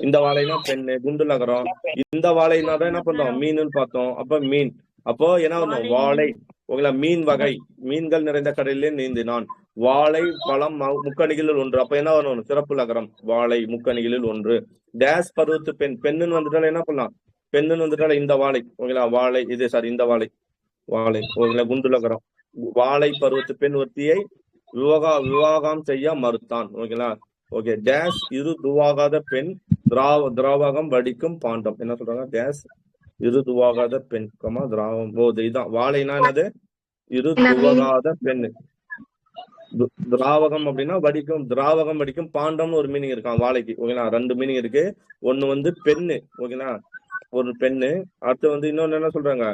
இந்த வாழைனா பெண்ணு, குண்டு நகரம். இந்த வாழைனா தான் என்ன பண்ணோம், மீனுன்னு பார்த்தோம். அப்ப மீன். அப்போ என்ன வரணும்? வாழை. மீன் வகை, மீன்கள் நிறைந்த கடலிலே நீந்தினான். வாழை பழம் முக்கணிகளில் ஒன்று. அப்ப என்ன வரணும்? சிறப்பு நகரம். வாழை முக்கணிகளில் ஒன்று. டேஸ் பருவத்து பெண். பெண்ணுன்னு வந்துட்டால என்ன பண்ணலாம்? பெண்ணுன்னு வந்துட்டால இந்த வாழை. வாழை இது சாரி, இந்த வாழை. வாழை குண்டு நகரம். வாழை பருவத்து பெண் ஒருத்தியை விவாகம் செய்ய மறுத்தான். ஓகேங்களா? ஓகே. டேஸ் இரு துவாகாத பெண் திராவகம் வடிக்கும் பாண்டம். என்ன சொல்றாங்க? டேஸ் இரு துவாகாத பெண் திராவம். இதுதான் வாழைனா என்னது? இரு துவகாத பெண்ணு. திராவகம் அப்படின்னா வடிக்கும், திராவகம் வடிக்கும் பாண்டம்னு ஒரு மீனிங் இருக்கான் வாழைக்கு. ஓகேங்களா? ரெண்டு மீனிங் இருக்கு. ஒண்ணு வந்து பெண்ணு, ஓகேங்களா, ஒரு பெண்ணு. அடுத்து இன்னொன்னு என்ன சொல்றாங்க,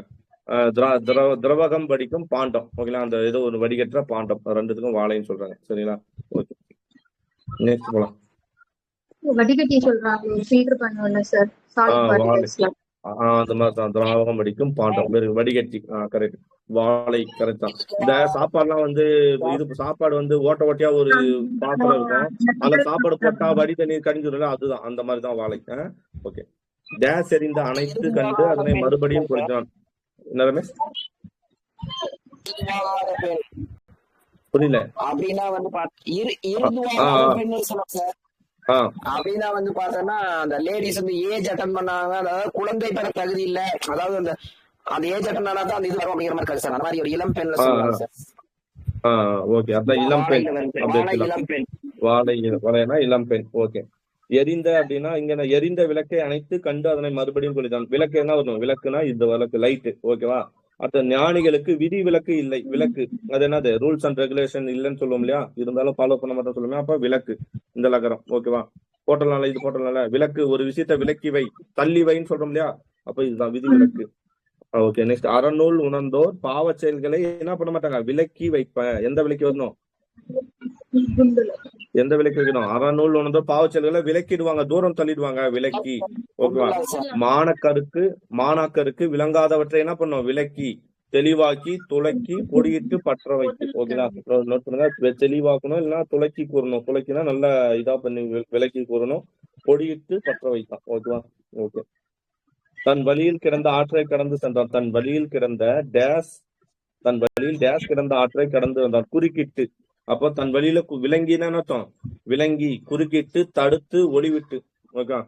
திரவகம் வடிக்கும் பாண்டம். ஓகேங்களா? அந்த ஏதோ ஒரு வடிகற்ற பாண்டம். ரெண்டுத்துக்கும் வாழைன்னு சொல்றாங்க. சரிங்களா? ஓகே, நெக்ஸ்ட் போலாம். வடிகட்டி சொல்றாங்க, ஃபில்டர் பண்ணுவாங்க சார். அந்த மாதிரிதான் திராவகம் வடிக்கும் பாண்டம், வடிகட்டி. கரெக்ட், வாழை கரெக்ட் தான். இந்த சாப்பாடுலாம் இது சாப்பாடு ஓட்ட ஓட்டையா ஒரு பாத்திரம் இருக்கும், அந்த சாப்பாடு போட்டா வடி தண்ணீர் கடிஞ்சிடும், அதுதான் அந்த மாதிரிதான் வாழை. ஓகே. டேஸ் எறிந்த அனைத்து கண்டு அதனை மறுபடியும் பொறித்தான். என்ன ரமேஷ்? புரியல. அப்படின்னா அப்படின்னா பார்த்தோம்னா அந்த லேடிஸ் ஏஜ் அட்டன் பண்ணாங்க, அதாவது குழந்தை பெற தகுதி இல்ல, அதாவது அந்த ஏஜ் அட்டன் பண்ணா தான் அந்த இது வரும் அப்படிங்கிற மாதிரி சார். அந்த மாதிரி ஒரு இளம் பெண் சொல்லுவாங்க சார். ஓகே, அதான் இளம் பெண். இளம் பெண், வாழைனா இளம் பெண். ஓகே. எரிந்த அப்படின்னா இங்க எரிந்த விளக்கை அணைத்து கண்டு அதனை மறுபடியும் கொளுத்தான். விளக்கு என்ன வரணும்? விளக்குனா இந்த விளக்கு, லைட்டு. ஓகேவா? அடுத்த ஞானிகளுக்கு விதி விலக்கு இல்லை. விளக்கு அது என்னது? ரூல்ஸ் அண்ட் ரெகுலேஷன் இல்லைன்னு சொல்லுவோம் இல்லையா, இருந்தாலும் ஃபாலோ பண்ண மாட்டோம் சொல்லுவோம். அப்ப விளக்கு இந்த லகரம். ஓகேவா? போட்டலாம்ல, இது போட்டலாம்ல. விளக்கு ஒரு விஷயத்த விலக்கி வை, தள்ளி வைன்னு சொல்றோம் இல்லையா, அப்ப இதுதான் விதி விலக்கு. ஓகே. நெக்ஸ்ட், அறநூல் உணர்ந்தோர் பாவ செயல்களை என்ன பண்ண மாட்டாங்க? விலக்கி வைப்ப. எந்த விலக்கி வரணும்? எந்த விலக்கி வைக்கணும்? அறநூல் உணர்ந்தோர் பாவ செயல்களை விலக்கிடுவாங்க, தூரம் தள்ளிடுவாங்க, விலக்கி. ஓகேவா? மாணாக்கருக்கு விளங்காதவற்றை என்ன பண்ணும்? விலக்கி தெளிவாக்கி துளக்கி பொடியிட்டு பற்ற வைக்கு. ஓகேங்களா? நோட் பண்ணுங்க, தெளிவாக்கணும், இல்லைன்னா துளக்கி கூறணும். துளக்கினா நல்லா இதா பண்ணி விலக்கி கூறணும், பொடியிட்டு பற்ற வைத்தான். ஓகேவா? ஓகே. தன் வழியில் கிடந்த ஆற்றை கடந்து சென்றான். தன் வழியில் கிடந்த டேஸ் கிடந்த ஆற்றை கடந்து வந்தான். குறுக்கிட்டு. அப்போ தன் வழியில விலங்கினா அர்த்தம், விலங்கி குறுக்கிட்டு தடுத்து ஒளிவிட்டு. ஓகே,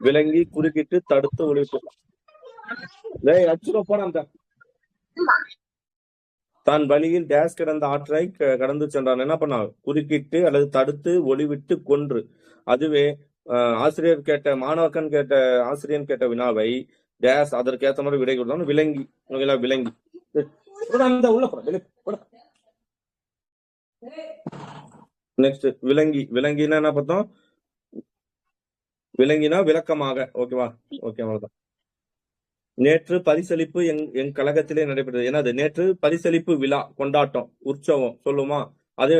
விலங்கி குறுக்கிட்டு தடுத்து ஒளிவிட்டு. தன் வழியில் டேஸ் கிடந்த ஆற்றை கடந்து சென்றான். என்ன பண்ணான்? குறுக்கிட்டு அல்லது தடுத்து ஒளிவிட்டு கொன்று. அதுவே ஆசிரியர் கேட்ட மாணவர்கன் கேட்ட ஆசிரியன் கேட்ட வினாவை டேஸ் அதற்கேற்ற மாதிரி விடை கொடுத்தான். விலங்கி. விலங்கி. நெக்ஸ்ட், விலங்கி. விலங்கினா என்ன பார்த்தோம்? விலங்கினா விளக்கமாக. ஓகேவா? ஓகே, அவ்வளவுதான். நேற்று பரிசளிப்பு என் கழகத்திலே நடைபெற்றது. என்னது? நேற்று பரிசளிப்பு விழா, கொண்டாட்டம், உற்சவம் சொல்லுமா? அதே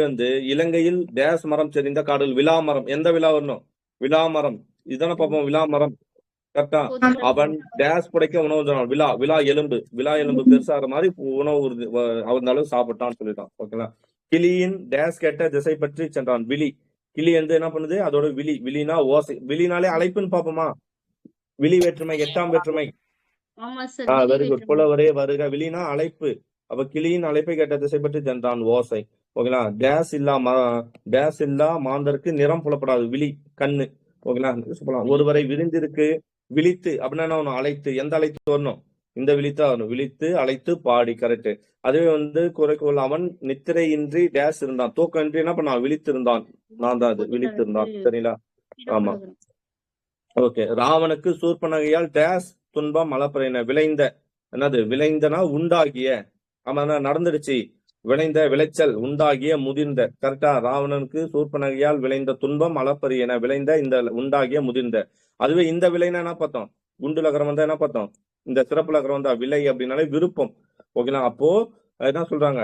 இலங்கையில் டேஸ் மரம் செறிந்த காடுகள். விழா மரம். எந்த விழா வரணும்? விழாமரம். இதுதானே பார்ப்போம், விழாமரம். கரெக்டா? அவன் டேஸ் புடைக்க உணவு தரான். விழா விழா எலும்பு பெருசாகிற மாதிரி உணவு அந்த அளவு சாப்பிட்டான்னு சொல்லிட்டான். ஓகேங்களா? கிளியின் டேஸ் கேட்ட திசை பற்றி சென்றான். விழி. கிளி வந்து என்ன பண்ணுது? அதோட விழினா ஓசை. விழினாலே அழைப்புன்னு பாப்போமா? விழி வேற்றுமை, 8ஆம் வேற்றுமை. Very good. புலவரே வருக. விழினா அழைப்பு. அப்ப கிளியின் அழைப்பை கேட்ட திசை பற்றி சென்றான். ஓசை. ஓகேங்களா? டேஸ் இல்லா மாந்தருக்கு நிறம் புலப்படாது. விழி கண்ணு. ஓகேங்களா? ஒருவரை விரிந்திருக்கு. விழித்து அப்படின்னா ஒண்ணு அழைத்து. எந்த அழைத்து வரணும்? இந்த விழித்தா வரணும். விழித்து அழைத்து பாடி. கரெக்ட். அதுவே வந்து குறைக்கோள். அவன் நித்திரையின்றி டேஸ் இருந்தான். தூக்கம் இன்றி என்ன பண்ணான்? விழித்திருந்தான். நான் தான் அது விழித்திருந்தான். சரிங்களா? ஆமா. ஓகே. ராவனுக்கு சூர்பனகையால் டேஸ் துன்பம் அளப்பறையின. விளைந்த. என்னது? விளைந்தனா உண்டாகிய. ஆமா, நடந்துடுச்சு. விளைந்த விளைச்சல் உண்டாகிய முதிர்ந்த. கரெக்டா? ராவணனுக்கு சூர்பனகையால் விளைந்த துன்பம் அளப்பரியன. விளைந்த இந்த உண்டாகிய முதிர்ந்த. அதுவே இந்த விலைன்னா என்ன பார்த்தோம்? குண்டு லகரம் வந்தா என்ன பார்த்தோம்? இந்த சிறப்பு லகரம் வந்தா விலை அப்படின்னாலே விருப்பம். ஓகேங்களா? அப்போ என்ன சொல்றாங்க?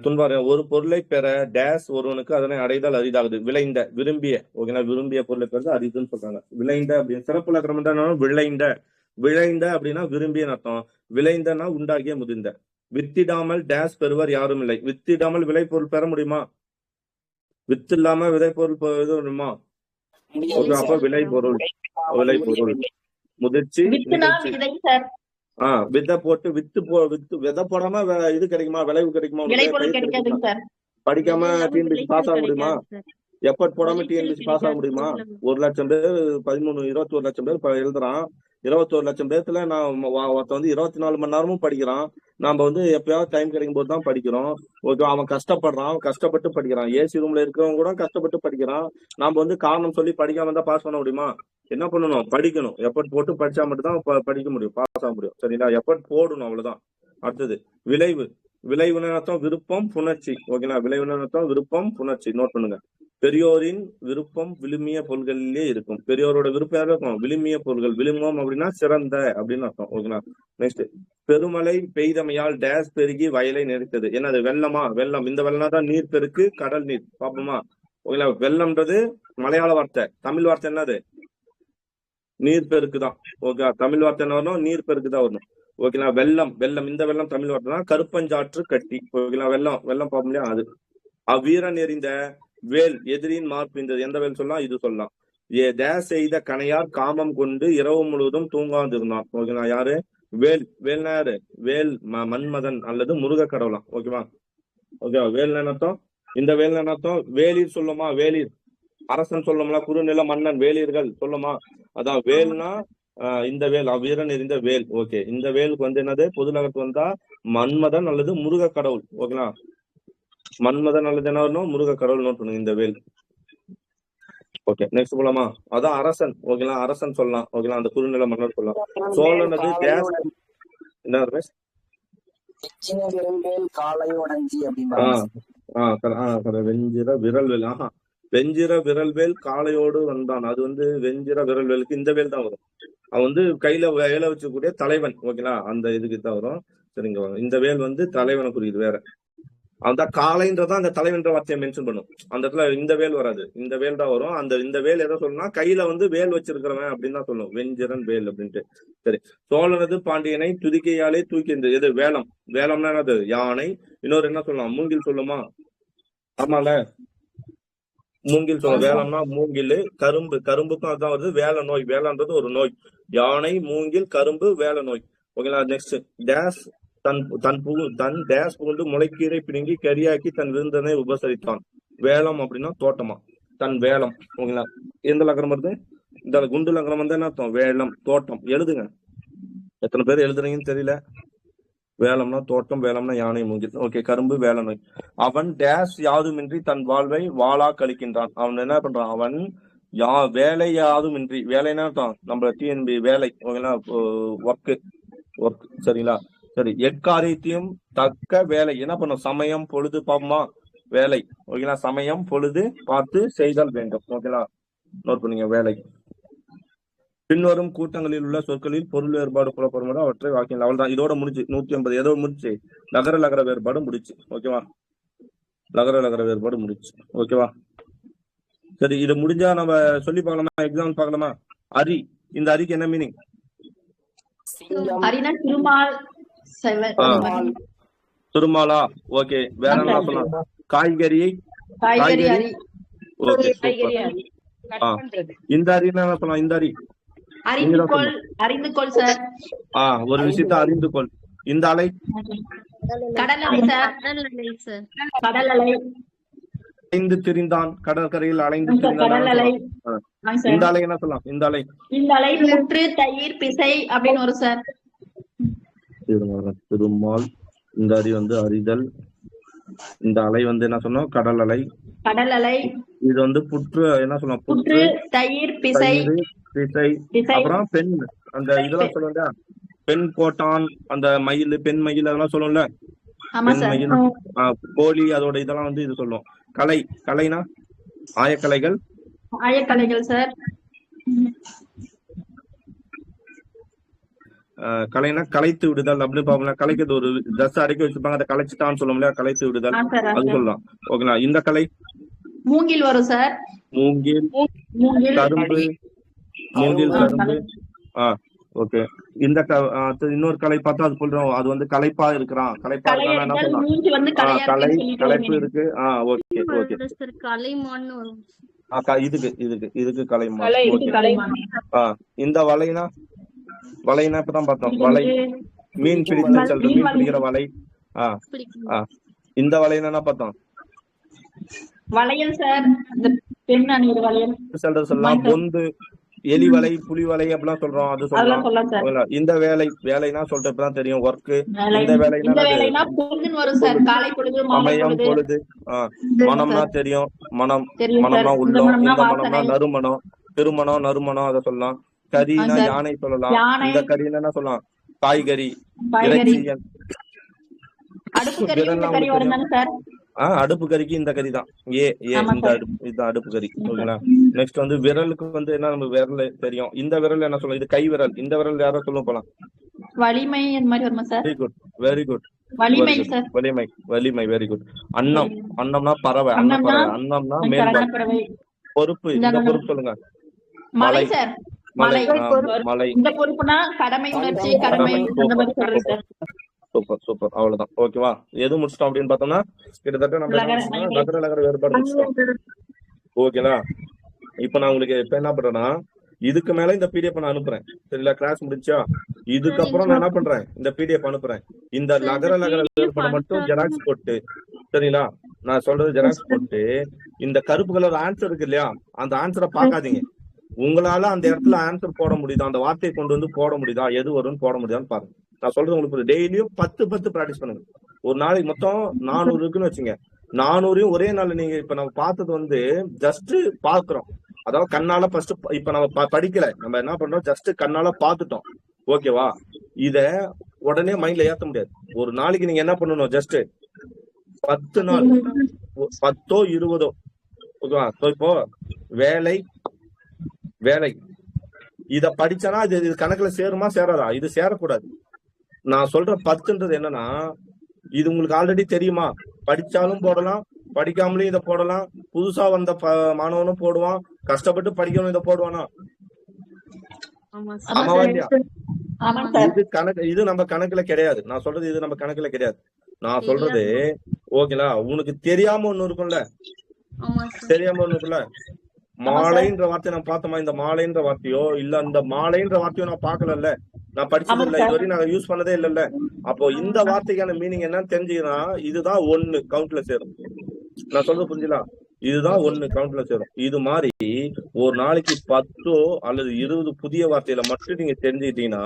துன்பம் ஒரு பொருளை பெற டேஸ் ஒருவனுக்கு அதனை அடைதல் அரிதாகுது. விளைந்த விரும்பிய. ஓகேங்களா? விரும்பிய பொருளை பெறது அரிதுன்னு சொல்றாங்க. விளைந்த அப்படின்னு சிறப்பு லகரம் வந்தா விளைந்த. விளைந்த அப்படின்னா விரும்பிய அர்த்தம். விளைந்தனா உண்டாகிய முதிர்ந்த. வித்திடாமல் டேஸ் பெறுவர் யாரும் இல்லை. வித்திடாமல் விளை பொருள் பெற முடியுமா? வித்து இல்லாம விதை பொருள் இது முடியுமா? அப்ப விளை பொருள் முதிர்ச்சி. விதை போட்டு வித்து விதை போடாம இது கிடைக்குமா? விளைவு கிடைக்குமா? படிக்காம டிஎன்பிசி பாஸ் ஆக முடியுமா? எஃபர்ட் போடாம டிஎன்பிசி பாஸ் ஆக முடியுமா? 1 லட்சம் பேர் 21 லட்சம் பேர் எழுதுறான். 21 லட்சம் பேர்த்துல நான் ஒருத்த வந்து 24 மணி நேரமும் படிக்கிறான். நாம வந்து எப்பயாவது டைம் கிடைக்கும் போது தான் படிக்கிறோம். ஓகே. அவன் கஷ்டப்படுறான். கஷ்டப்பட்டு படிக்கிறான். ஏசி ரூம்ல இருக்கிறவங்க கூட கஷ்டப்பட்டு படிக்கிறான். நாம வந்து காரணம் சொல்லி படிக்காம இருந்தா பாஸ் பண்ண முடியுமா? என்ன பண்ணணும்? படிக்கணும். எஃபர்ட் போட்டு படிச்சா மட்டும் தான் படிக்க முடியும், பாஸ் ஆக முடியும். சரிங்களா? எஃபர்ட் போடணும், அவ்வளவுதான். அடுத்தது விளைவு. விளைவுன்னு அர்த்தம் விருப்பம் புணர்ச்சி. ஓகேங்களா? விளைவுன்னு அர்த்தம் விருப்பம் புணர்ச்சி. நோட் பண்ணுங்க. பெரியோரின் விருப்பம் விழுமிய பொருள்களிலே இருக்கும். பெரியோரோட விருப்பம் யாரும் இருக்கும்? விழுமிய பொருள்கள். விழுமம் அப்படின்னா சிறந்த அப்படின்னு அர்த்தம். ஓகேங்களா? நெக்ஸ்ட். பெருமழை பெய்தமையால் டேஸ் பெருகி வயலை நெறித்தது. என்னது? வெள்ளமா? வெள்ளம். இந்த வெள்ளம் தான் நீர் பெருக்கு, கடல் நீர். பாப்போமா? ஓகேங்களா? வெள்ளம்ன்றது மலையாள வார்த்தை. தமிழ் வார்த்தை என்னது? நீர் பெருக்கு தான். ஓகே. தமிழ் வார்த்தை என்ன வரணும்? நீர் பெருக்கு தான் வரணும். ஓகேங்களா? வெள்ளம். இந்த வெள்ளம் தமிழ் வார்த்தை தான். கருப்பஞ்சாற்று கட்டி. ஓகேங்களா? வெள்ளம் பார்ப்போம் இல்லையா? அது. அவ்வீரன் எறிந்த வேல் எதிரின் மார்பிந்தது. எந்த வேல் சொல்லலாம்? இது சொல்லலாம். டேஸ் செய்த கணையார் காமம் கொண்டு இரவு முழுவதும் தூங்காதிருந்தான். ஓகேங்களா? யாரு? வேல்னா யாரு? வேல் மன்மதன் அல்லது முருக கடவுளாம். ஓகேவா? ஓகேவா? வேல் அர்த்தம். இந்த வேல் அர்த்தம் வேலிர் சொல்லுமா? வேலிர் அரசன் சொல்லுமா? குறுநில மன்னன் வேலிர்கள் சொல்லுமா? அதான் வேல்னா இந்த வேல் அவ்வீரன் எறிந்த வேல். ஓகே. இந்த வேலுக்கு வந்து என்னது? பொதுநகத்து வந்தா மன்மதன் அல்லது முருக கடவுள். ஓகேங்களா? மன்மதன் அல்லது என்ன வரணும்? முருக கடவுள். நோட் பண்ணுங்க இந்த வேல். ஓகே. நெக்ஸ்ட் போலாமா? அதான் அரசன். ஓகேங்களா? அரசன் சொல்லலாம். ஓகேங்களா? அந்த குறுநில மன்னர் சொல்லலாம். சோழனது டேஸ் என்ன ரமேஷ்? வெஞ்சிர விரல்வேல். வெஞ்சிர விரல்வேல் காளையோடு வந்தான். அது வந்து வெஞ்சிர விரல்வேலுக்கு இந்த வேல் தான் வரும். அவன் வந்து கையில வேலை வச்சுக்கூடிய தலைவன். ஓகேங்களா? அந்த இதுக்கு தான் வரும். சரிங்க. இந்த வேல் வந்து தலைவனை குறிக்குது. வேற அந்த காளைன்றதான் அந்த தலைவன்ற வார்த்தையை மென்ஷன் பண்ணும். அந்த இடத்துல இந்த வேல் வராது. இந்த வேல் தான் வரும். இந்த வேல் எதை சொல்லணும்னா கையில வந்து வேல் வச்சிருக்கிறவன் அப்படின்னு தான் சொல்லும். வெஞ்சிரன் வேல் அப்படின்ட்டு. சரி. சோழனது பாண்டியனை துதிக்கையாலே தூக்கின்றது. எது? வேலம். வேலம்னா என்னது? யானை. இன்னொரு என்ன சொல்லலாம்? மூங்கில் சொல்லுமா? ஆமால, மூங்கில் சொல்லும். வேலம்னா மூங்கில். கரும்புக்கும் அதுதான் வருது. வேல நோய். வேலன்றது ஒரு நோய். யானை, மூங்கில், கரும்பு, வேல நோய். ஓகேங்களா? நெக்ஸ்ட். டேஸ் தன் டேஸ் புகுந்து முளைக்கீரை பிடுங்கி கரியாக்கி தன் விருந்தனை உபசரித்தான். வேலம் அப்படின்னா தோட்டமா? தன் வேலம். ஓகேங்களா? எந்த லக்கரம் வருது? இந்த குண்டு லக்கரம் வந்து என்ன அர்த்தம்? வேலம், தோட்டம். எழுதுங்க. எத்தனை பேர் எழுதுறீங்கன்னு தெரியல. வேலம்னா தோட்டம், வேலம்னா யானை, மூங்கில். ஓகே. கரும்பு, வேல நோய். அவன் டேஸ் யாதுமின்றி தன் வாழ்வை வாளா கழிக்கின்றான். அவன் என்ன பண்றான்? அவன் வேலை யாதுமின்றி. வேலைன்னா நம்ம டிஎன்பி வேலை. ஓகேங்களா? ஒர்க். சரிங்களா? சரி. எக்காரியத்தையும் தக்க வேலை என்ன பண்ணும்? சமயம் பொழுது பாப்போமா? வேலை. ஓகேங்களா? சமயம் பொழுது பார்த்து செய்தல் வேண்டும். ஓகேங்களா? நோட் பண்ணுங்க. வேலை. பின்வரும் கூட்டங்களில் உள்ள சொற்களில் பொருள் வேறுபாடு புலப்படும் அவற்றை வாக்கியம். அவ்வளவுதான். இதோட முடிச்சு 150. ஏதோ முடிச்சு. லகர வேறுபாடு முடிச்சு. ஓகேவா? லகர வேறுபாடு முடிச்சு. ஓகேவா? சரி. இது முடிஞ்சா நம்ம சொல்லி பார்க்கலாமா? எக்ஸாம்பிள் பார்க்கலாமா? அரி. இந்த அரிக்கு என்ன மீனிங்? சிங்கம், ஹரினா திருமால் செவன் திருமாலா. ஓகே, வேற என்ன சொல்லலாம்? காய்கறி. காய்கறி அரி ஓகே, காய்கறி சூப்பர். அரி. கட் பண்றது. இந்த அரி என்ன சொல்லலாம்? இந்த அரி அறிந்து கொள் சார். ஒரு விஷயத்தை அறிந்து கொள். இந்த அலை கடல் அலை சார். கடல் அலை சார். கடல் அலை. அலைந்து திரிந்தான், கடற்கரையில் அலைந்து கடல் அலை. திரிந்தான். இந்த அலை என்ன சொல்லலாம்? இந்த அலை இந்த அலை முற்று தயிர் பிசை அப்படின்னு வரும் சார். திருமால். இந்த அரி வந்து அறிதல். இந்த அலை வந்து என்ன சொன்னோம்? கடல் அலை. கடல் அலை. இது வந்து புற்று என்ன சொல்லலாம்? புற்று தயிர் பிசை பிசை. அப்புறம் பெண், அந்த இதெல்லாம் சொல்லுங்க. பெண் கோட்டான், அந்த மயில், பெண் மயில் அதெல்லாம் சொல்லும்ல. பெண் மயில், கோழி, அதோட இதெல்லாம் வந்து இது சொல்லுவோம். கலை. கலைனா ஆயக்கலைகள். ஆயக்கலைகள் சார். கலைனா கலைத்து விடுதல் அப்படின்னு பாப்போம்ல. கலைக்கிறது ஒரு ட்ரெஸ் அடக்கி வச்சிருப்பாங்க, அதை கலைச்சுட்டான்னு சொல்லுவோம்ல, கலைத்து விடுதல், அது சொல்லலாம். ஓகேங்களா? இந்த கலை மூங்கில் வரும் சார். மூங்கில். கரும்பு. மூங்கில், கரும்பு. ஓகே. இந்த இன்னொரு கலை பார்த்தா அது சொல்றோம், அது வந்து கலைப்பா இருக்கிறான். கலைப்பா இருக்கான் என்ன சொல்லலாம்? கலை, கலைப்பு இருக்கு. Okay okay. கலைமான்னு வரும். இதுக்கு கலைமான். இந்த வலைனா இப்பதான் பார்த்தோம். வலை மீன் பிடித்து செல்ற, மீன் பிடிக்கிற வலை. இந்த வலை என்ன பார்த்தோம்? வளையல் சார். இந்த பெண் அணிகிற வளையல் சொல்றது சொல்லலாம். பொந்து, எலி வலை, புலி வலை அப்படிலாம் சொல்றோம், அது சொல்லலாம். இந்த வேலைனா சொல்றதுதான் தெரியும், ஒர்க். இந்த வேலைனா பொழுதுன்னு வரும் சார். காலை பொழுது, சமயம், பொழுது. மனம்னா தெரியும், மனம். மனம்னா உள்ளம். இந்த மனம்னா நறுமணம். திருமணம், நறுமணம், அதை சொல்லலாம். கறினா யானை சொல்லலாம். இந்த கறினா என்ன சொல்லலாம்? காய்கறி, இறைச்சி. அடுப்பு கறிக்கு இந்த கறி தான். இந்த அடுப்பு கறி. ஓகேங்களா? நெக்ஸ்ட் வந்து விரலுக்கு வந்து என்ன, நம்ம விரல் தெரியும். இந்த விரல் என்ன சொல்லலாம்? இது கை விரல். இந்த விரல் யாரோ சொல்ல போலாம்? வலிமை அந்த மாதிரி வருமா sir? Very good, very good. வலிமை சார். வலிமை, வலிமை, வெரி குட். அன்னம். அன்னம்னா பறவை. அன்னம்னா மேல்பறவை. பொறுப்பு. இந்த பொறுப்பு சொல்லுங்க. மலை சார். மலை. மலை. இந்த பொறுப்புனா கடமை உணர்ச்சி, கடமை அந்த மாதிரி சொல்றது சார். Super super. அவ்வளவுதான். ஓகேவா? எது முடிச்சிட்டோம் அப்படின்னு பார்த்தோம்னா கிட்டத்தட்ட நம்ம நகர நகர வேறுபாடு முடிச்சிட்டோம். ஓகேங்களா? இப்ப நான் உங்களுக்கு இப்ப என்ன பண்றேன்னா, இதுக்கு மேல இந்த பிடிஎஃப் நான் அனுப்புறேன். சரிங்களா? கிளாஸ் முடிச்சா இதுக்கப்புறம் நான் என்ன பண்றேன்? இந்த பிடிஎஃப் அனுப்புறேன். இந்த நகர நகர வேறுபாடு மட்டும் ஜெராக்ஸ் போட்டு, சரிங்களா? நான் சொல்றது ஜெராக்ஸ் போட்டு, இந்த கருப்பு கலர் ஆன்சர் இருக்கு இல்லையா, அந்த ஆன்சரை பாக்காதீங்க. உங்களால அந்த இடத்துல ஆன்சர் போட முடியுதா, அந்த வார்த்தையை கொண்டு வந்து போட முடியுதா, எது வரும்னு போட முடியுதான்னு பாருங்க. நான் சொல்றது உங்களுக்கு டெய்லியும் 10 பிராக்டிஸ் பண்ணுங்க. ஒரு நாளைக்கு மொத்தம் 400 இருக்குன்னு வச்சுங்க. 400 ஒரே நாள். நீங்க இப்ப நம்ம பார்த்தது வந்து ஜஸ்ட் பாக்குறோம், அதாவது கண்ணால ஃபர்ஸ்ட். இப்ப நம்ம படிக்கல, நம்ம என்ன பண்றோம்? ஜஸ்ட் கண்ணால பாத்துட்டோம். ஓகேவா? இத உடனே மைண்ட்ல ஏத்த முடியாது. ஒரு நாளைக்கு நீங்க என்ன பண்ணணும்? ஜஸ்ட் 10 நாள், 10ஓ 20ஓ. ஓகேவா? இப்போ வேலை, வேலை இத படிச்சானா இது கணக்குல சேருமா சேராதா? இது சேரக்கூடாது. நான் சொல்ற 10ன்றது என்னன்னா, இது உங்களுக்கு ஆல்ரெடி தெரியுமா? படிச்சாலும் போடலாம், படிக்காமலும் இதை போடலாம். புதுசா வந்த மாணவனும் போடுவான், கஷ்டப்பட்டு படிக்கணும் இதை போடுவானா? ஆமாவா இல்லையா? இது கணக்கு, இது நம்ம கணக்குல கிடையாது. நான் சொல்றது இது நம்ம கணக்குல கிடையாது. நான் சொல்றது ஓகேங்களா? உனக்கு தெரியாம ஒண்ணு இருக்கும்ல, தெரியாம ஒண்ணு இருக்குல்ல. மாலைன்ற வார்த்தை நான் பார்த்தோமா? இந்த மாலைன்ற வார்த்தையோ இல்ல அந்த மாலைன்ற வார்த்தையோ நான் பாக்கல, நான் படிச்சது இல்ல, இதுவரையும் நான் யூஸ் பண்ணதே இல்ல. அப்போ இந்த வார்த்தைக்கான மீனிங் என்னன்னு தெரிஞ்சுக்கிறா, இதுதான் 1 கவுண்ட்ல சேரும். நான் சொல்றது புரிஞ்சுலா? இதுதான் 1 கவுண்ட்ல சேரும். இது மாதிரி ஒரு நாளைக்கு 10 அல்லது 20 புதிய வார்த்தையில மட்டும் நீங்க தெரிஞ்சுக்கிட்டீங்கன்னா,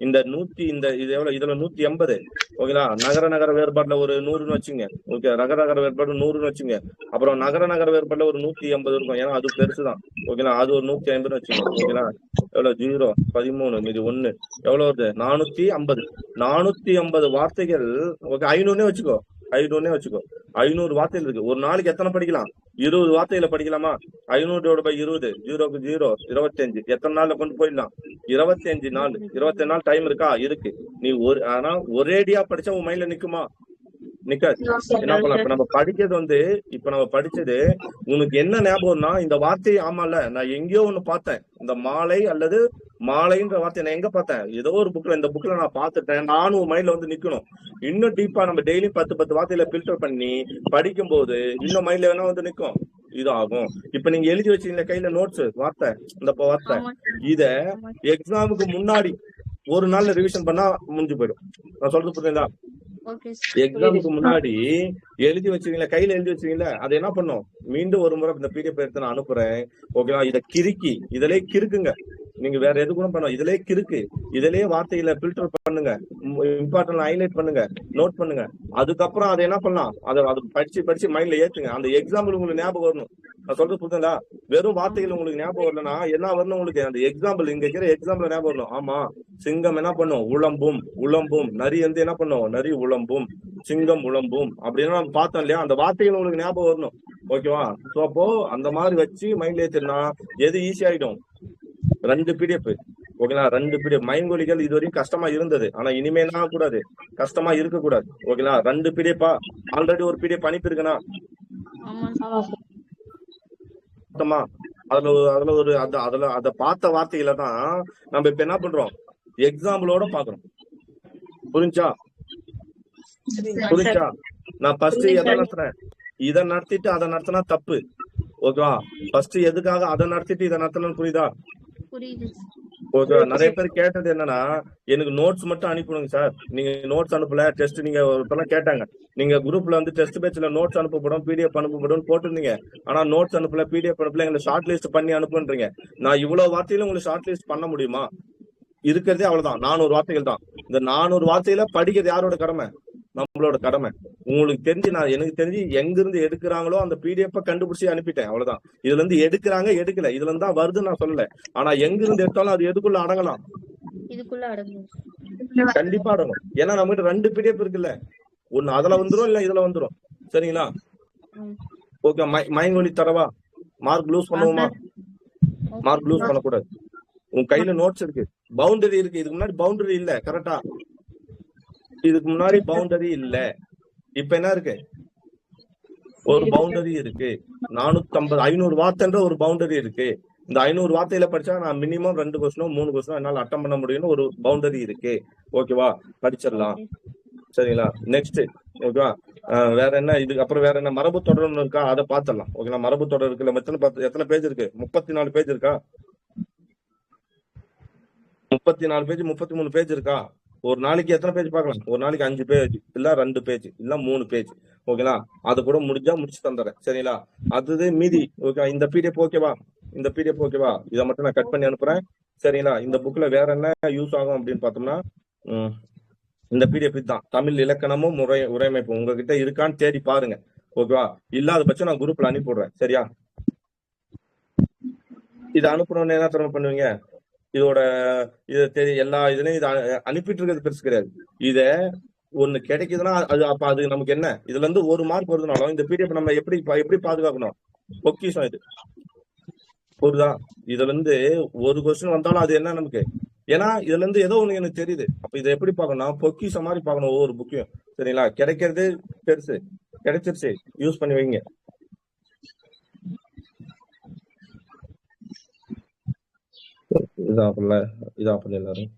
இந்த 100 இந்த இது எவ்வளவு? இதுல 180. ஓகேங்களா? நகர நகர வேறுபாடுல ஒரு 100ன்னு வச்சுங்க. ஓகே, நகர நகர வேறுபாடு 100ன்னு வச்சுங்க. அப்புறம் நகர நகர வேறுபாடுல ஒரு 180 இருக்கும். ஏன்னா அது பெருசுதான். ஓகேங்களா? அது ஒரு 150 வச்சுங்க. ஓகேங்களா? எவ்வளவு? 0 13 மீதி 1 எவ்வளவு வருது? 450. 450 வார்த்தைகள். ஓகே, 500 வச்சுக்கோ. 500 வார்த்தைகள் இருக்கு. ஒரு நாளைக்கு எத்தனை படிக்கலாம்? 20 வார்த்தைகளை படிக்கலாமா? 500/20, 0க்கு 0, 25. எத்தனை நாள்ல கொண்டு போயிடலாம்? 25 நாள். 25 நாள் டைம் இருக்கா? இருக்கு. நீ ஆனா ஒரேடியா படிச்சா உன் மைண்ட்ல நிக்குமா? நிக்காது. என்ன பண்ணலாம்? இப்ப நம்ம படிக்கிறது வந்து, இப்ப நம்ம படிச்சது உனக்கு என்ன ஞாபகம்னா, இந்த வார்த்தை ஆமால நான் எங்கேயோ ஒண்ணு பார்த்தேன், இந்த மாலை அல்லது மாலைன்ற வார்த்தை நான் எங்க பார்த்தேன்? ஏதோ ஒரு புக்ல, இந்த புக்ல நான் பார்த்துட்டேன். நானும் மைண்ட்ல வந்து நிக்கணும். இன்னும் டீப்பா நம்ம டெய்லி 10 வார்த்தையில ஃபில்டர் பண்ணி படிக்கும் போது இன்னும் மைண்ட்ல வேணா வந்து நிக்கும். இது ஆகும். இப்ப நீங்க எழுதி வச்சீங்க கையில நோட்ஸ் வார்த்தை, இந்த வார்த்தை, இத எக்ஸாமுக்கு முன்னாடி ஒரு நாள்ல ரிவிஷன் பண்ணா முடிஞ்சு போயிடும். நான் சொல்றது புரியுதா? எக்ஸாமுக்கு முன்னாடி எழுதி வச்சுக்கீங்களா, கையில எழுதி வச்சுக்கீங்களா, அதை என்ன பண்ணும், மீண்டும் ஒரு முறை இந்த பிடிஎஃப் எடுத்து நான் அனுப்புறேன். ஓகேவா? இதை கிறுக்கி இதுலயே கிறுக்குங்க. நீங்க வேற எது கூட பண்ண, இதுலயே கிறுக்கு, இதுலயே வார்த்தையில ஃபில்டர் பண்ணுங்க, இம்பார்ட்டன்ட் ஹைலைட் பண்ணுங்க, நோட் பண்ணுங்க. அதுக்கப்புறம் அதை என்ன பண்ணலாம், அதை படிச்சு மைண்ட்ல ஏத்துங்க. அந்த எக்ஸாம்பிள் உங்களுக்கு ஞாபகம் வரணும். நான் சொல்றது புரியுதுங்களா? வெறும் வார்த்தைகள் உங்களுக்கு ஞாபகம் வரலன்னா என்ன வரணும் உங்களுக்கு, அந்த எக்ஸாம்பிள், இங்க இருக்கிற எக்ஸாம்பிள் ஞாபகம் வரணும். ஆமா, சிங்கம் என்ன பண்ணும், உளம்பும். உளம்பும். நரி வந்து என்ன பண்ணும், நரி உளம்பும். சிங்கம் உளம்பும் அப்படின்னு நம்ம பார்த்தோம் இல்லையா? அந்த வார்த்தைகள் உங்களுக்கு ஞாபகம் வரணும். ஓகேவா? சோ அப்போ அந்த மாதிரி வச்சு மைண்ட்ல ஏத்துனா எது ஈஸி ஆயிடும்? 2 பிடிஎஃப். ஓகேங்களா? 2 பிடிஎஃப். மைங்கொலிகள் இது வரைக்கும் கஷ்டமா இருந்தது, ஆனா இனிமே என்ன கூடாது, கஷ்டமா இருக்க கூடாது. ஓகேங்களா? 2 பிடிஎஃபா ஆல்ரெடி ஒரு பிடிஎஃப் அனுப்பியிருக்கேனா? அதுல ஒரு அத பார்த்த வார்த்தைகளை தான் நம்ம இப்ப என்ன பண்றோம், எக்ஸாம்பிளோட பாக்குறோம். புரிஞ்சா? நான் ஃபர்ஸ்ட் எதை நடத்துறேன், இதை நடத்திட்டு அதை நடத்தினா தப்பு. ஓகேவா? ஃபர்ஸ்ட் எதுக்காக அதை நடத்திட்டு இதை நடத்தணும்னு புரியுதா? ஓகே. நிறைய பேர் கேட்டது என்னன்னா, எனக்கு நோட்ஸ் மட்டும் அனுப்பிடுங்க சார். நீங்க நோட்ஸ் அனுப்பல, டெஸ்ட் நீங்க ஒருத்தெல்லாம் கேட்டாங்க. நீங்க குரூப்ல வந்து டெஸ்ட் பேட்ச்ல நோட்ஸ் அனுப்பப்படும், பிடிஎஃப் அனுப்பப்படும் போட்டுருந்தீங்க. ஆனா நோட்ஸ் அனுப்பல, பிடிஎஃப் அனுப்பல, எங்களை ஷார்ட் லிஸ்ட் பண்ணி அனுப்புன்றீங்க. நான் இவ்வளவு வார்த்தையில உங்களுக்கு ஷார்ட் லிஸ்ட் பண்ண முடியுமா? இருக்கிறதே அவ்வளவுதான், 400 வார்த்தைகள் தான். இந்த 400 வார்த்தையில படிக்கிறது யாரோட கடமை? நம்மளோட கடமை. உங்களுக்கு தெரிஞ்சு, எனக்கு தெரிஞ்சு எங்க இருந்து எடுக்கிறாங்களோ அந்த பிடிஎஃப் கண்டுபிடிச்சு அனுப்பிட்டேன். அவ்வளவுதான். இதுல இருந்து எடுக்கிறாங்க, எடுக்கல, இதுல இருந்தா வருதுன்னு நான் சொல்லல. ஆனா எங்க இருந்து எடுத்தாலும் அது எதுக்குள்ள அடங்கலாம்? கண்டிப்பா அடங்கும். ஏன்னா நம்ம கிட்ட 2 பிடிஎஃப் இருக்குல்ல, ஒண்ணு அதுல வந்துரும், இல்ல இதுல வந்துரும். சரிங்களா? ஓகே. மைங்கொலி தரவா? மார்க் லூஸ் பண்ணுவோமா? மார்க் லூஸ் பண்ணக்கூடாது. உன் கையில நோட்ஸ் இருக்கு, பவுண்டரி இருக்கு. இதுக்கு முன்னாடி பவுண்டரி இல்ல. கரெக்டா? இதுக்கு முன்னாடி பவுண்டரி இல்ல. இப்ப என்ன இருக்கு, ஒரு பவுண்டரி இருக்கு. 450 500 வார்த்தைன்ற ஒரு பவுண்டரி இருக்கு. இந்த 500 வார்த்தையில படிச்சா நான் மினிமம் 2 கொஸ்டினோ 3 கொஸ்டினோ என்னால அட்டம் பண்ண முடியும்னு ஒரு பவுண்டரி இருக்கு. ஓகேவா? படிச்சிடலாம். சரிங்களா? நெக்ஸ்ட். ஓகேவா? வேற என்ன, இதுக்கு அப்புறம் வேற என்ன மரபு தொடர்னு இருக்கா, அதை பார்த்துடலாம். ஓகேங்களா? மரபு தொடர் இருக்குல்ல, எத்தனை பேஜ் இருக்கு? 34 பேஜ் இருக்கா? 34 பேஜ், 33 பேஜ் இருக்கா? ஒரு நாளைக்கு எத்தனை பேஜ் பார்க்கலாம்? ஒரு நாளைக்கு 5 பேஜ், இல்ல 2 பேஜ், இல்ல 3 பேஜ். ஓகேங்களா? அது கூட முடிஞ்சா முடிச்சு தந்துறேன். சரிங்களா? அது மீதி. ஓகே. இந்த பிடிஎஃப் ஓகேவா? இந்த பிடிஎஃப் ஓகேவா? இதை மட்டும் நான் கட் பண்ணி அனுப்புறேன். சரிங்களா? இந்த புக்ல வேற என்ன யூஸ் ஆகும் அப்படின்னு பார்த்தோம்னா, இந்த பிடிஎஃப் தான், தமிழ் இலக்கணமும் உரையமைப்பு உங்ககிட்ட இருக்கான்னு தேடி பாருங்க. ஓகேவா? இல்லாத பட்சம் நான் குரூப்ல அனுப்பி விடுறேன். சரியா? இதை அனுப்புறோன்னு என்ன தரமா பண்ணுவீங்க, இதோட எல்லா இதுலயும் இது அனுப்பிட்டு இருக்கிறது பெருசு கிடையாது. இத ஒண்ணு கிடைக்குதுன்னா அது நமக்கு என்ன, இதுல இருந்து 1 மார்க் வருதுனாலும் இந்த பிடிஎஃப் நம்ம எப்படி பாதுகாக்கணும்? பொக்கிஷம் இது. புரியுதா? இதுல இருந்து ஒரு கொஸ்டின் வந்தாலும் அது என்ன நமக்கு, ஏன்னா இதுல இருந்து ஏதோ ஒண்ணு எனக்கு தெரியுது. அப்ப இதை எப்படி பார்க்கணும், பொக்கிஷம் மாதிரி பார்க்கணும் ஒவ்வொரு புக்கையும். சரிங்களா? கிடைக்கிறது பெருசு, கிடைச்சிருச்சு, யூஸ் பண்ணி வைங்க. இதாகல எல்லாரும்